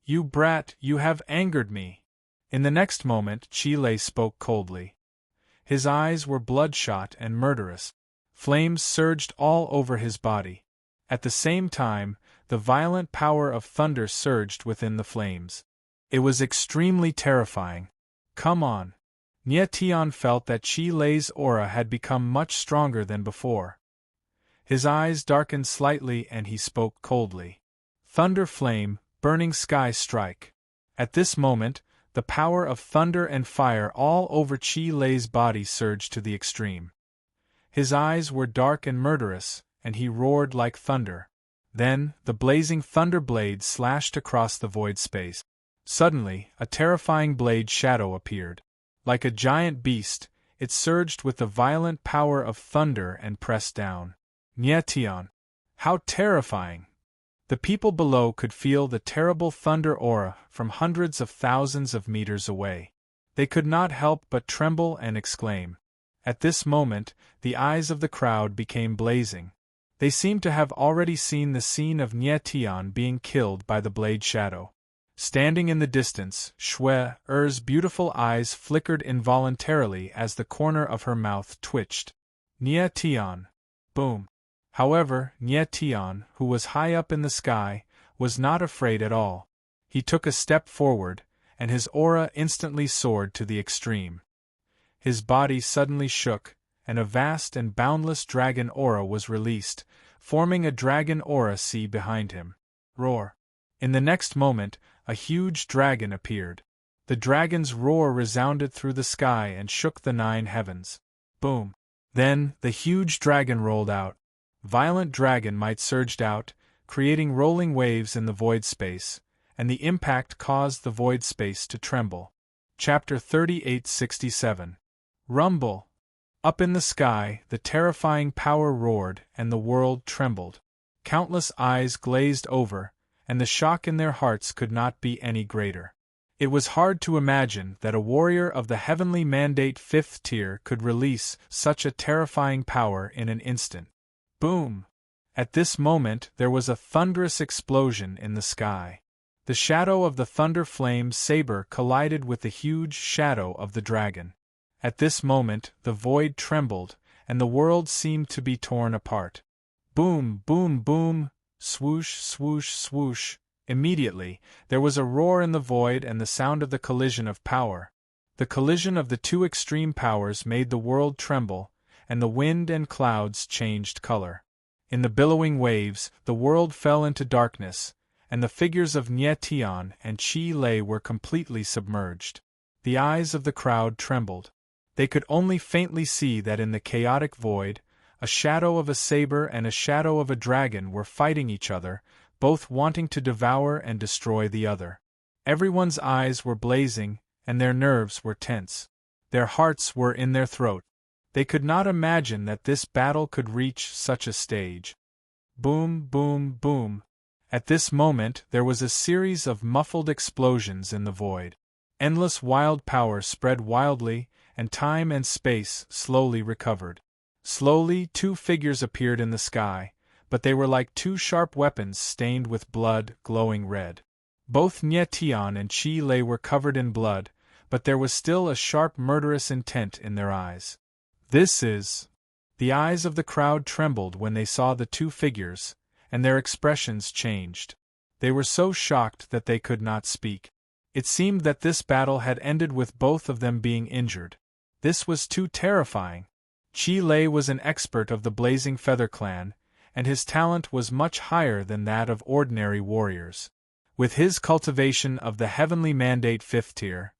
You brat, you have angered me. In the next moment, Qi Lei spoke coldly. His eyes were bloodshot and murderous. Flames surged all over his body. At the same time, the violent power of thunder surged within the flames. It was extremely terrifying. Come on. Nie Tian felt that Qi Lei's aura had become much stronger than before. His eyes darkened slightly and he spoke coldly. Thunder flame, burning sky strike. At this moment, the power of thunder and fire all over Qi Lei's body surged to the extreme. His eyes were dark and murderous, and he roared like thunder. Then, the blazing thunder blade slashed across the void space. Suddenly, a terrifying blade shadow appeared. Like a giant beast, it surged with the violent power of thunder and pressed down. Nyetian! How terrifying! The people below could feel the terrible thunder aura from hundreds of thousands of meters away. They could not help but tremble and exclaim. At this moment, the eyes of the crowd became blazing. They seemed to have already seen the scene of Nyetian being killed by the blade shadow. Standing in the distance, Shue-er's beautiful eyes flickered involuntarily as the corner of her mouth twitched. Nyetian! Boom! However, Nyetian, who was high up in the sky, was not afraid at all. He took a step forward, and his aura instantly soared to the extreme. His body suddenly shook, and a vast and boundless dragon aura was released, forming a dragon aura sea behind him. Roar! In the next moment, a huge dragon appeared. The dragon's roar resounded through the sky and shook the 9 heavens. Boom! Then, the huge dragon rolled out. Violent dragon might surged out, creating rolling waves in the void space, and the impact caused the void space to tremble. Chapter 3867. Rumble! Up in the sky, the terrifying power roared, and the world trembled. Countless eyes glazed over, and the shock in their hearts could not be any greater. It was hard to imagine that a warrior of the heavenly mandate 5th tier could release such a terrifying power in an instant. Boom! At this moment there was a thunderous explosion in the sky. The shadow of the thunder flame saber collided with the huge shadow of the dragon. At this moment the void trembled, and the world seemed to be torn apart. Boom, boom, boom! Swoosh, swoosh, swoosh! Immediately, there was a roar in the void and the sound of the collision of power. The collision of the 2 extreme powers made the world tremble, and the wind and clouds changed color. In the billowing waves, the world fell into darkness, and the figures of Nyetian and Chi Lei were completely submerged. The eyes of the crowd trembled. They could only faintly see that in the chaotic void, a shadow of a saber and a shadow of a dragon were fighting each other, both wanting to devour and destroy the other. Everyone's eyes were blazing, and their nerves were tense. Their hearts were in their throat. They could not imagine that this battle could reach such a stage. Boom, boom, boom! At this moment there was a series of muffled explosions in the void. Endless wild power spread wildly, and time and space slowly recovered. Slowly 2 figures appeared in the sky, but they were like 2 sharp weapons stained with blood, glowing red. Both Nyetian and Chi Lei were covered in blood, but there was still a sharp murderous intent in their eyes. This is... The eyes of the crowd trembled when they saw the 2 figures, and their expressions changed. They were so shocked that they could not speak. It seemed that this battle had ended with both of them being injured. This was too terrifying. Chi Lei was an expert of the Blazing Feather Clan, and his talent was much higher than that of ordinary warriors. With his cultivation of the Heavenly Mandate 5th tier,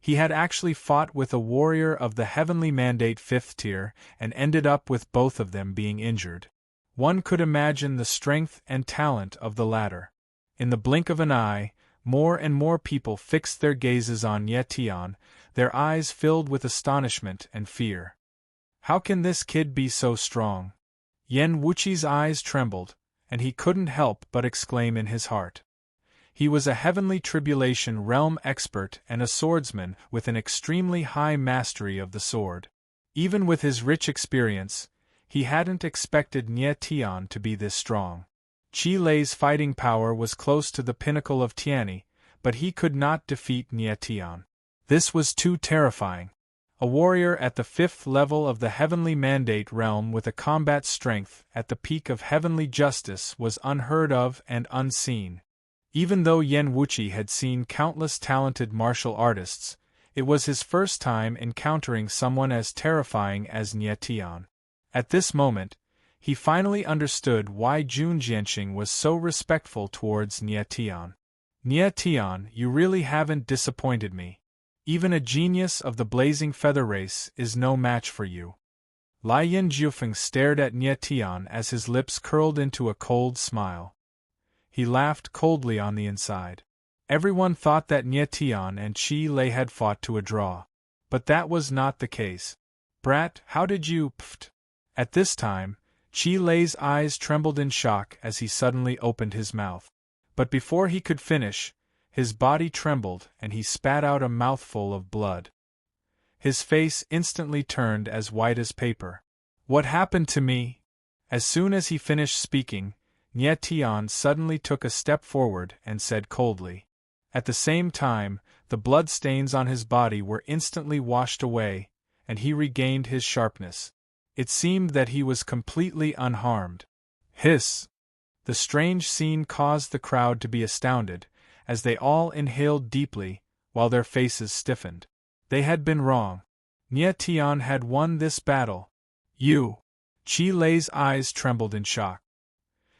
he had actually fought with a warrior of the Heavenly Mandate 5th tier and ended up with both of them being injured. One could imagine the strength and talent of the latter. In the blink of an eye, more and more people fixed their gazes on Nyetian, their eyes filled with astonishment and fear. How can this kid be so strong? Yen Wuqi's eyes trembled, and he couldn't help but exclaim in his heart. He was a Heavenly Tribulation realm expert and a swordsman with an extremely high mastery of the sword. Even with his rich experience, he hadn't expected Nyetian to be this strong. Chi Lei's fighting power was close to the pinnacle of Tianyi, but he could not defeat Nyetian. This was too terrifying. A warrior at the 5th level of the Heavenly Mandate realm with a combat strength at the peak of heavenly justice was unheard of and unseen. Even though Yen Wuqi had seen countless talented martial artists, it was his first time encountering someone as terrifying as Nyetian. At this moment, he finally understood why Jun Jianxing was so respectful towards Nyetian. Nyetian, you really haven't disappointed me. Even a genius of the Blazing Feather race is no match for you. Lai Yin Jiufeng stared at Nie Tian as his lips curled into a cold smile. He laughed coldly on the inside. Everyone thought that Nie Tian and Qi Lei had fought to a draw. But that was not the case. Brat, how did you, pft? At this time, Qi Lei's eyes trembled in shock as he suddenly opened his mouth. But before he could finish, his body trembled and he spat out a mouthful of blood. His face instantly turned as white as paper. What happened to me? As soon as he finished speaking, Nie Tian suddenly took a step forward and said coldly. At the same time, the blood stains on his body were instantly washed away, and he regained his sharpness. It seemed that he was completely unharmed. Hiss! The strange scene caused the crowd to be astounded, as they all inhaled deeply, while their faces stiffened. They had been wrong. Nie Tian had won this battle. You! Qi Lei's eyes trembled in shock.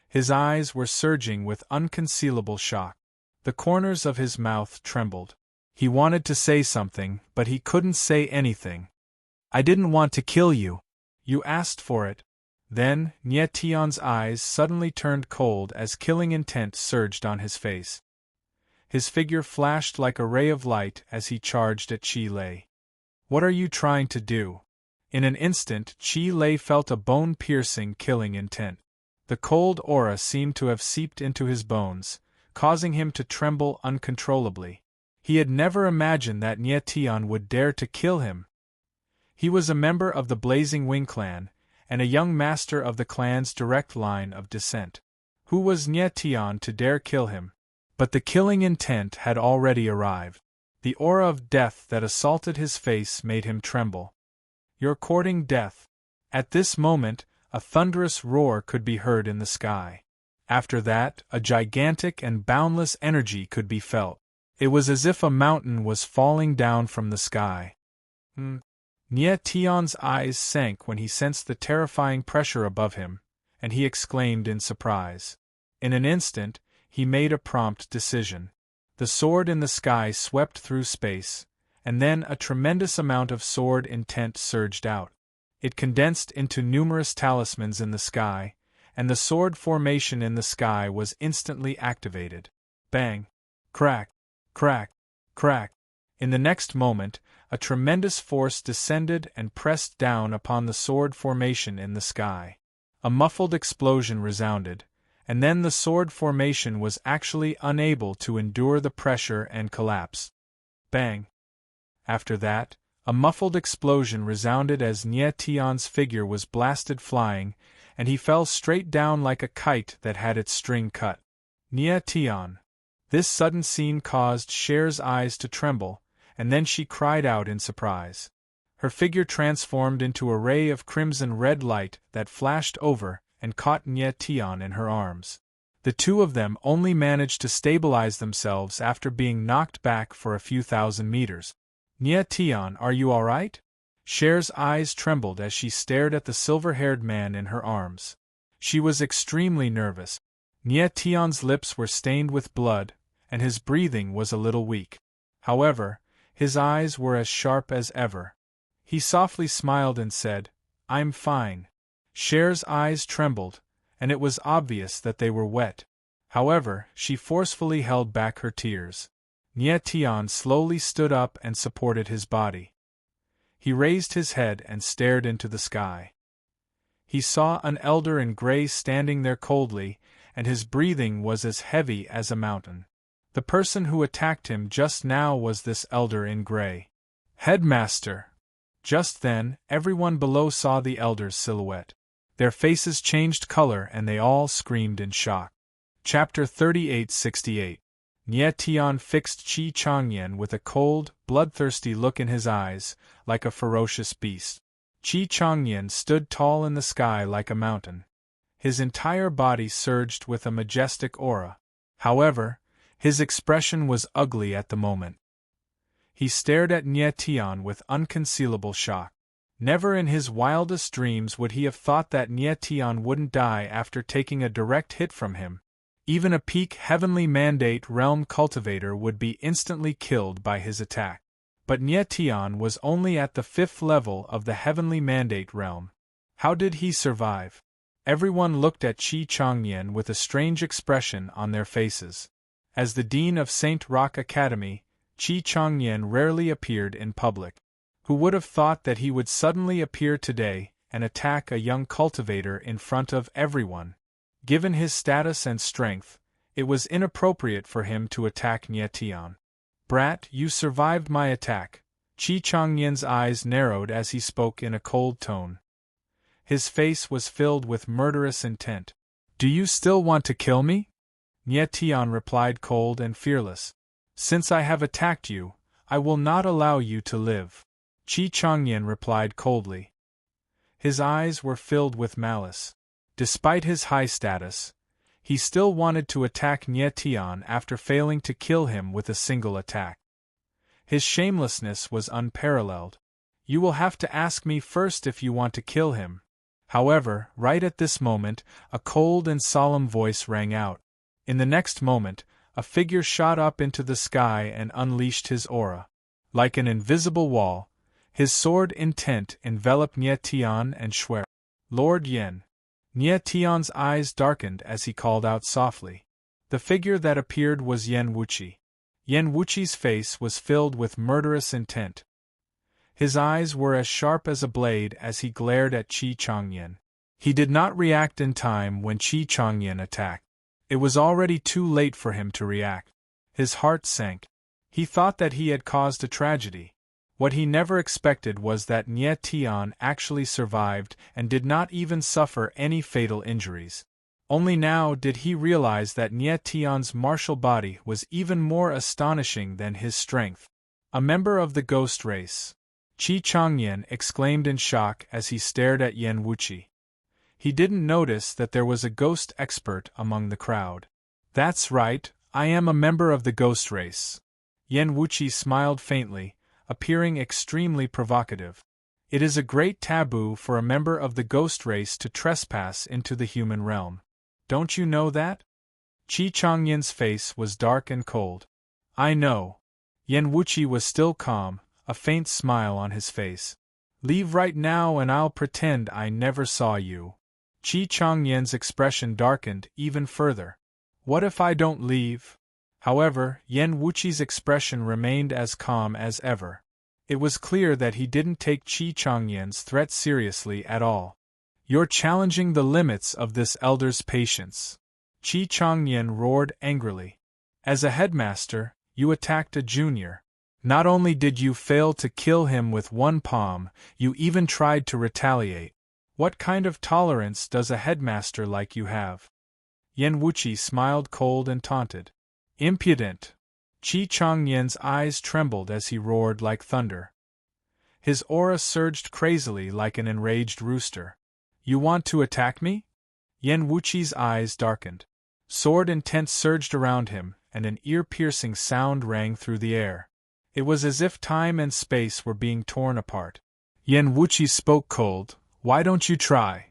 His eyes were surging with unconcealable shock. The corners of his mouth trembled. He wanted to say something, but he couldn't say anything. I didn't want to kill you. You asked for it. Then, Nie Tian's eyes suddenly turned cold as killing intent surged on his face. His figure flashed like a ray of light as he charged at Qi Lei. What are you trying to do? In an instant, Qi Lei felt a bone-piercing killing intent. The cold aura seemed to have seeped into his bones, causing him to tremble uncontrollably. He had never imagined that Nie Tian would dare to kill him. He was a member of the Blazing Wing clan, and a young master of the clan's direct line of descent. Who was Nie Tian to dare kill him? But the killing intent had already arrived. The aura of death that assaulted his face made him tremble. You're courting death. At this moment, a thunderous roar could be heard in the sky. After that, a gigantic and boundless energy could be felt. It was as if a mountain was falling down from the sky. Nie Tian's eyes sank when he sensed the terrifying pressure above him, and he exclaimed in surprise. In an instant, he made a prompt decision. The sword in the sky swept through space, and then a tremendous amount of sword intent surged out. It condensed into numerous talismans in the sky, and the sword formation in the sky was instantly activated. Bang! Crack! Crack! Crack! In the next moment, a tremendous force descended and pressed down upon the sword formation in the sky. A muffled explosion resounded, and then the sword formation was actually unable to endure the pressure and collapsed. Bang! After that, a muffled explosion resounded as Nie Tian's figure was blasted flying, and he fell straight down like a kite that had its string cut. Nie Tian! This sudden scene caused Cher's eyes to tremble, and then she cried out in surprise. Her figure transformed into a ray of crimson-red light that flashed over and caught Nie Tian in her arms. The two of them only managed to stabilize themselves after being knocked back for a few thousand meters. Nie Tian, are you all right? Cher's eyes trembled as she stared at the silver-haired man in her arms. She was extremely nervous. Nie Tian's lips were stained with blood, and his breathing was a little weak. However, his eyes were as sharp as ever. He softly smiled and said, I'm fine. Cher's eyes trembled, and it was obvious that they were wet. However, she forcefully held back her tears. Nie Tian slowly stood up and supported his body. He raised his head and stared into the sky. He saw an elder in gray standing there coldly, and his breathing was as heavy as a mountain. The person who attacked him just now was this elder in gray. Headmaster! Just then, everyone below saw the elder's silhouette. Their faces changed color and they all screamed in shock. Chapter 3868. Nie Tian fixed Qi Changyan with a cold, bloodthirsty look in his eyes, like a ferocious beast. Qi Changyan stood tall in the sky like a mountain. His entire body surged with a majestic aura. However, his expression was ugly at the moment. He stared at Nie Tian with unconcealable shock. Never in his wildest dreams would he have thought that Nie Tian wouldn't die after taking a direct hit from him. Even a peak Heavenly Mandate Realm cultivator would be instantly killed by his attack. But Nie Tian was only at the 5th level of the Heavenly Mandate Realm. How did he survive? Everyone looked at Qi Changyan with a strange expression on their faces. As the dean of St. Roch Academy, Qi Changyan rarely appeared in public. Who would have thought that he would suddenly appear today and attack a young cultivator in front of everyone? Given his status and strength, it was inappropriate for him to attack Nie Tian. Brat, you survived my attack. Qi Changyan's eyes narrowed as he spoke in a cold tone. His face was filled with murderous intent. Do you still want to kill me? Nie Tian replied cold and fearless. Since I have attacked you, I will not allow you to live. Qi Changyan replied coldly. His eyes were filled with malice. Despite his high status, he still wanted to attack Nie Tian after failing to kill him with a single attack. His shamelessness was unparalleled. You will have to ask me first if you want to kill him. However, right at this moment, a cold and solemn voice rang out. In the next moment, a figure shot up into the sky and unleashed his aura. Like an invisible wall, his sword intent enveloped Nie Tian and Shuer. Lord Yen. Nie Tian's eyes darkened as he called out softly. The figure that appeared was Yen Wuqi. Yen Wuqi's face was filled with murderous intent. His eyes were as sharp as a blade as he glared at Qi Changyan. He did not react in time when Qi Changyan attacked. It was already too late for him to react. His heart sank. He thought that he had caused a tragedy. What he never expected was that Nie Tian actually survived and did not even suffer any fatal injuries. Only now did he realize that Nie Tian's martial body was even more astonishing than his strength. A member of the ghost race. Qi Changyan exclaimed in shock as he stared at Yen Wuqi. He didn't notice that there was a ghost expert among the crowd. That's right, I am a member of the ghost race. Yen Wuqi smiled faintly, appearing extremely provocative. It is a great taboo for a member of the ghost race to trespass into the human realm. Don't you know that? Qi Changyan's face was dark and cold. I know. Yen Wuqi was still calm, a faint smile on his face. Leave right now and I'll pretend I never saw you. Qi Changyan's expression darkened even further. What if I don't leave? However, Yen Wuqi's expression remained as calm as ever. It was clear that he didn't take Qi Changyan's threat seriously at all. You're challenging the limits of this elder's patience. Qi Changyan roared angrily. As a headmaster, you attacked a junior. Not only did you fail to kill him with one palm, you even tried to retaliate. What kind of tolerance does a headmaster like you have? Yen Wuqi smiled cold and taunted. Impudent! Qi Changyan's eyes trembled as he roared like thunder. His aura surged crazily like an enraged rooster. You want to attack me? Yen Wuqi's eyes darkened. Sword intent surged around him, and an ear-piercing sound rang through the air. It was as if time and space were being torn apart. Yen Wuqi spoke cold. Why don't you try?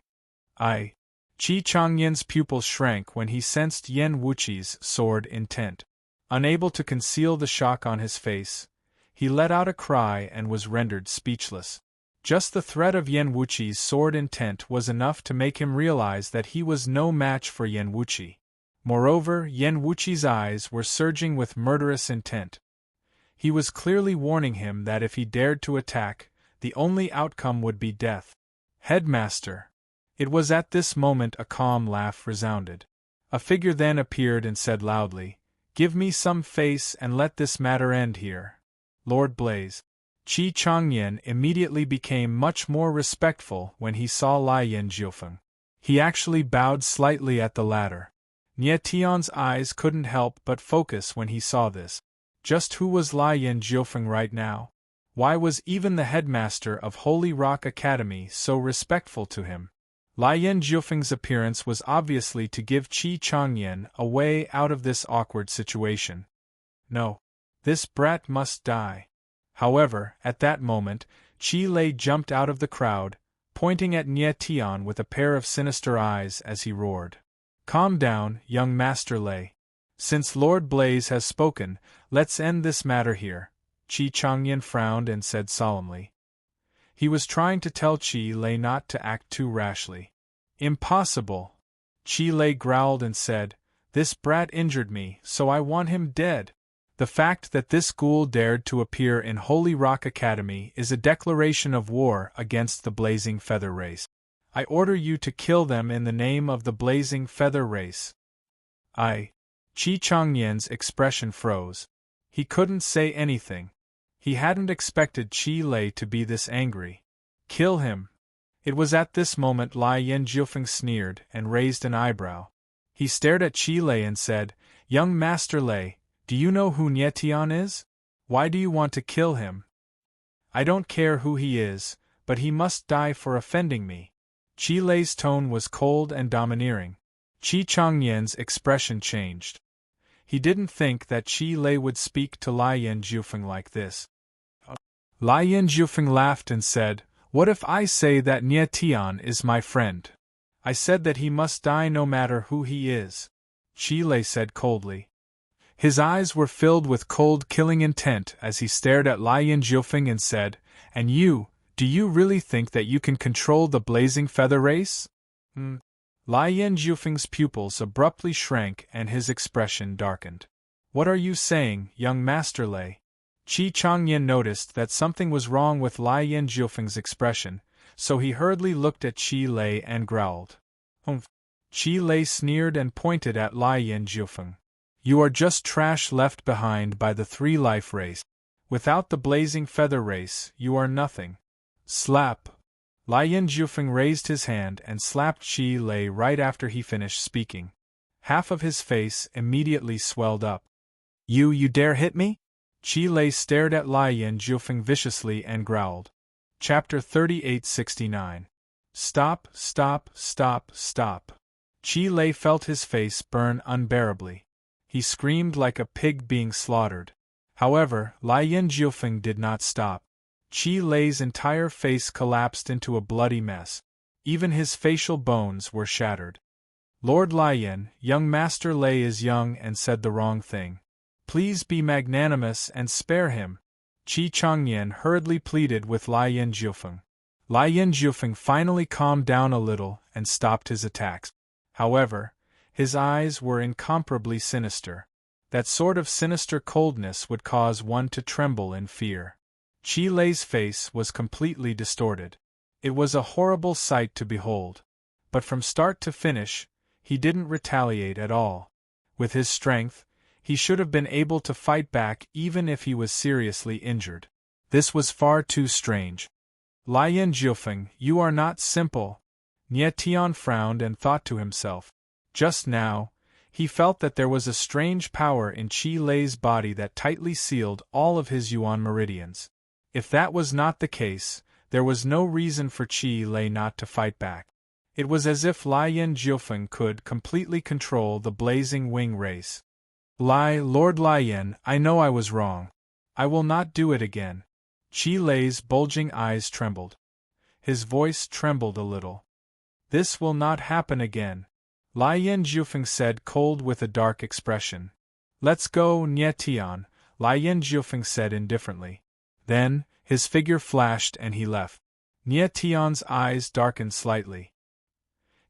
Qi Changyan's pupils shrank when he sensed Yen Wuqi's sword intent. Unable to conceal the shock on his face, he let out a cry and was rendered speechless. Just the threat of Yen Wuqi's sword intent was enough to make him realize that he was no match for Yen Wuqi. Moreover, Yen Wuqi's eyes were surging with murderous intent. He was clearly warning him that if he dared to attack, the only outcome would be death. Headmaster! It was at this moment a calm laugh resounded. A figure then appeared and said loudly, Give me some face and let this matter end here. Lord Blaze. Qi Changyan immediately became much more respectful when he saw Lai Yen Jiufeng. He actually bowed slightly at the latter. Nie Tian's eyes couldn't help but focus when he saw this. Just who was Lai Yen Jiufeng right now? Why was even the headmaster of Holy Rock Academy so respectful to him? Lai Yen Jiufeng's appearance was obviously to give Qi Changyan a way out of this awkward situation. No. This brat must die. However, at that moment, Qi Lei jumped out of the crowd, pointing at Nie Tian with a pair of sinister eyes as he roared. Calm down, young Master Lei. Since Lord Blaze has spoken, let's end this matter here. Qi Changyan frowned and said solemnly. He was trying to tell Chi Lei not to act too rashly. Impossible! Chi Lei growled and said, "This brat injured me, so I want him dead. The fact that this ghoul dared to appear in Holy Rock Academy is a declaration of war against the Blazing Feather Race. I order you to kill them in the name of the Blazing Feather Race." Chi Changyan's expression froze. He couldn't say anything. He hadn't expected Chi Lei to be this angry. Kill him. It was at this moment Lai Yen Jiufeng sneered and raised an eyebrow. He stared at Chi Lei and said, "Young Master Lei, do you know who Nie Tian is? Why do you want to kill him?" "I don't care who he is, but he must die for offending me." Chi Lei's tone was cold and domineering. Chi Changyan's expression changed. He didn't think that Chi Lei would speak to Lai Yen Jiufeng like this. Lai Yen Jiufeng laughed and said, "What if I say that Nie Tian is my friend? I said that he must die no matter who he is," Chi Lei said coldly. His eyes were filled with cold, killing intent as he stared at Lai Yen Jiufeng and said, "And you, do you really think that you can control the Blazing Feather Race?" Lai Yen Jiufeng's pupils abruptly shrank and his expression darkened. "What are you saying, young Master Lei?" Chi Changyan noticed that something was wrong with Lai Yen Jiufeng's expression, so he hurriedly looked at Chi Lei and growled. "Humph!" Chi Lei sneered and pointed at Lai Yen Jiufeng. "You are just trash left behind by the Three-Life Race. Without the Blazing Feather Race, you are nothing." Slap! Lai Yen Jiufeng raised his hand and slapped Chi Lei right after he finished speaking. Half of his face immediately swelled up. You dare hit me?" Chi Lei stared at Lai Yen Jiufeng viciously and growled. Chapter 3869. Stop, stop, stop, stop. Chi Lei felt his face burn unbearably. He screamed like a pig being slaughtered. However, Lai Yen Jiufeng did not stop. Chi Lei's entire face collapsed into a bloody mess. Even his facial bones were shattered. "Lord Lai Yen, young Master Lei is young and said the wrong thing. Please be magnanimous and spare him," Chi Changyan hurriedly pleaded with Lai Yen Jiufeng. Lai Yen Jiufeng finally calmed down a little and stopped his attacks. However, his eyes were incomparably sinister. That sort of sinister coldness would cause one to tremble in fear. Chi Lei's face was completely distorted. It was a horrible sight to behold. But from start to finish, he didn't retaliate at all. With his strength, he should have been able to fight back even if he was seriously injured. This was far too strange. "Lai Yen Jiufeng, you are not simple." Nie Tian frowned and thought to himself. Just now, he felt that there was a strange power in Chi Lei's body that tightly sealed all of his Yuan meridians. If that was not the case, there was no reason for Chi Lei not to fight back. It was as if Lai Yen Jiufeng could completely control the Blazing Wing Race. Lord Lai Yen, I know I was wrong. I will not do it again." Chi Lei's bulging eyes trembled. His voice trembled a little. "This will not happen again," Lai Yen Jiufeng said, cold with a dark expression. "Let's go, Nie Tian," Lai Yen Jiufeng said indifferently. Then, his figure flashed and he left. Nie Tian's eyes darkened slightly.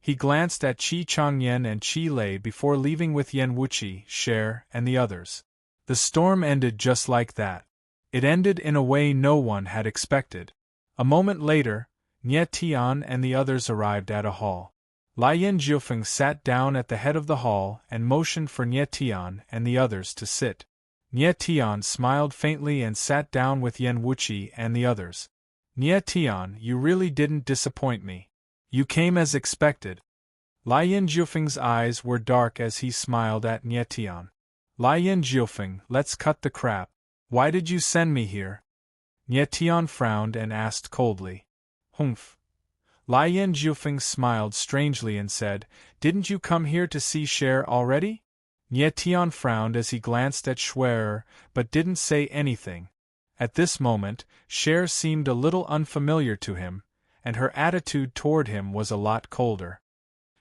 He glanced at Chi Changyan and Chi Lei before leaving with Yen Wuqi, Cher, and the others. The storm ended just like that. It ended in a way no one had expected. A moment later, Nie Tian and the others arrived at a hall. Lai Yen Jiufeng sat down at the head of the hall and motioned for Nie Tian and the others to sit. Nie Tian smiled faintly and sat down with Yen Wuqi and the others. "Nie Tian, you really didn't disappoint me. You came as expected." Lai Yen Jiufeng's eyes were dark as he smiled at Nie Tian. "Lai Yen Jiufeng, let's cut the crap. Why did you send me here?" Nie Tian frowned and asked coldly. "Humph." Lai Yen Jiufeng smiled strangely and said, "Didn't you come here to see Cher already?" Nie Tian frowned as he glanced at Schwerer, but didn't say anything. At this moment, Cher seemed a little unfamiliar to him, and her attitude toward him was a lot colder.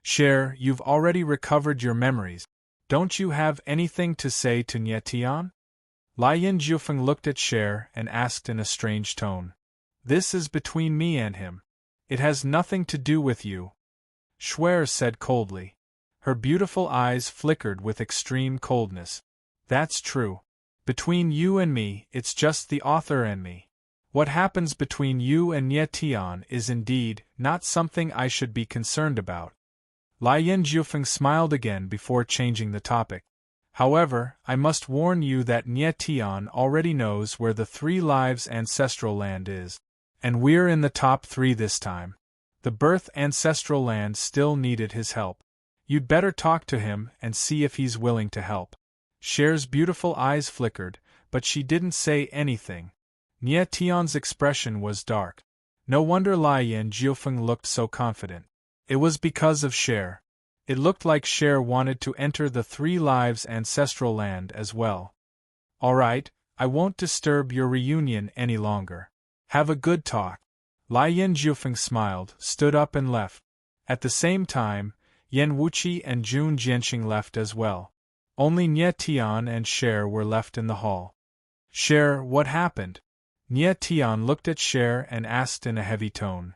"Cher, you've already recovered your memories. Don't you have anything to say to Nie Tian?" Lai Yen Jiufeng looked at Cher and asked in a strange tone. This is between me and him. It has nothing to do with you. Shuer said coldly. Her beautiful eyes flickered with extreme coldness. That's true. Between you and me, it's just the author and me. What happens between you and Nie Tian is indeed not something I should be concerned about. Lai Yin Jiufeng smiled again before changing the topic. However, I must warn you that Nie Tian already knows where the 3 Lives ancestral land is. And we're in the top 3 this time. The birth ancestral land still needed his help. You'd better talk to him and see if he's willing to help. Cher's beautiful eyes flickered, but she didn't say anything. Nie Tian's expression was dark. No wonder Lai Yin Jiufeng looked so confident. It was because of Cher. It looked like Cher wanted to enter the 3 Lives ancestral land as well. All right, I won't disturb your reunion any longer. Have a good talk. Lai Yin Jiufeng smiled, stood up and left. At the same time, Yan Wuqi and Jun Jianqing left as well. Only Nie Tian and Cher were left in the hall. Cher, what happened? Nie Tian looked at Cher and asked in a heavy tone.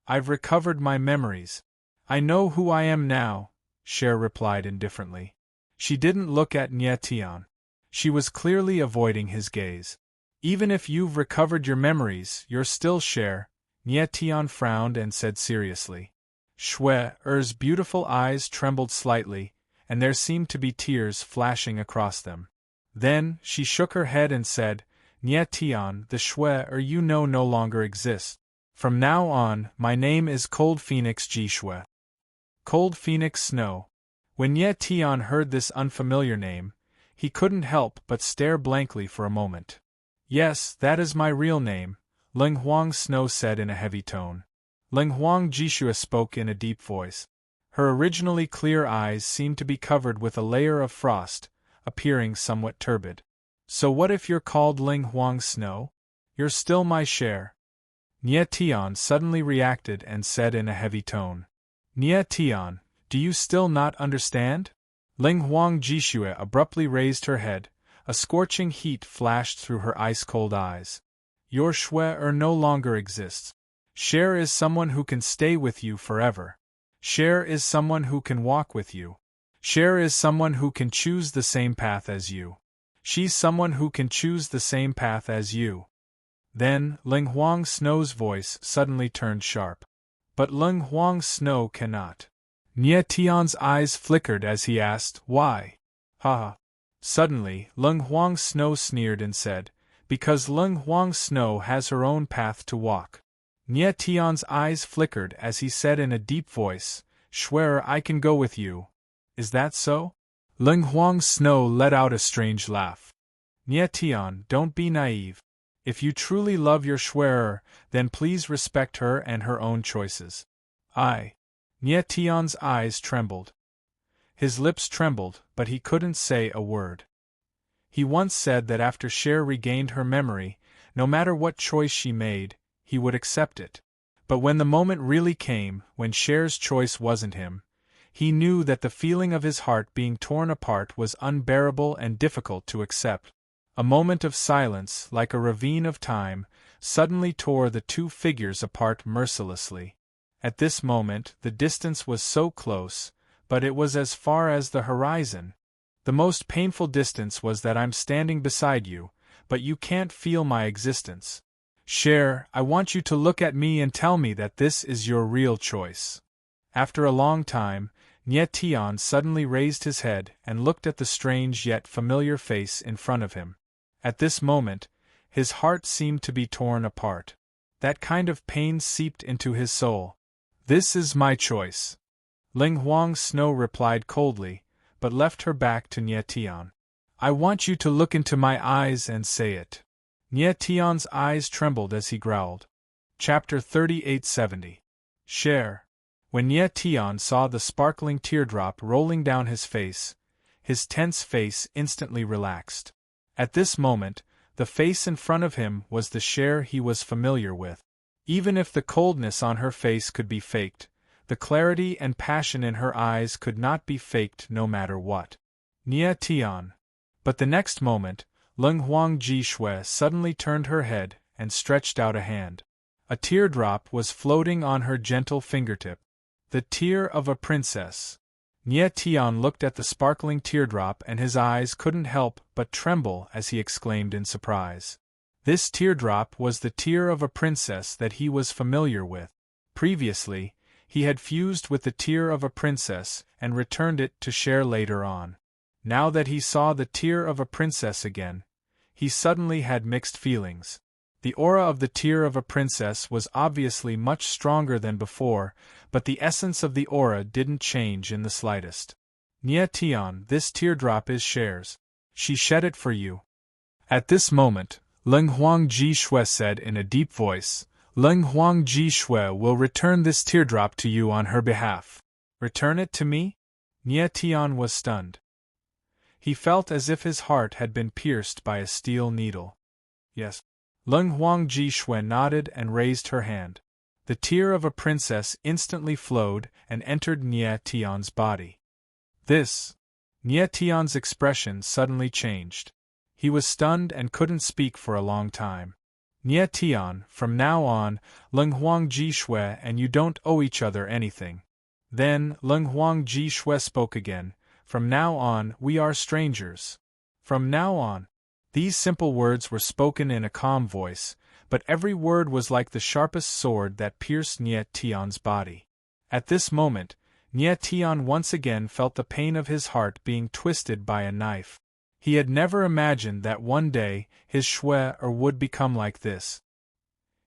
I've recovered my memories. I know who I am now, Cher replied indifferently. She didn't look at Nie Tian. She was clearly avoiding his gaze. Even if you've recovered your memories, you're still Cher, Nie Tian frowned and said seriously. Shuer's beautiful eyes trembled slightly, and there seemed to be tears flashing across them. Then, she shook her head and said, Nie Tian, the Shuer you know no longer exists. From now on, my name is Cold Phoenix Ji Shui. Cold Phoenix Snow. When Nie Tian heard this unfamiliar name, he couldn't help but stare blankly for a moment. Yes, that is my real name, Ling Huang Snow said in a heavy tone. Ling Huang Jishua spoke in a deep voice. Her originally clear eyes seemed to be covered with a layer of frost, appearing somewhat turbid. So what if you're called Ling Huang Snow? You're still my Cher. Nie Tian suddenly reacted and said in a heavy tone. Nie Tian, do you still not understand? Ling Huang Jishua abruptly raised her head. A scorching heat flashed through her ice-cold eyes. Your Shuer no longer exists. Cher is someone who can stay with you forever. Cher is someone who can walk with you. Cher is someone who can choose the same path as you. She's someone who can choose the same path as you. Then, Ling Huang Snow's voice suddenly turned sharp. But Ling Huang Snow cannot. Nie Tian's eyes flickered as he asked, why? Ha! Suddenly, Ling Huang Snow sneered and said, because Ling Huang Snow has her own path to walk. Nie Tian's eyes flickered as he said in a deep voice, Shuer I can go with you. Is that so? Ling Huang Snow let out a strange laugh. Nie Tian, don't be naive. If you truly love your Shuer, then please respect her and her own choices. Nie Tian's eyes trembled. His lips trembled, but he couldn't say a word. He once said that after Cher regained her memory, no matter what choice she made, he would accept it. But when the moment really came, when Cher's choice wasn't him, he knew that the feeling of his heart being torn apart was unbearable and difficult to accept. A moment of silence, like a ravine of time, suddenly tore the 2 figures apart mercilessly. At this moment, the distance was so close, but it was as far as the horizon. The most painful distance was that I'm standing beside you, but you can't feel my existence. Cher, I want you to look at me and tell me that this is your real choice. After a long time, Nie Tian suddenly raised his head and looked at the strange yet familiar face in front of him. At this moment, his heart seemed to be torn apart. That kind of pain seeped into his soul. This is my choice. Ling Huang Snow replied coldly, but left her back to Nie Tian. I want you to look into my eyes and say it. Nie Tian's eyes trembled as he growled. Chapter 3870. Cher. When Nie Tian saw the sparkling teardrop rolling down his face, his tense face instantly relaxed. At this moment, the face in front of him was the Cher he was familiar with. Even if the coldness on her face could be faked, the clarity and passion in her eyes could not be faked no matter what. Nie Tian. But the next moment, Ling Huang Jishue suddenly turned her head and stretched out a hand. A teardrop was floating on her gentle fingertip. The tear of a princess. Nie Tian looked at the sparkling teardrop and his eyes couldn't help but tremble as he exclaimed in surprise. This teardrop was the tear of a princess that he was familiar with. Previously, he had fused with the tear of a princess and returned it to share later on. Now that he saw the tear of a princess again, he suddenly had mixed feelings. The aura of the tear of a princess was obviously much stronger than before, but the essence of the aura didn't change in the slightest. Nie Tian, this teardrop is Cher's. She shed it for you. At this moment, Leng Huangji Shui said in a deep voice, Leng Huangji Shui will return this teardrop to you on her behalf. Return it to me? Nie Tian was stunned. He felt as if his heart had been pierced by a steel needle. Yes. Leng Huangji Shui nodded and raised her hand. The tear of a princess instantly flowed and entered Nie Tian's body. Nie Tian's expression suddenly changed. He was stunned and couldn't speak for a long time. Nie Tian, from now on, Leng Huangji Shui and you don't owe each other anything. Then, Leng Huangji Shui spoke again, from now on, we are strangers. From now on. These simple words were spoken in a calm voice, but every word was like the sharpest sword that pierced Nie Tian's body. At this moment, Nie Tian once again felt the pain of his heart being twisted by a knife. He had never imagined that one day his Shui would become like this.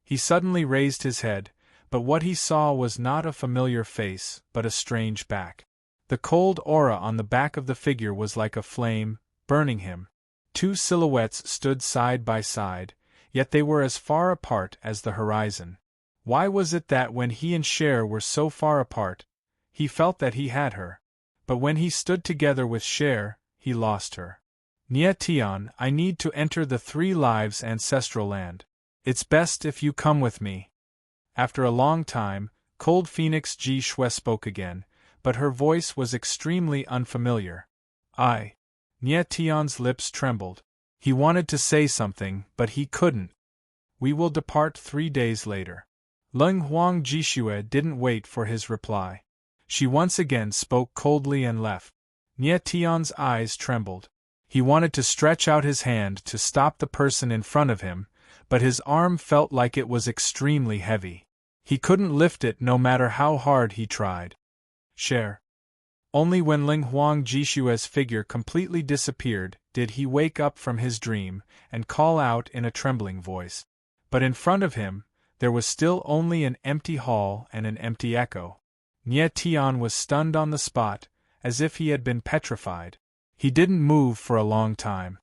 He suddenly raised his head, but what he saw was not a familiar face, but a strange back. The cold aura on the back of the figure was like a flame, burning him. Two silhouettes stood side by side, yet they were as far apart as the horizon. Why was it that when he and Cher were so far apart, he felt that he had her, but when he stood together with Cher, he lost her? Nie Tian, I need to enter the Three Lives ancestral land. It's best if you come with me. After a long time, Cold Phoenix Ji Shui spoke again, but her voice was extremely unfamiliar. Nie Tian's lips trembled. He wanted to say something, but he couldn't. We will depart 3 days later. Leng Huangji Shui didn't wait for his reply. She once again spoke coldly and left. Nie Tian's eyes trembled. He wanted to stretch out his hand to stop the person in front of him, but his arm felt like it was extremely heavy. He couldn't lift it no matter how hard he tried. Cher. Only when Leng Huangji Shui's figure completely disappeared did he wake up from his dream and call out in a trembling voice. But in front of him, there was still only an empty hall and an empty echo. Nie Tian was stunned on the spot, as if he had been petrified. He didn't move for a long time.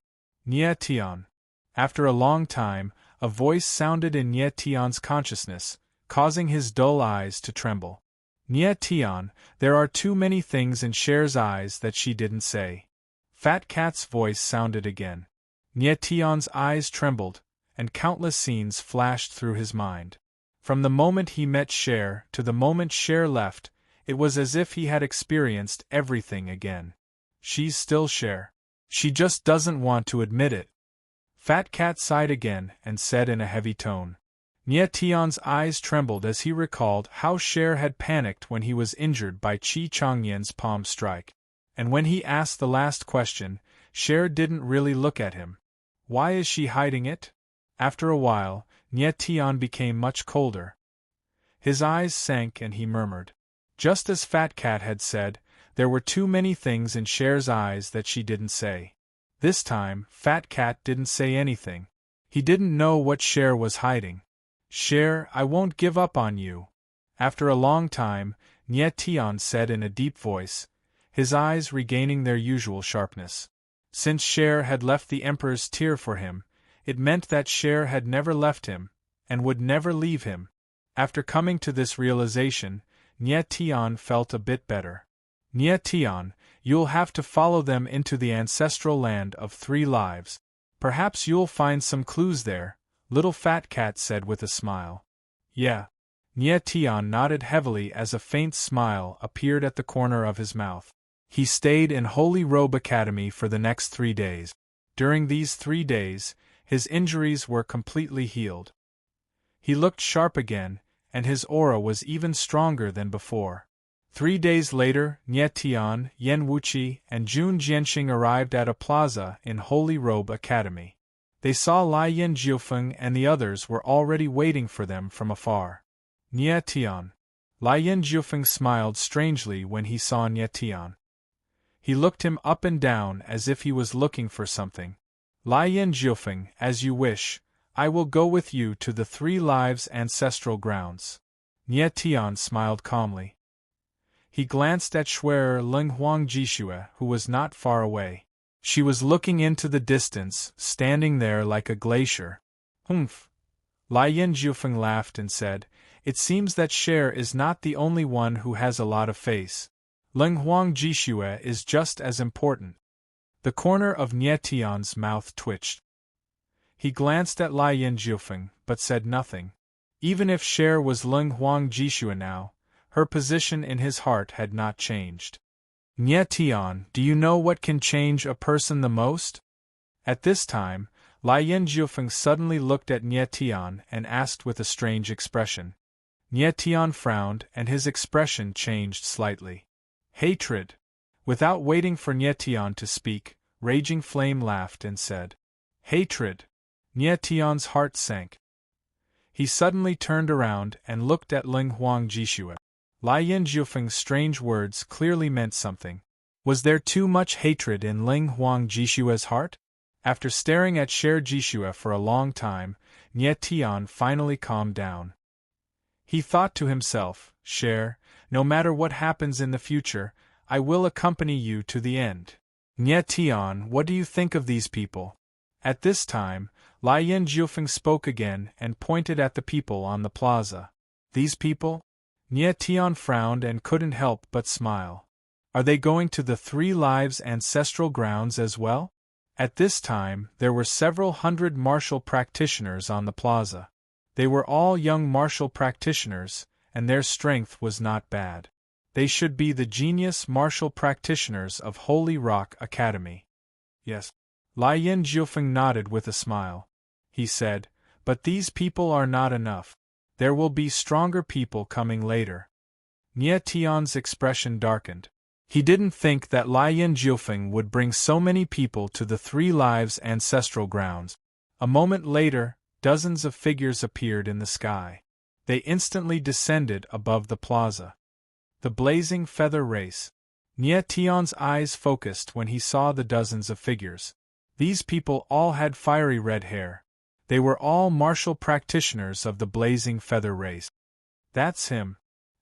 Nie Tian. After a long time, a voice sounded in Nie Tian's consciousness, causing his dull eyes to tremble. Nie Tian, there are too many things in Cher's eyes that she didn't say. Fat Cat's voice sounded again. Nie Tian's eyes trembled, and countless scenes flashed through his mind. From the moment he met Cher to the moment Cher left, it was as if he had experienced everything again. She's still Cher. She just doesn't want to admit it. Fat Cat sighed again and said in a heavy tone. Nie Tian's eyes trembled as he recalled how Cher had panicked when he was injured by Qi Changyan's palm strike. And when he asked the last question, Cher didn't really look at him. Why is she hiding it? After a while, Nie Tian became much colder. His eyes sank and he murmured. Just as Fat Cat had said, there were too many things in Cher's eyes that she didn't say. This time, Fat Cat didn't say anything. He didn't know what Cher was hiding. Cher, I won't give up on you. After a long time, Nie Tian said in a deep voice, his eyes regaining their usual sharpness. Since Cher had left the Emperor's tear for him, it meant that Cher had never left him, and would never leave him. After coming to this realization, Nie Tian felt a bit better. Nie Tian, you'll have to follow them into the ancestral land of 3 lives. Perhaps you'll find some clues there, Little Fat Cat said with a smile. Yeah. Nie Tian nodded heavily as a faint smile appeared at the corner of his mouth. He stayed in Holy Robe Academy for the next 3 days. During these 3 days, his injuries were completely healed. He looked sharp again, and his aura was even stronger than before. 3 days later, Nie Tian, Yan Wuqi, and Jun Jianxing arrived at a plaza in Holy Robe Academy. They saw Lai Yin Jiufeng and the others were already waiting for them from afar. Nie Tian. Lai Yin Jiufeng smiled strangely when he saw Nie Tian. He looked him up and down as if he was looking for something. Lai Yin Jiufeng, as you wish, I will go with you to the 3 Lives ancestral grounds. Nie Tian smiled calmly. He glanced at Schwerer Linghuang Jishue, who was not far away. She was looking into the distance, standing there like a glacier. Humph! Lai Yin Jiufeng laughed and said, It seems that Cher is not the only one who has a lot of face. Linghuang Jishue is just as important. The corner of Nie Tian's mouth twitched. He glanced at Lai Yin Jiufeng, but said nothing. Even if Cher was Linghuang Jishue now, her position in his heart had not changed. Nie Tian, do you know what can change a person the most? At this time, Lai Yin Jiufeng suddenly looked at Nie Tian and asked with a strange expression. Nie Tian frowned and his expression changed slightly. Hatred. Without waiting for Nie Tian to speak, Raging Flame laughed and said, Hatred. Nie Tian's heart sank. He suddenly turned around and looked at Linghuang Jishue. Lai Yin Jiufeng's strange words clearly meant something. Was there too much hatred in Linghuang Jishue's heart? After staring at Cher Jishue for a long time, Nie Tian finally calmed down. He thought to himself, Cher, no matter what happens in the future, I will accompany you to the end. Nie Tian, what do you think of these people? At this time, Lai Yin Jiufeng spoke again and pointed at the people on the plaza. These people? Nie Tian frowned and couldn't help but smile. Are they going to the 3 Lives ancestral grounds as well? At this time, there were several hundred martial practitioners on the plaza. They were all young martial practitioners, and their strength was not bad. They should be the genius martial practitioners of Holy Rock Academy. Yes. Lai Yin Jiufeng nodded with a smile. He said, But these people are not enough. There will be stronger people coming later. Nie Tian's expression darkened. He didn't think that Lai Yin Jiufeng would bring so many people to the 3 Lives ancestral grounds. A moment later, dozens of figures appeared in the sky. They instantly descended above the plaza. The blazing feather race. Nie Tian's eyes focused when he saw the dozens of figures. These people all had fiery red hair. They were all martial practitioners of the blazing feather race. That's him.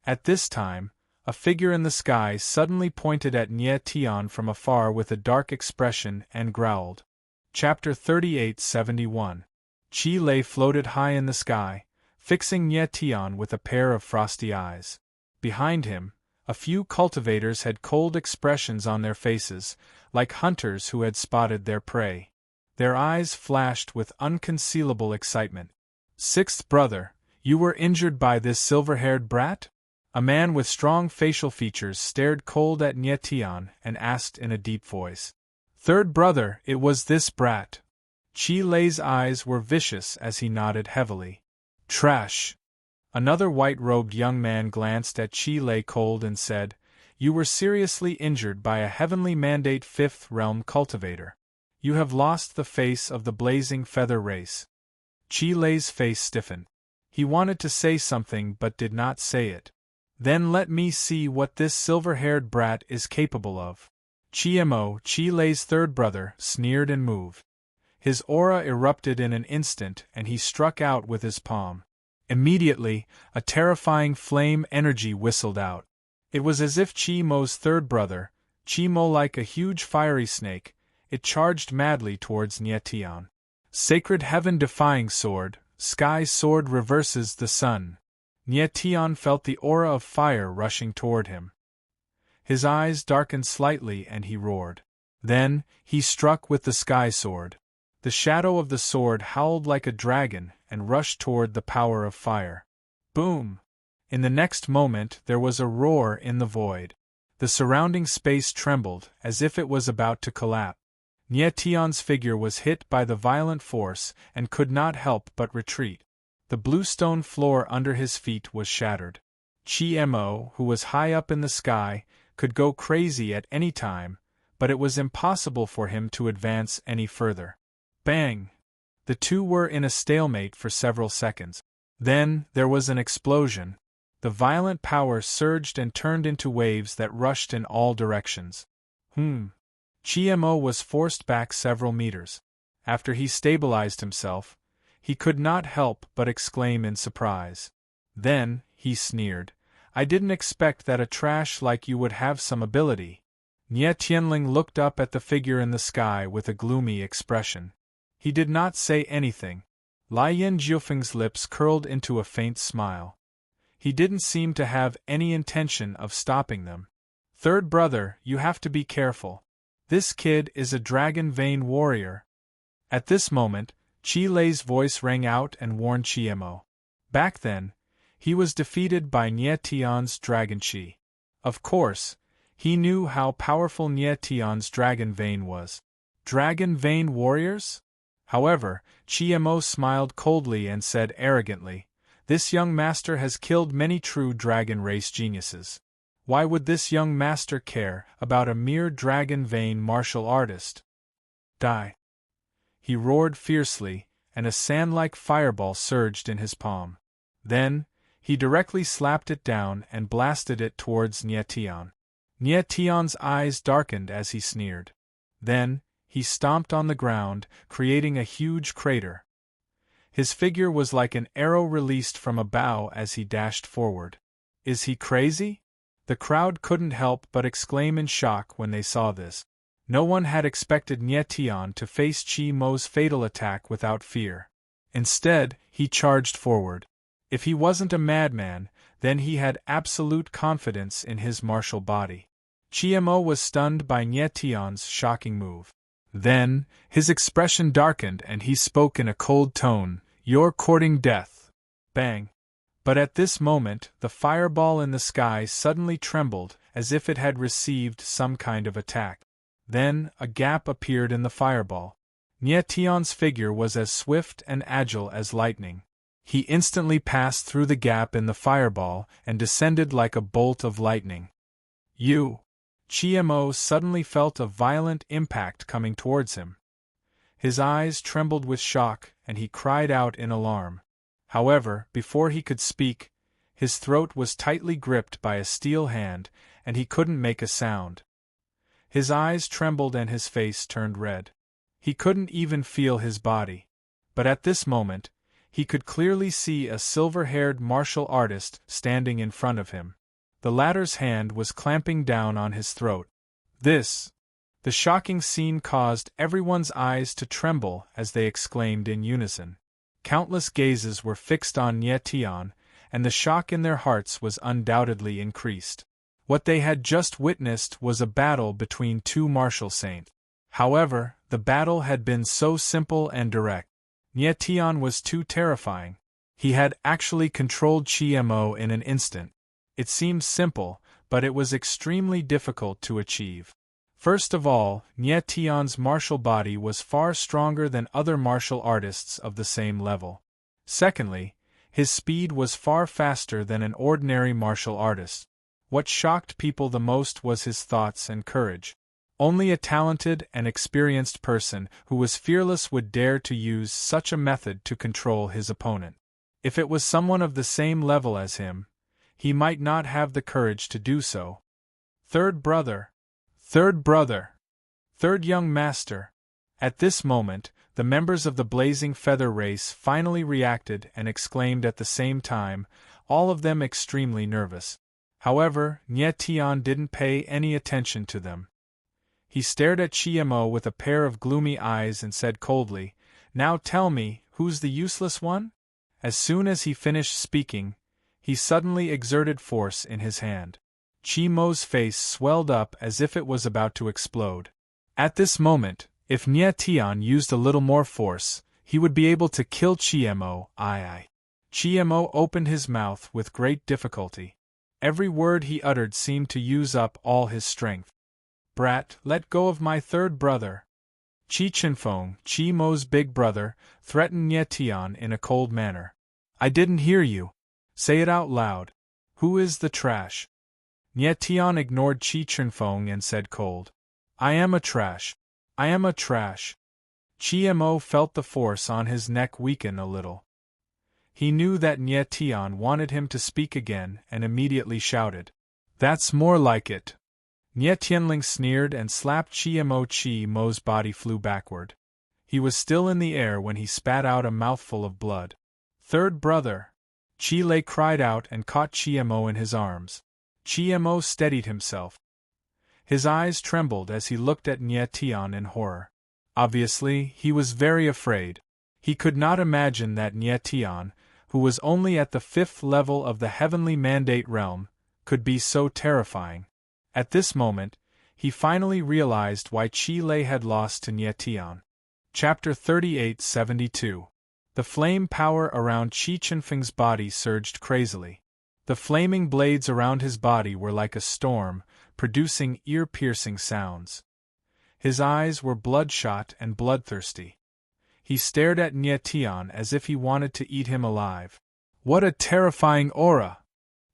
At this time, a figure in the sky suddenly pointed at Nie Tian from afar with a dark expression and growled. Chapter 3871. Qi Lei floated high in the sky, fixing Nie Tian with a pair of frosty eyes. Behind him, a few cultivators had cold expressions on their faces, like hunters who had spotted their prey. Their eyes flashed with unconcealable excitement. Sixth brother, you were injured by this silver-haired brat? A man with strong facial features stared cold at Nie Tian and asked in a deep voice. Third brother, it was this brat. Qi Lei's eyes were vicious as he nodded heavily. Trash. Another white-robed young man glanced at Qi Lei cold and said, You were seriously injured by a heavenly mandate 5th realm cultivator. You have lost the face of the blazing feather race. Qi Lei's face stiffened. He wanted to say something but did not say it. Then let me see what this silver-haired brat is capable of. Qi Lei's third brother, sneered and moved. His aura erupted in an instant and he struck out with his palm. Immediately, a terrifying flame energy whistled out. It was as if Qi Mo's third brother, Qi Mo like a huge fiery snake, it charged madly towards Nie Tian. Sacred heaven-defying sword, sky sword reverses the sun. Nie Tian felt the aura of fire rushing toward him. His eyes darkened slightly and he roared. Then, he struck with the sky sword. The shadow of the sword howled like a dragon and rushed toward the power of fire. Boom! In the next moment there was a roar in the void. The surrounding space trembled as if it was about to collapse. Nie Tian's figure was hit by the violent force and could not help but retreat. The bluestone floor under his feet was shattered. Chi Mo, who was high up in the sky, could go crazy at any time, but it was impossible for him to advance any further. Bang! The two were in a stalemate for several seconds. Then, there was an explosion. The violent power surged and turned into waves that rushed in all directions. Chi Mo was forced back several meters. After he stabilized himself, he could not help but exclaim in surprise. Then, he sneered, "I didn't expect that a trash like you would have some ability." Nie Tianling looked up at the figure in the sky with a gloomy expression. He did not say anything. Lai Yin Jiufeng's lips curled into a faint smile. He didn't seem to have any intention of stopping them. "Third brother, you have to be careful. This kid is a dragon vein warrior." At this moment, Chi Lei's voice rang out and warned Chi Mo. Back then, he was defeated by Nie Tian's dragon Chi. Of course, he knew how powerful Nie Tian's dragon vein was. Dragon vein warriors? However, Chi Mo smiled coldly and said arrogantly, "This young master has killed many true dragon race geniuses. Why would this young master care about a mere dragon vein martial artist?" Die! He roared fiercely, and a sand-like fireball surged in his palm. Then, he directly slapped it down and blasted it towards Nie Tian. Nie Tian's eyes darkened as he sneered. Then, he stomped on the ground, creating a huge crater. His figure was like an arrow released from a bow as he dashed forward. "Is he crazy?" The crowd couldn't help but exclaim in shock when they saw this. No one had expected Nie Tian to face Chi Mo's fatal attack without fear. Instead, he charged forward. If he wasn't a madman, then he had absolute confidence in his martial body. Chi Mo was stunned by Nie Tian's shocking move. Then, his expression darkened and he spoke in a cold tone, "You're courting death." Bang! But at this moment, the fireball in the sky suddenly trembled, as if it had received some kind of attack. Then, a gap appeared in the fireball. Nie Tian's figure was as swift and agile as lightning. He instantly passed through the gap in the fireball and descended like a bolt of lightning. "You!" Chi Mo suddenly felt a violent impact coming towards him. His eyes trembled with shock, and he cried out in alarm. However, before he could speak, his throat was tightly gripped by a steel hand, and he couldn't make a sound. His eyes trembled and his face turned red. He couldn't even feel his body. But at this moment, he could clearly see a silver-haired martial artist standing in front of him. The latter's hand was clamping down on his throat. The shocking scene caused everyone's eyes to tremble as they exclaimed in unison. Countless gazes were fixed on Nie Tian, and the shock in their hearts was undoubtedly increased. What they had just witnessed was a battle between two martial saints. However, the battle had been so simple and direct. Nie Tian was too terrifying. He had actually controlled Chi Mo in an instant. It seemed simple, but it was extremely difficult to achieve. First of all, Nie Tian's martial body was far stronger than other martial artists of the same level. Secondly, his speed was far faster than an ordinary martial artist. What shocked people the most was his thoughts and courage. Only a talented and experienced person who was fearless would dare to use such a method to control his opponent. If it was someone of the same level as him, he might not have the courage to do so. Third brother! Third brother! Third young master! At this moment, the members of the Blazing Feather race finally reacted and exclaimed at the same time, all of them extremely nervous. However, Nie Tian didn't pay any attention to them. He stared at Chi Mo with a pair of gloomy eyes and said coldly, "Now tell me, who's the useless one?" As soon as he finished speaking, he suddenly exerted force in his hand. Chi Mo's face swelled up as if it was about to explode. At this moment, if Nie Tian used a little more force, he would be able to kill Chi Mo. Chi Mo opened his mouth with great difficulty. Every word he uttered seemed to use up all his strength. "Brat, let go of my third brother." Chi Chinfeng, Chi Mo's big brother, threatened Nie Tian in a cold manner. I didn't hear you. Say it out loud. Who is the trash? Nye Tian ignored Chi Chunfeng and said cold. I am a trash. I am a trash. Chi Mo felt the force on his neck weaken a little. He knew that Nye Tian wanted him to speak again and immediately shouted. That's more like it. Nye Tianling sneered and slapped Chi Mo. Chi Mo's body flew backward. He was still in the air when he spat out a mouthful of blood. Third brother! Chi Lei cried out and caught Chi Mo in his arms. Chi Mo steadied himself. His eyes trembled as he looked at Nye Tian in horror. Obviously, he was very afraid. He could not imagine that Nye Tian, who was only at the 5th level of the heavenly mandate realm, could be so terrifying. At this moment, he finally realized why Chi Lei had lost to Nye Tian. Chapter 38-72. The flame power around Chi Chunfeng's body surged crazily. The flaming blades around his body were like a storm, producing ear-piercing sounds. His eyes were bloodshot and bloodthirsty. He stared at Nye Tian as if he wanted to eat him alive. What a terrifying aura!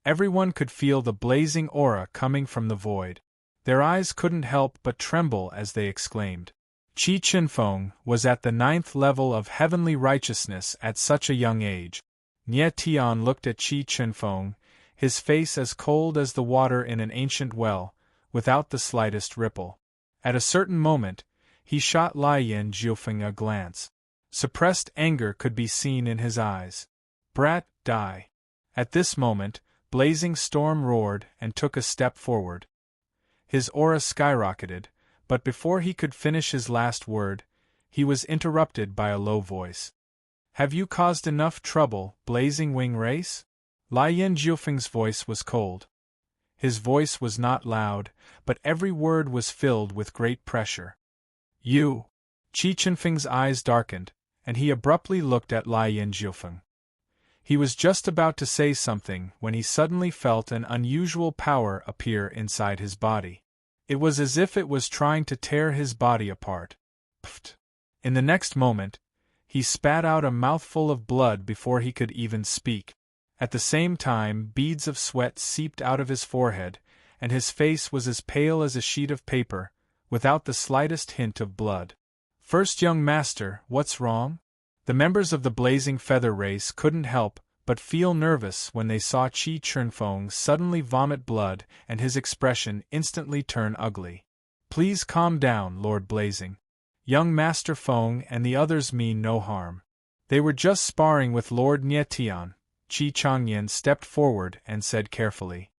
Everyone could feel the blazing aura coming from the void. Their eyes couldn't help but tremble as they exclaimed. Chi Chunfeng was at the 9th level of heavenly righteousness at such a young age. Nye Tian looked at Chi Chunfeng, his face as cold as the water in an ancient well, without the slightest ripple. At a certain moment, he shot Lian Jiufeng a glance. Suppressed anger could be seen in his eyes. Brat, die. At this moment, Blazing Storm roared and took a step forward. His aura skyrocketed, but before he could finish his last word, he was interrupted by a low voice. Have you caused enough trouble, Blazing Wing Race? Lian Jiufeng's voice was cold. His voice was not loud, but every word was filled with great pressure. You! Chi Chunfeng's eyes darkened, and he abruptly looked at Lian Jiufeng. He was just about to say something when he suddenly felt an unusual power appear inside his body. It was as if it was trying to tear his body apart. Pfft! In the next moment, he spat out a mouthful of blood before he could even speak. At the same time, beads of sweat seeped out of his forehead, and his face was as pale as a sheet of paper, without the slightest hint of blood. First young master, what's wrong? The members of the Blazing Feather race couldn't help but feel nervous when they saw Chi Chunfeng suddenly vomit blood and his expression instantly turn ugly. Please calm down, Lord Blazing. Young Master Feng and the others mean no harm. They were just sparring with Lord Nye Tian. Chi Changyan stepped forward and said carefully.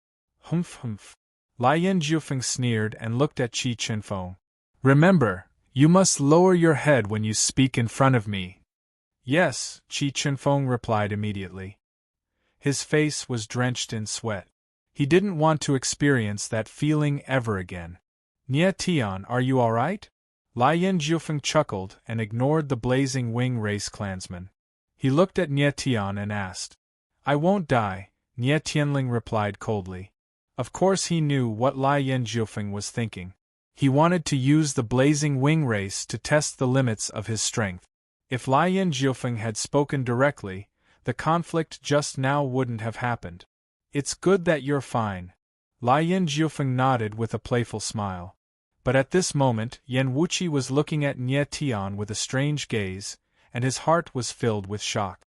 Humph humph. Lian Jiufeng sneered and looked at Chi Chunfeng. Remember, you must lower your head when you speak in front of me. Yes, Chi Chunfeng replied immediately. His face was drenched in sweat. He didn't want to experience that feeling ever again. Nye Tian, are you all right? Lian Jiufeng chuckled and ignored the Blazing Wing Race clansman. He looked at Nye Tian and asked. I won't die, Nye Tianling replied coldly. Of course he knew what Lian Jiufeng was thinking. He wanted to use the Blazing Wing Race to test the limits of his strength. If Lian Jiufeng had spoken directly, the conflict just now wouldn't have happened. It's good that you're fine. Lian Jiufeng nodded with a playful smile. But at this moment, Yan Wuqi was looking at Nye Tian with a strange gaze, and his heart was filled with shock.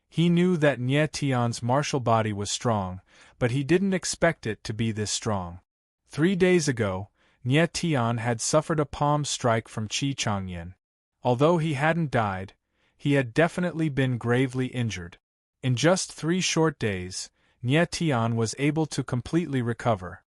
He knew that Nye Tian's martial body was strong, but he didn't expect it to be this strong. 3 days ago, Nye Tian had suffered a palm strike from Chi Changyan. Although he hadn't died, he had definitely been gravely injured. In just 3 short days, Nye Tian was able to completely recover.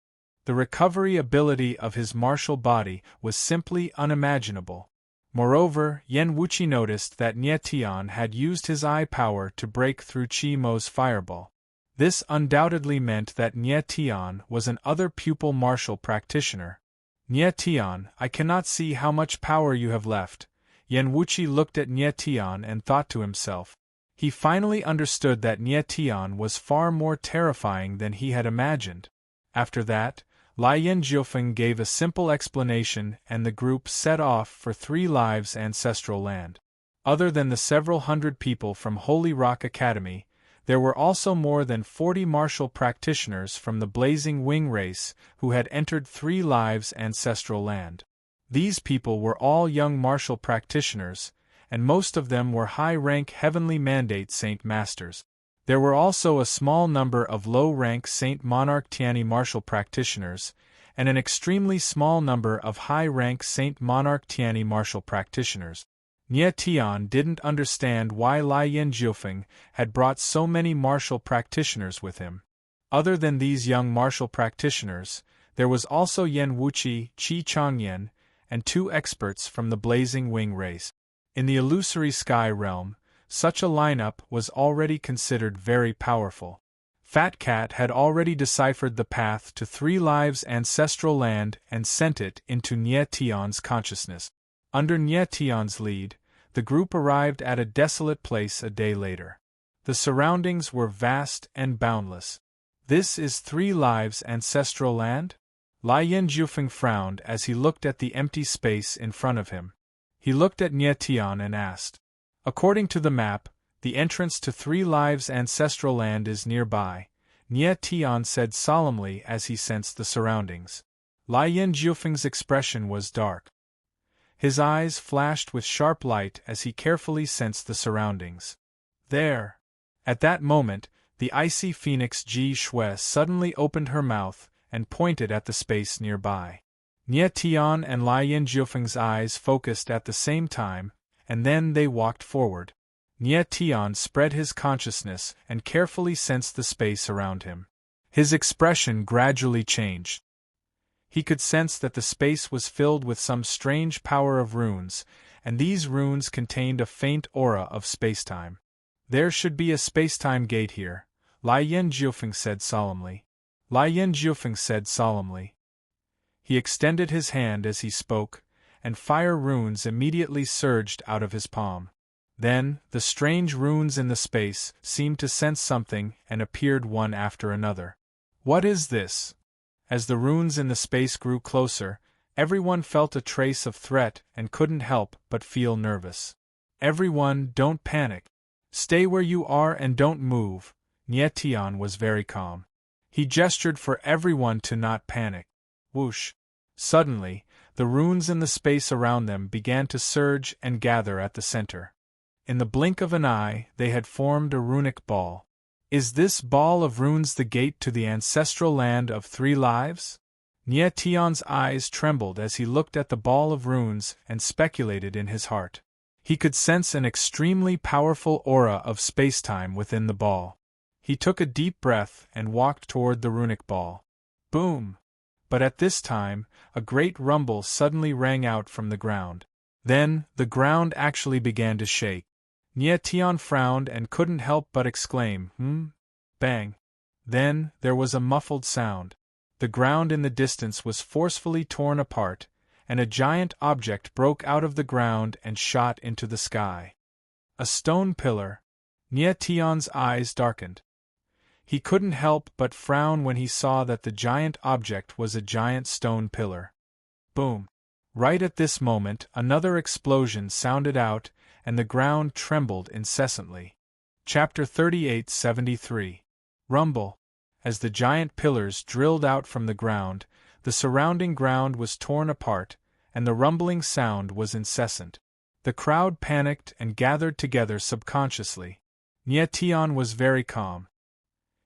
The recovery ability of his martial body was simply unimaginable. Moreover, Yan Wuqi noticed that Nye Tian had used his eye power to break through Chi Mo's fireball. This undoubtedly meant that Nye Tian was an other pupil martial practitioner. Nye Tian, I cannot see how much power you have left. Yan Wuqi looked at Nye Tian and thought to himself. He finally understood that Nye Tian was far more terrifying than he had imagined. After that, Lian Jiufeng gave a simple explanation and the group set off for 3 Lives Ancestral Land. Other than the several hundred people from Holy Rock Academy, There were also more than 40 martial practitioners from the Blazing Wing race who had entered Three Lives' ancestral land. These people were all young martial practitioners, and most of them were high-rank Heavenly Mandate Saint Masters. There were also a small number of low-rank Saint Monarch Tiani martial practitioners, and an extremely small number of high-rank Saint Monarch Tiani martial practitioners. Nie Tian didn't understand why Lai Yin Jiufeng had brought so many martial practitioners with him. Other than these young martial practitioners, there was also Yan Wuqi, Qi Changyan, and 2 experts from the Blazing Wing race. In the illusory sky realm, such a lineup was already considered very powerful. Fat Cat had already deciphered the path to Three Lives' ancestral land and sent it into Nie Tian's consciousness. Under Nie Tian's lead, the group arrived at a desolate place a day later. The surroundings were vast and boundless. This is Three Lives' ancestral land? Lai Yin Jiufeng frowned as he looked at the empty space in front of him. He looked at Nie Tian and asked. According to the map, the entrance to Three Lives' ancestral land is nearby, Nie Tian said solemnly as he sensed the surroundings. Lai Yin Jiufeng's expression was dark. His eyes flashed with sharp light as he carefully sensed the surroundings. There! At that moment, the icy phoenix Ji Shui suddenly opened her mouth and pointed at the space nearby. Nie Tian and Lai Yin Jiufeng's eyes focused at the same time, and then they walked forward. Nie Tian spread his consciousness and carefully sensed the space around him. His expression gradually changed. He could sense that the space was filled with some strange power of runes, and these runes contained a faint aura of spacetime. There should be a spacetime gate here, Lai Yin Jiufeng said solemnly. Lai Yin Jiufeng said solemnly. He extended his hand as he spoke, and fire runes immediately surged out of his palm. Then, the strange runes in the space seemed to sense something and appeared one after another. What is this? As the runes in the space grew closer, everyone felt a trace of threat and couldn't help but feel nervous. Everyone, don't panic. Stay where you are and don't move. Nie Tian was very calm. He gestured for everyone to not panic. Whoosh! Suddenly, the runes in the space around them began to surge and gather at the center. In the blink of an eye, they had formed a runic ball. Is this ball of runes the gate to the ancestral land of Three Lives? Nie Tian's eyes trembled as he looked at the ball of runes and speculated in his heart. He could sense an extremely powerful aura of spacetime within the ball. He took a deep breath and walked toward the runic ball. Boom! But at this time, a great rumble suddenly rang out from the ground. Then, the ground actually began to shake. Nie Tian frowned and couldn't help but exclaim, Bang! Then, there was a muffled sound. The ground in the distance was forcefully torn apart, and a giant object broke out of the ground and shot into the sky. A stone pillar. Nie Tian's eyes darkened. He couldn't help but frown when he saw that the giant object was a giant stone pillar. Boom! Right at this moment, another explosion sounded out, and the ground trembled incessantly. Chapter 38-73. Rumble. As the giant pillars drilled out from the ground, the surrounding ground was torn apart, and the rumbling sound was incessant. The crowd panicked and gathered together subconsciously. Nie Tian was very calm.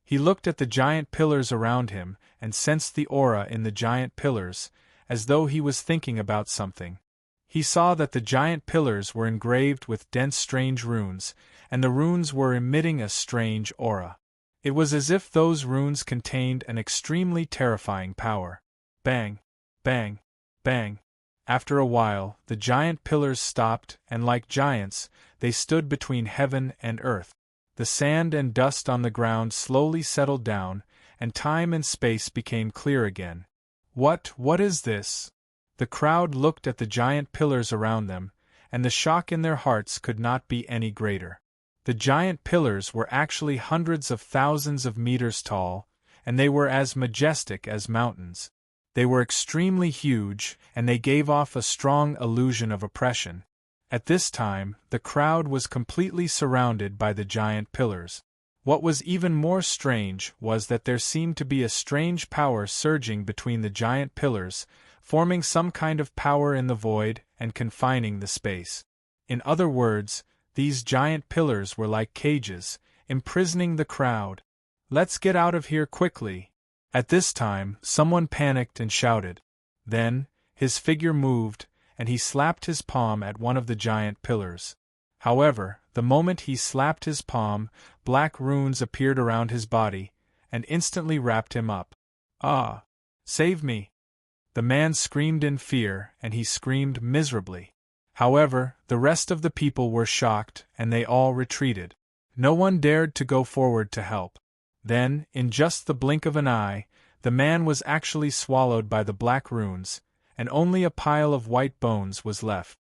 He looked at the giant pillars around him and sensed the aura in the giant pillars, as though he was thinking about something. He saw that the giant pillars were engraved with dense strange runes, and the runes were emitting a strange aura. It was as if those runes contained an extremely terrifying power. Bang! Bang! Bang! After a while, the giant pillars stopped, and like giants, they stood between heaven and earth. The sand and dust on the ground slowly settled down, and time and space became clear again. What is this? The crowd looked at the giant pillars around them, and the shock in their hearts could not be any greater. The giant pillars were actually hundreds of thousands of meters tall, and they were as majestic as mountains. They were extremely huge, and they gave off a strong illusion of oppression. At this time, the crowd was completely surrounded by the giant pillars. What was even more strange was that there seemed to be a strange power surging between the giant pillars, forming some kind of power in the void and confining the space. In other words, these giant pillars were like cages, imprisoning the crowd. "Let's get out of here quickly." At this time, someone panicked and shouted. Then, his figure moved, and he slapped his palm at one of the giant pillars. However, the moment he slapped his palm, black runes appeared around his body, and instantly wrapped him up. "Ah! Save me!" The man screamed in fear, and he screamed miserably. However, the rest of the people were shocked, and they all retreated. No one dared to go forward to help. Then, in just the blink of an eye, the man was actually swallowed by the black runes, and only a pile of white bones was left.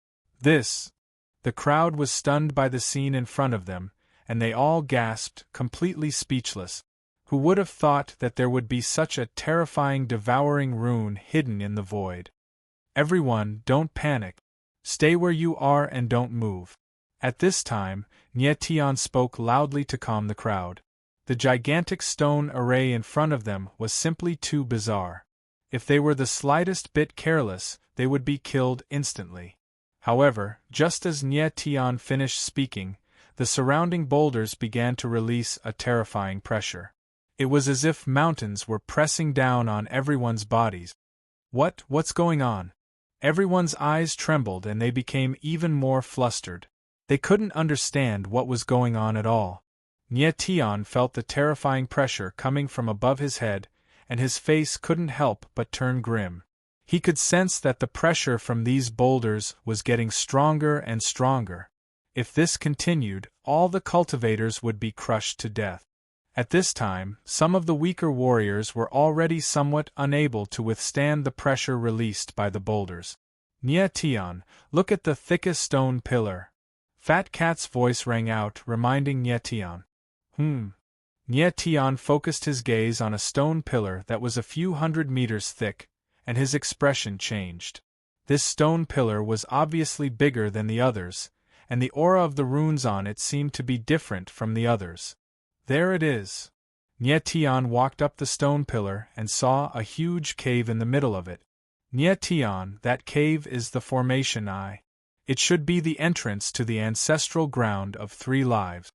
The crowd was stunned by the scene in front of them, and they all gasped, completely speechless. Who would have thought that there would be such a terrifying devouring rune hidden in the void? "Everyone, don't panic. Stay where you are and don't move." At this time, Nietian spoke loudly to calm the crowd. The gigantic stone array in front of them was simply too bizarre. If they were the slightest bit careless, they would be killed instantly. However, just as Nietian finished speaking, the surrounding boulders began to release a terrifying pressure. It was as if mountains were pressing down on everyone's bodies. What's going on? Everyone's eyes trembled and they became even more flustered. They couldn't understand what was going on at all. Nietian felt the terrifying pressure coming from above his head, and his face couldn't help but turn grim. He could sense that the pressure from these boulders was getting stronger and stronger. If this continued, all the cultivators would be crushed to death. At this time, some of the weaker warriors were already somewhat unable to withstand the pressure released by the boulders. "Nietian, look at the thickest stone pillar." Fat Cat's voice rang out, reminding Nietian. Nietian focused his gaze on a stone pillar that was a few hundred meters thick, and his expression changed. This stone pillar was obviously bigger than the others, and the aura of the runes on it seemed to be different from the others. "There it is." Nietian walked up the stone pillar and saw a huge cave in the middle of it. "Nietian, that cave is the formation eye. It should be the entrance to the ancestral ground of 3 lives."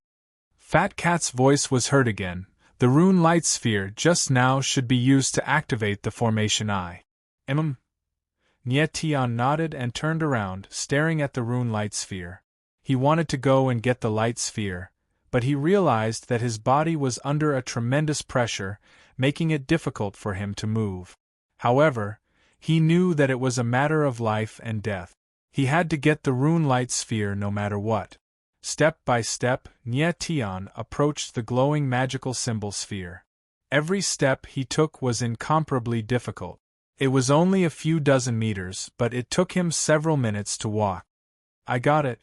Fat Cat's voice was heard again. "The rune light sphere just now should be used to activate the formation eye." Nietian nodded and turned around, staring at the rune light sphere. He wanted to go and get the light sphere, but he realized that his body was under a tremendous pressure, making it difficult for him to move. However, he knew that it was a matter of life and death. He had to get the rune light sphere no matter what. Step by step, Nietian approached the glowing magical symbol sphere. Every step he took was incomparably difficult. It was only a few dozen meters, but it took him several minutes to walk. "I got it."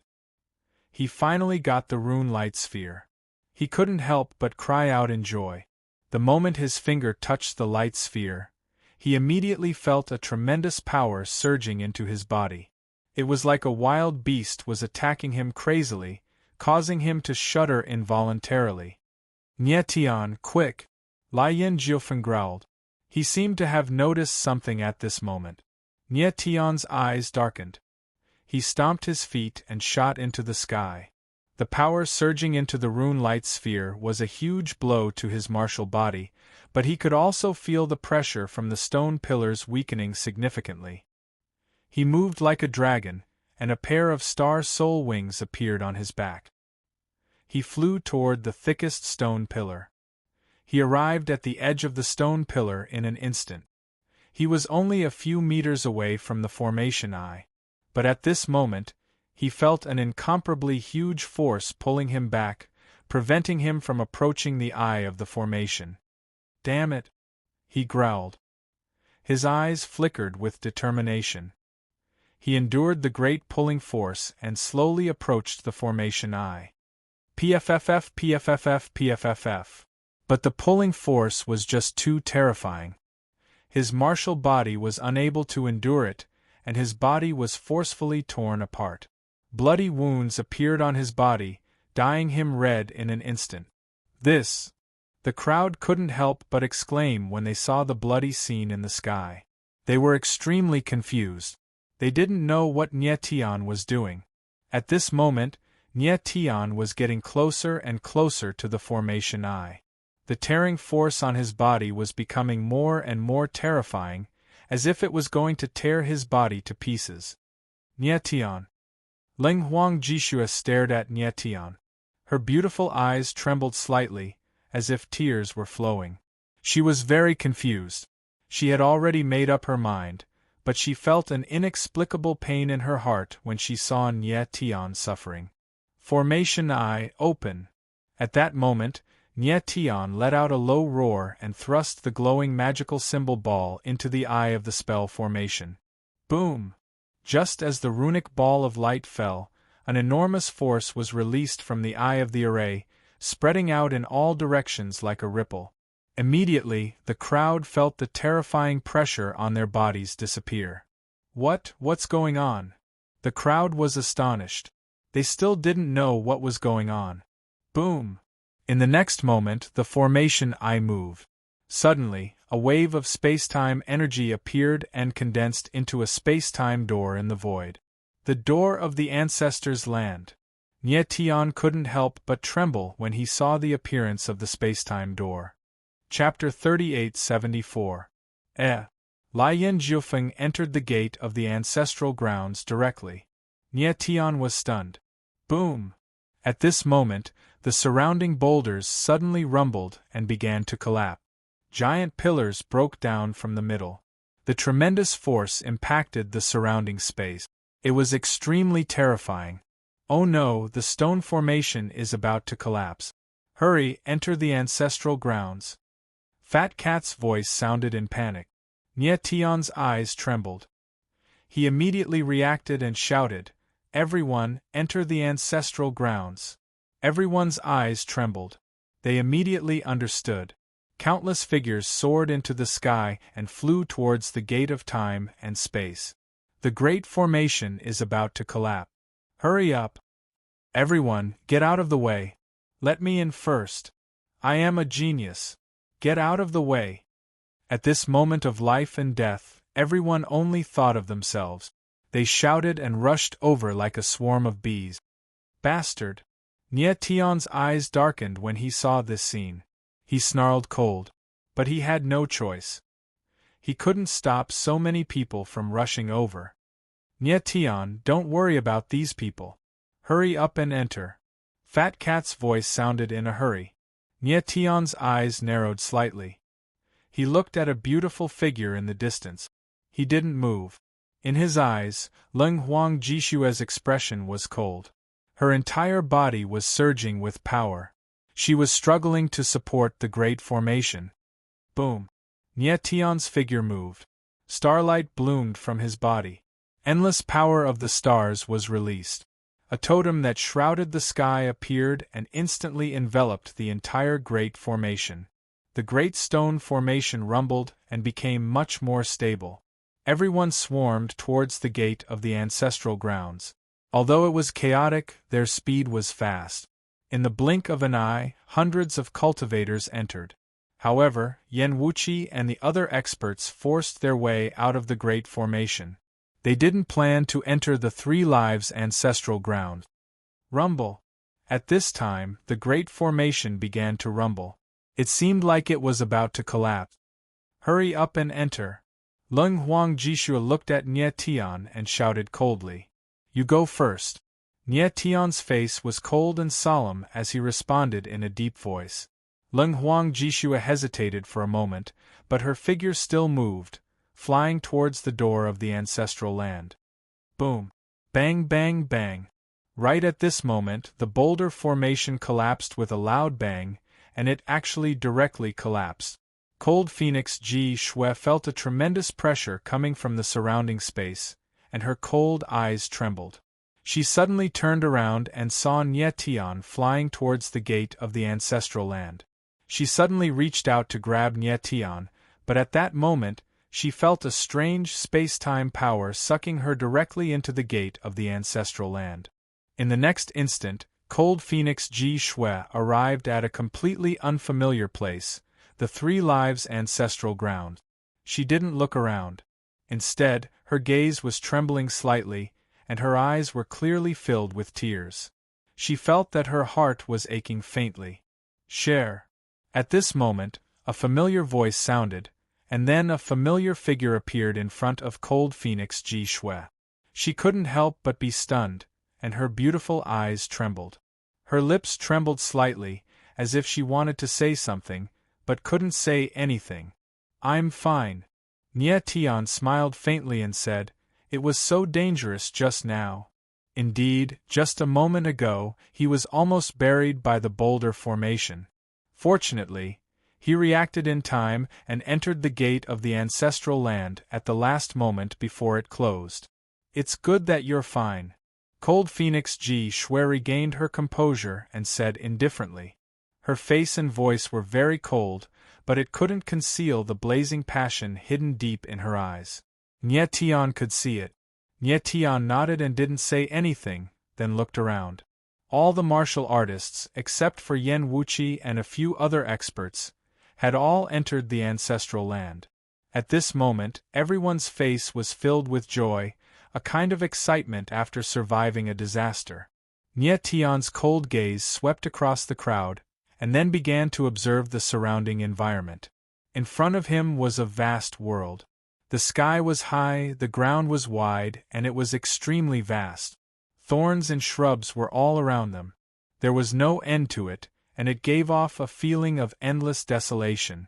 He finally got the rune light sphere. He couldn't help but cry out in joy. The moment his finger touched the light sphere, he immediately felt a tremendous power surging into his body. It was like a wild beast was attacking him crazily, causing him to shudder involuntarily. "Nietian, quick!" Lian Jiufen growled. He seemed to have noticed something at this moment. Nietian's eyes darkened. He stomped his feet and shot into the sky. The power surging into the rune light sphere was a huge blow to his martial body, but he could also feel the pressure from the stone pillars weakening significantly. He moved like a dragon, and a pair of star soul wings appeared on his back. He flew toward the thickest stone pillar. He arrived at the edge of the stone pillar in an instant. He was only a few meters away from the formation eye, but at this moment, he felt an incomparably huge force pulling him back, preventing him from approaching the eye of the formation. "Damn it!" he growled. His eyes flickered with determination. He endured the great pulling force and slowly approached the formation eye. PFFF, PFFF, PFFF. But the pulling force was just too terrifying. His martial body was unable to endure it, and his body was forcefully torn apart. Bloody wounds appeared on his body, dyeing him red in an instant. This! The crowd couldn't help but exclaim when they saw the bloody scene in the sky. They were extremely confused. They didn't know what Nye Tian was doing. At this moment, Nye Tian was getting closer and closer to the formation eye. The tearing force on his body was becoming more and more terrifying, as if it was going to tear his body to pieces. Nye Tian. Ling Huang Jishua stared at Nye Tian. Her beautiful eyes trembled slightly, as if tears were flowing. She was very confused. She had already made up her mind, but she felt an inexplicable pain in her heart when she saw Nye Tian suffering. Formation eye open. At that moment, Nye Tian let out a low roar and thrust the glowing magical symbol ball into the eye of the spell formation. Boom! Just as the runic ball of light fell, an enormous force was released from the eye of the array, spreading out in all directions like a ripple. Immediately, the crowd felt the terrifying pressure on their bodies disappear. What's going on? The crowd was astonished. They still didn't know what was going on. Boom! In the next moment, the formation eye moved. Suddenly, a wave of space-time energy appeared and condensed into a space-time door in the void. The door of the ancestors' land. Nye Tian couldn't help but tremble when he saw the appearance of the space-time door. Chapter 3874. Lai Yin Jiufeng entered the gate of the ancestral grounds directly. Nye Tian was stunned. Boom! At this moment, the surrounding boulders suddenly rumbled and began to collapse. Giant pillars broke down from the middle. The tremendous force impacted the surrounding space. It was extremely terrifying. Oh no, the stone formation is about to collapse. Hurry, enter the ancestral grounds. Fat Cat's voice sounded in panic. Nye Tian's eyes trembled. He immediately reacted and shouted, "Everyone, enter the ancestral grounds." Everyone's eyes trembled. They immediately understood. Countless figures soared into the sky and flew towards the gate of time and space. The great formation is about to collapse. Hurry up! Everyone, get out of the way. Let me in first. I am a genius. Get out of the way. At this moment of life and death, everyone only thought of themselves. They shouted and rushed over like a swarm of bees. Bastard! Nye Tian's eyes darkened when he saw this scene. He snarled cold. But he had no choice. He couldn't stop so many people from rushing over. Nye Tian, don't worry about these people. Hurry up and enter. Fat Cat's voice sounded in a hurry. Nye Tian's eyes narrowed slightly. He looked at a beautiful figure in the distance. He didn't move. In his eyes, Ling Huang Jishua's expression was cold. Her entire body was surging with power. She was struggling to support the great formation. Boom! Nye Tian's figure moved. Starlight bloomed from his body. Endless power of the stars was released. A totem that shrouded the sky appeared and instantly enveloped the entire great formation. The great stone formation rumbled and became much more stable. Everyone swarmed towards the gate of the ancestral grounds. Although it was chaotic, their speed was fast. In the blink of an eye, hundreds of cultivators entered. However, Yen Wuqi and the other experts forced their way out of the great formation. They didn't plan to enter the Three Lives ancestral ground. Rumble. At this time, the great formation began to rumble. It seemed like it was about to collapse. Hurry up and enter. Ling Huang Jishua looked at Nye Tian and shouted coldly. You go first. Nye Tian's face was cold and solemn as he responded in a deep voice. Ling Huang Jishua hesitated for a moment, but her figure still moved, flying towards the door of the ancestral land. Boom! Bang bang bang! Right at this moment, the boulder formation collapsed with a loud bang, and it actually directly collapsed. Cold Phoenix Ji Shui felt a tremendous pressure coming from the surrounding space, and her cold eyes trembled. She suddenly turned around and saw Nye Tian flying towards the gate of the ancestral land. She suddenly reached out to grab Nye Tian, but at that moment, she felt a strange space-time power sucking her directly into the gate of the ancestral land. In the next instant, Cold Phoenix Ji Shui arrived at a completely unfamiliar place, the Three Lives ancestral ground. She didn't look around. Instead, her gaze was trembling slightly, and her eyes were clearly filled with tears. She felt that her heart was aching faintly. Share. At this moment, a familiar voice sounded, and then a familiar figure appeared in front of Cold Phoenix Ji Shui. She couldn't help but be stunned, and her beautiful eyes trembled. Her lips trembled slightly, as if she wanted to say something, but couldn't say anything. I'm fine. Nie Tian smiled faintly and said, "It was so dangerous just now." Indeed, just a moment ago, he was almost buried by the boulder formation. Fortunately, he reacted in time and entered the gate of the ancestral land at the last moment before it closed. It's good that you're fine. Cold Phoenix Ji Shui regained her composure and said indifferently. Her face and voice were very cold, but it couldn't conceal the blazing passion hidden deep in her eyes. Nie Tian could see it. Nie Tian nodded and didn't say anything, then looked around. All the martial artists, except for Yan Wuqi and a few other experts, had all entered the ancestral land. At this moment, everyone's face was filled with joy, a kind of excitement after surviving a disaster. Nie Tian's cold gaze swept across the crowd, and then began to observe the surrounding environment. In front of him was a vast world. The sky was high, the ground was wide, and it was extremely vast. Thorns and shrubs were all around them. There was no end to it, and it gave off a feeling of endless desolation.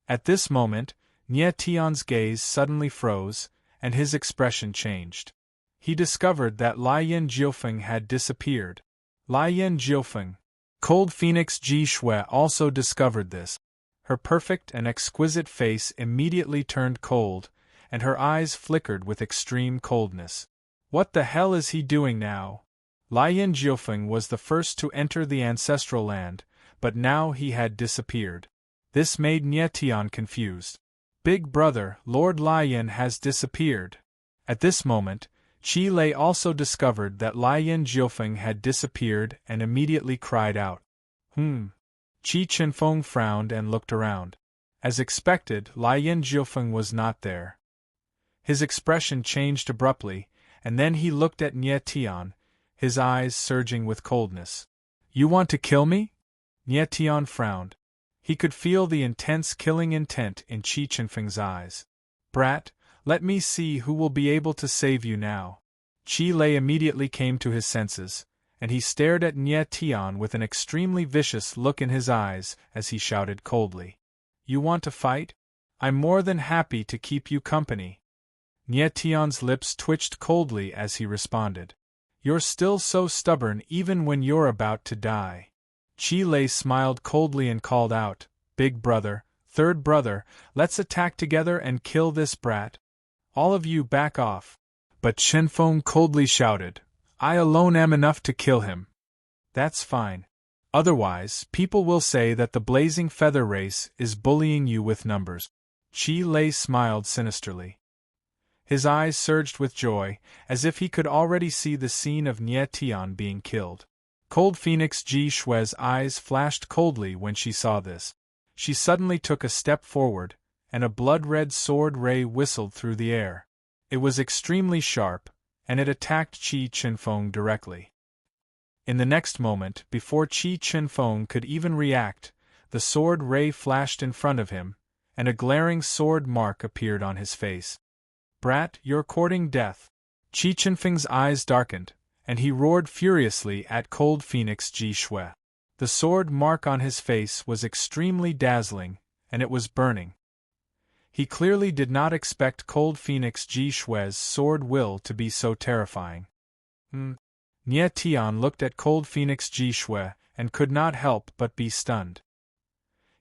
At this moment, Nie Tian's gaze suddenly froze, and his expression changed. He discovered that Lian Jiufeng had disappeared. Lian Jiufeng. Cold Phoenix Ji Shui also discovered this. Her perfect and exquisite face immediately turned cold, and her eyes flickered with extreme coldness. What the hell is he doing now? Lian Jiufeng was the first to enter the ancestral land, but now he had disappeared. This made Nie Tian confused. Big brother, Lord Lian has disappeared. At this moment, Qi Lei also discovered that Lian Jiufeng had disappeared and immediately cried out. Qi Chenfeng frowned and looked around. As expected, Lian Jiufeng was not there. His expression changed abruptly, and then he looked at Nie Tian, his eyes surging with coldness. You want to kill me? Nie Tian frowned. He could feel the intense killing intent in Qi Chenfeng's eyes. Brat, let me see who will be able to save you now. Qi Lei immediately came to his senses, and he stared at Nie Tian with an extremely vicious look in his eyes as he shouted coldly. You want to fight? I'm more than happy to keep you company. Nie Tian's lips twitched coldly as he responded. You're still so stubborn even when you're about to die. Qi Lei smiled coldly and called out, Big brother, third brother, let's attack together and kill this brat. All of you back off. But Chenfeng coldly shouted, I alone am enough to kill him. That's fine. Otherwise, people will say that the Blazing Feather race is bullying you with numbers. Qi Lei smiled sinisterly. His eyes surged with joy, as if he could already see the scene of Nie Tian being killed. Cold Phoenix Ji Shui's eyes flashed coldly when she saw this. She suddenly took a step forward, and a blood-red sword ray whistled through the air. It was extremely sharp, and it attacked Qi Chenfeng directly. In the next moment, before Qi Chenfeng could even react, the sword ray flashed in front of him, and a glaring sword mark appeared on his face. Brat, you're courting death. Qi Chenfeng's eyes darkened, and he roared furiously at Cold Phoenix Ji Shui. The sword mark on his face was extremely dazzling, and it was burning. He clearly did not expect Cold Phoenix Ji Shui's sword will to be so terrifying. Nie Tian looked at Cold Phoenix Ji Shui and could not help but be stunned.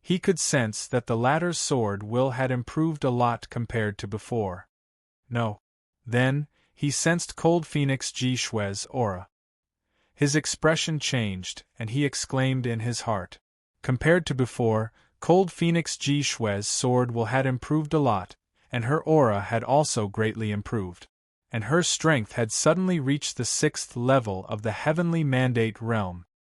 He could sense that the latter's sword will had improved a lot compared to before. No. Then, he sensed Cold Phoenix Ji Shui's aura. His expression changed, and he exclaimed in his heart. Compared to before, Cold Phoenix Ji Shui's sword will had improved a lot, and her aura had also greatly improved. and her strength had suddenly reached the 6th level of the heavenly mandate realm,